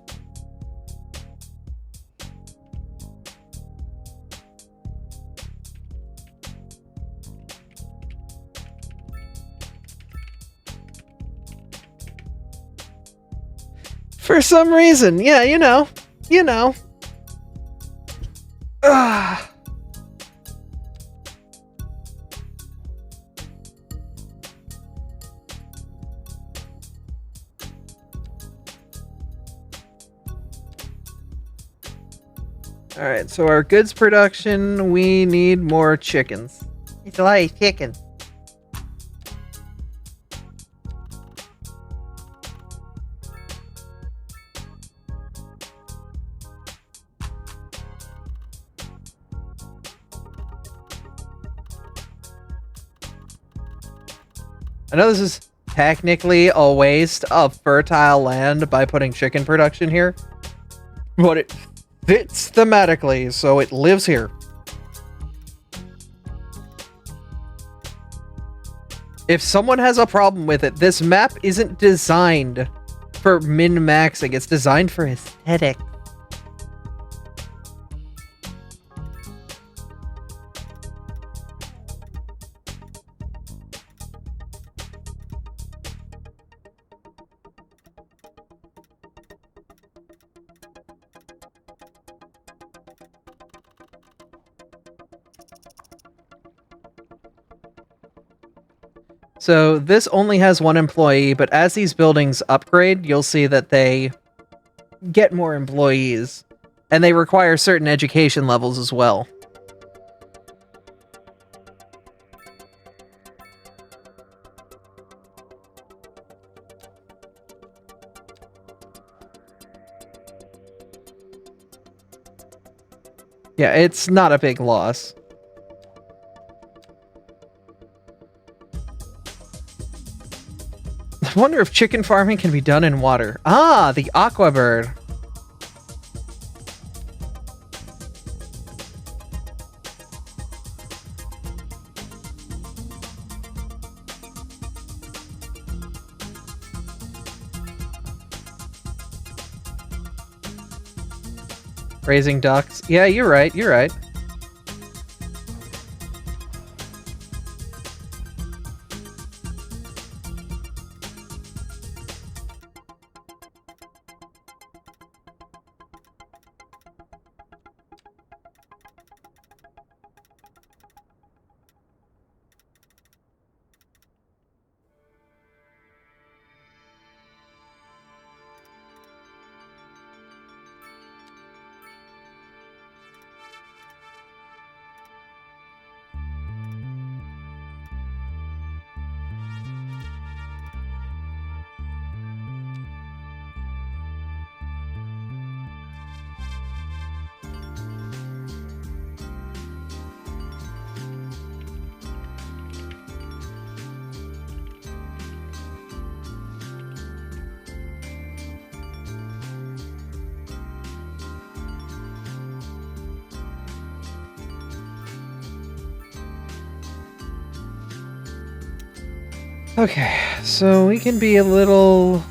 For some reason, yeah, you know. Ugh. Alright, so our goods production, we need more chickens. It's a lot of chicken. I know this is technically a waste of fertile land by putting chicken production here, but it fits thematically, so it lives here. If someone has a problem with it, this map isn't designed for min-maxing, it's designed for aesthetic. So this only has one employee, but as these buildings upgrade, you'll see that they get more employees, and they require certain education levels as well. Yeah, it's not a big loss. I wonder if chicken farming can be done in water. Ah, the aqua bird. Raising ducks. Yeah, you're right, you're right. Okay, so we can be a little...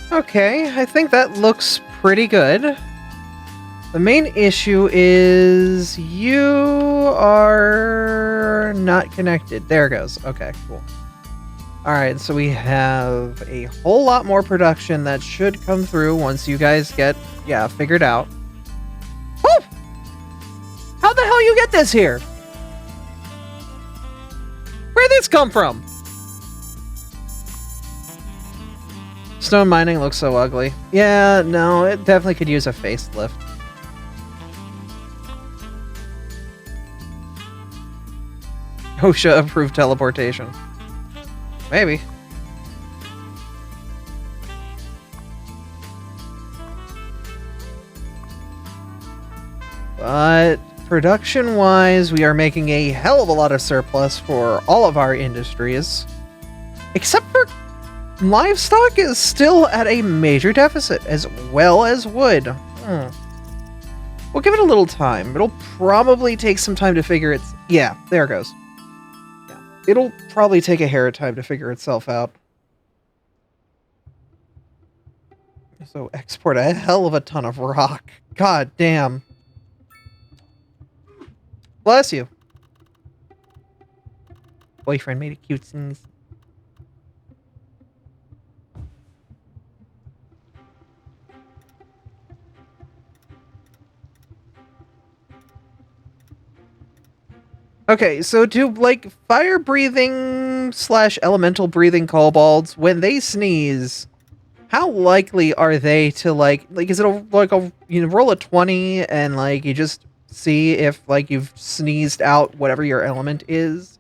Okay, I think that looks pretty good. The main issue is you are not connected. There it goes. Okay, cool. Alright, so we have a whole lot more production that should come through once you guys get, figured out. Woo! How the hell you get this here? Where'd this come from? Stone mining looks so ugly. Yeah, no, it definitely could use a facelift. OSHA approved teleportation. Maybe. But production-wise, we are making a hell of a lot of surplus for all of our industries. Except for livestock is still at a major deficit, as well as wood. We'll give it a little time. It'll probably take some time to figure its... Yeah, there it goes. Yeah, it'll probably take a hair of time to figure itself out. So export a hell of a ton of rock. God damn. Bless you. Boyfriend made a cute sneeze. Okay, so do, like, fire-breathing / elemental-breathing kobolds, when they sneeze, how likely are they to, like is it roll a 20 and, like, you just see if, like, you've sneezed out whatever your element is?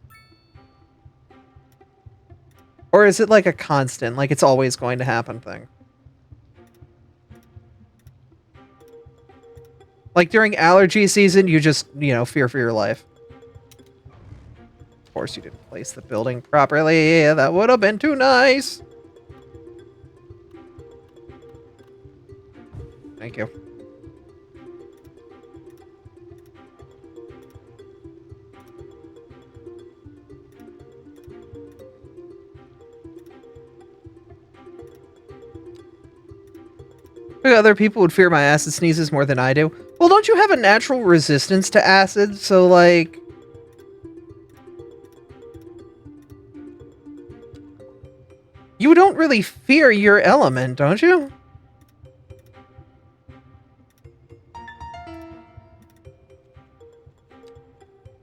Or is it, like, a constant, like, it's always going to happen thing? Like, during allergy season, you just, fear for your life. Of course you didn't place the building properly. That would have been too nice. Thank you. Other people would fear my acid sneezes more than I do. Well, don't you have a natural resistance to acid? So, like... You don't really fear your element, don't you?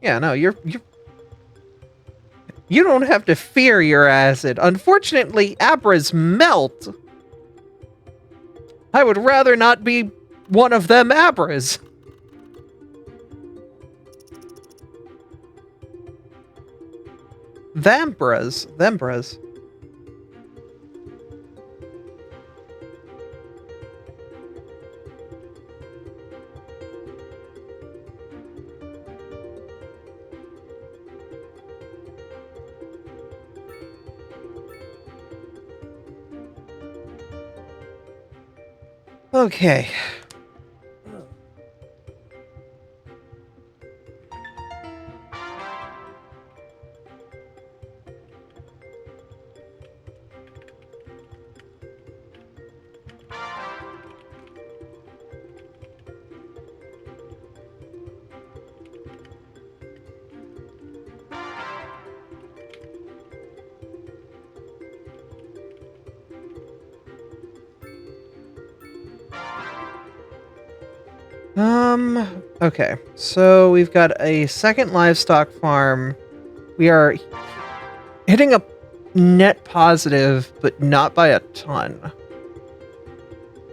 Yeah, no, you don't have to fear your acid. Unfortunately, abras melt. I would rather not be one of them abras. Thembras. Okay. Okay, so we've got a second livestock farm. We are hitting a net positive, but not by a ton.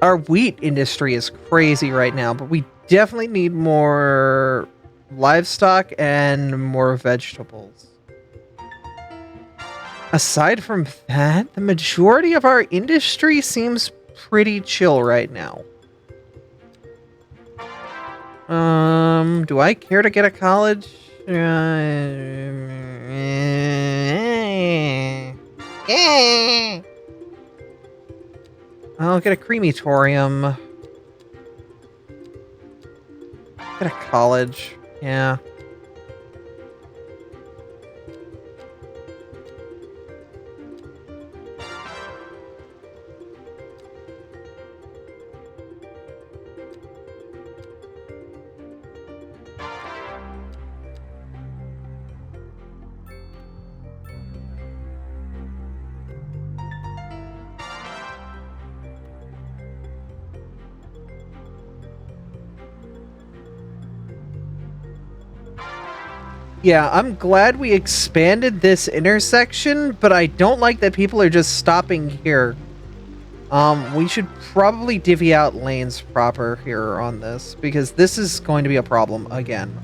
Our wheat industry is crazy right now, but we definitely need more livestock and more vegetables. Aside from that, the majority of our industry seems pretty chill right now. Do I care to get a college? I'll get a crematorium. Get a college. Yeah. Yeah, I'm glad we expanded this intersection, but I don't like that people are just stopping here. We should probably divvy out lanes proper here on this, because this is going to be a problem again.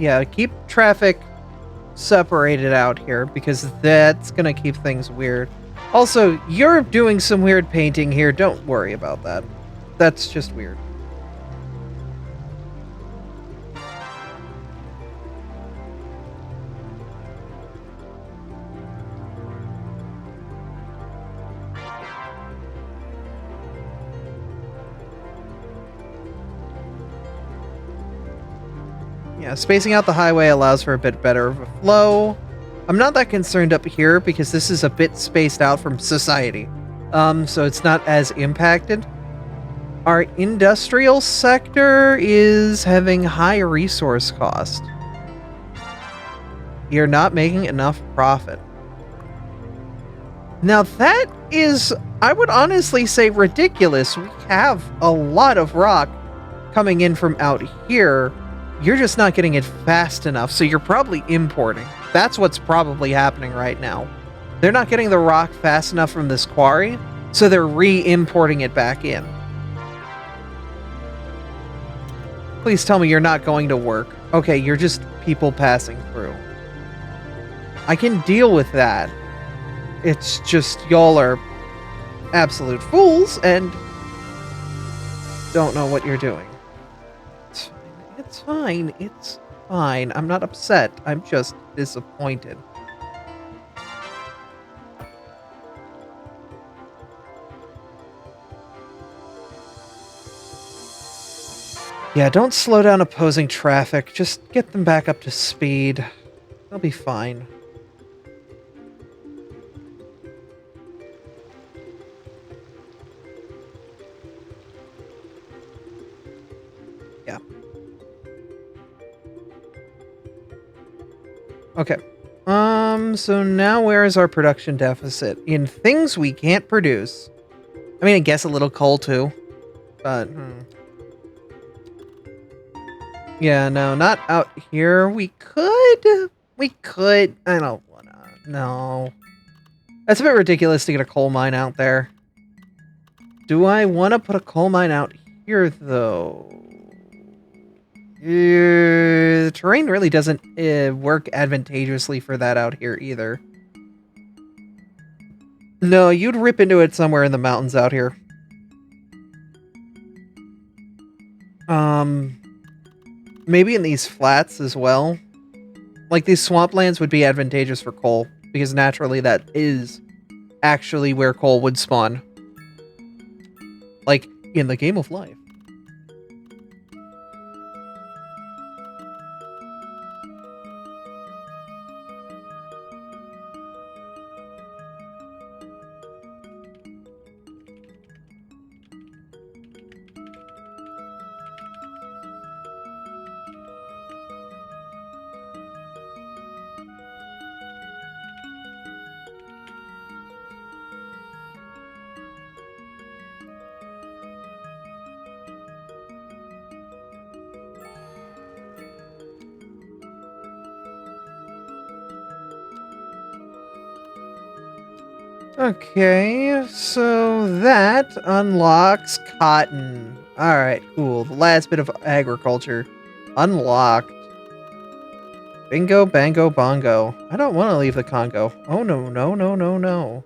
Yeah, keep traffic separated out here, because that's gonna keep things weird. Also, you're doing some weird painting here. Don't worry about that. That's just weird. Yeah, spacing out the highway allows for a bit better of a flow. I'm not that concerned up here because this is a bit spaced out from society. So it's not as impacted. Our industrial sector is having high resource cost. You're not making enough profit. Now that is, I would honestly say, ridiculous. We have a lot of rock coming in from out here. You're just not getting it fast enough, so you're probably importing. That's what's probably happening right now. They're not getting the rock fast enough from this quarry, so they're re-importing it back in. Please tell me you're not going to work. Okay, you're just people passing through. I can deal with that. It's just y'all are absolute fools and don't know what you're doing. It's fine. It's fine. I'm not upset. I'm just disappointed. Yeah, don't slow down opposing traffic. Just get them back up to speed. They'll be fine. Yeah. Okay. So now where is our production deficit? In things we can't produce. I mean, I guess a little coal too. But, yeah, no, not out here. We could. I don't wanna. No. That's a bit ridiculous to get a coal mine out there. Do I want to put a coal mine out here, though? The terrain really doesn't work advantageously for that out here either. No, you'd rip into it somewhere in the mountains out here. Maybe in these flats as well. Like, these swamplands would be advantageous for coal, because naturally that is actually where coal would spawn. Like, in the game of life. Okay, so that unlocks cotton. Alright, cool. The last bit of agriculture. Unlocked. Bingo, bango, bongo. I don't want to leave the Congo. Oh no, no, no, no, no.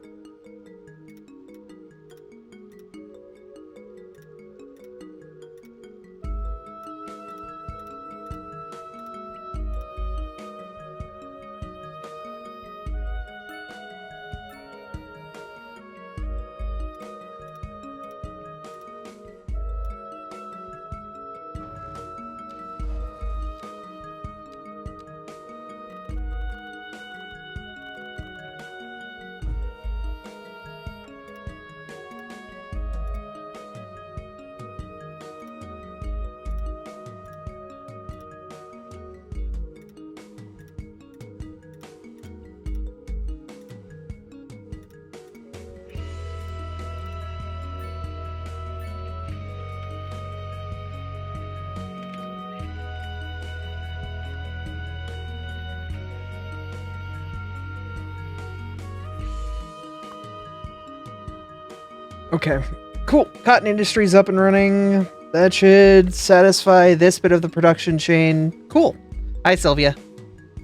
Okay, cool. Cotton industry's up and running. That should satisfy this bit of the production chain. Cool. Hi, Sylvia.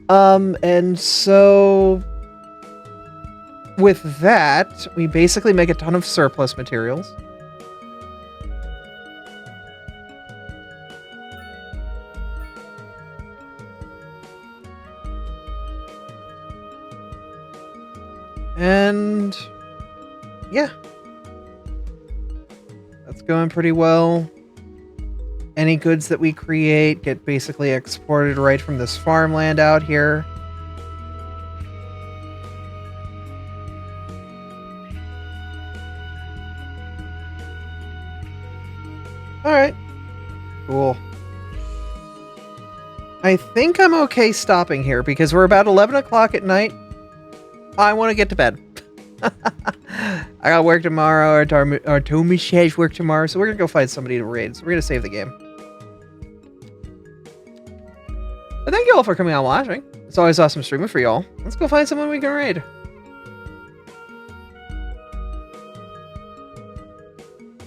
And so with that, we basically make a ton of surplus materials. And yeah, that's going pretty well. Any goods that we create get basically exported right from this farmland out here. Alright. Cool. I think I'm okay stopping here because we're about 11 o'clock at night. I want to get to bed. I got work tomorrow. Our Tomish has work tomorrow, so we're going to go find somebody to raid. So we're going to save the game. But thank you all for coming out and watching. It's always awesome streaming for y'all. Let's go find someone we can raid.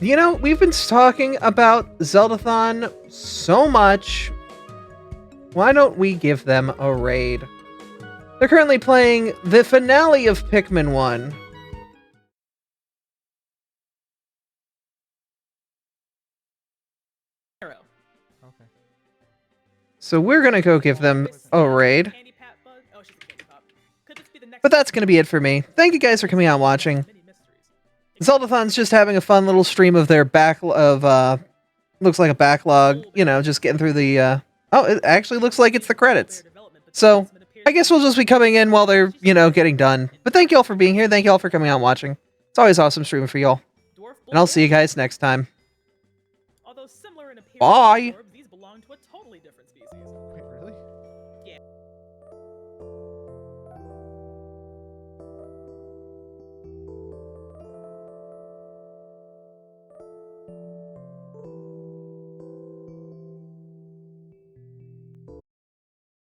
You know, we've been talking about Zeldathon so much. Why don't we give them a raid? They're currently playing the finale of Pikmin 1. Okay. So we're gonna go give them a raid. But that's gonna be it for me. Thank you guys for coming out and watching. Zeldathon's just having a fun little stream of their looks like a backlog, you know, just getting through the, oh, it actually looks like it's the credits. So, I guess we'll just be coming in while they're, you know, getting done. But thank you all for being here. Thank you all for coming out and watching. It's always awesome streaming for y'all. And I'll see you guys next time. Bye! These belong to a totally different species. Wait, really? Yeah.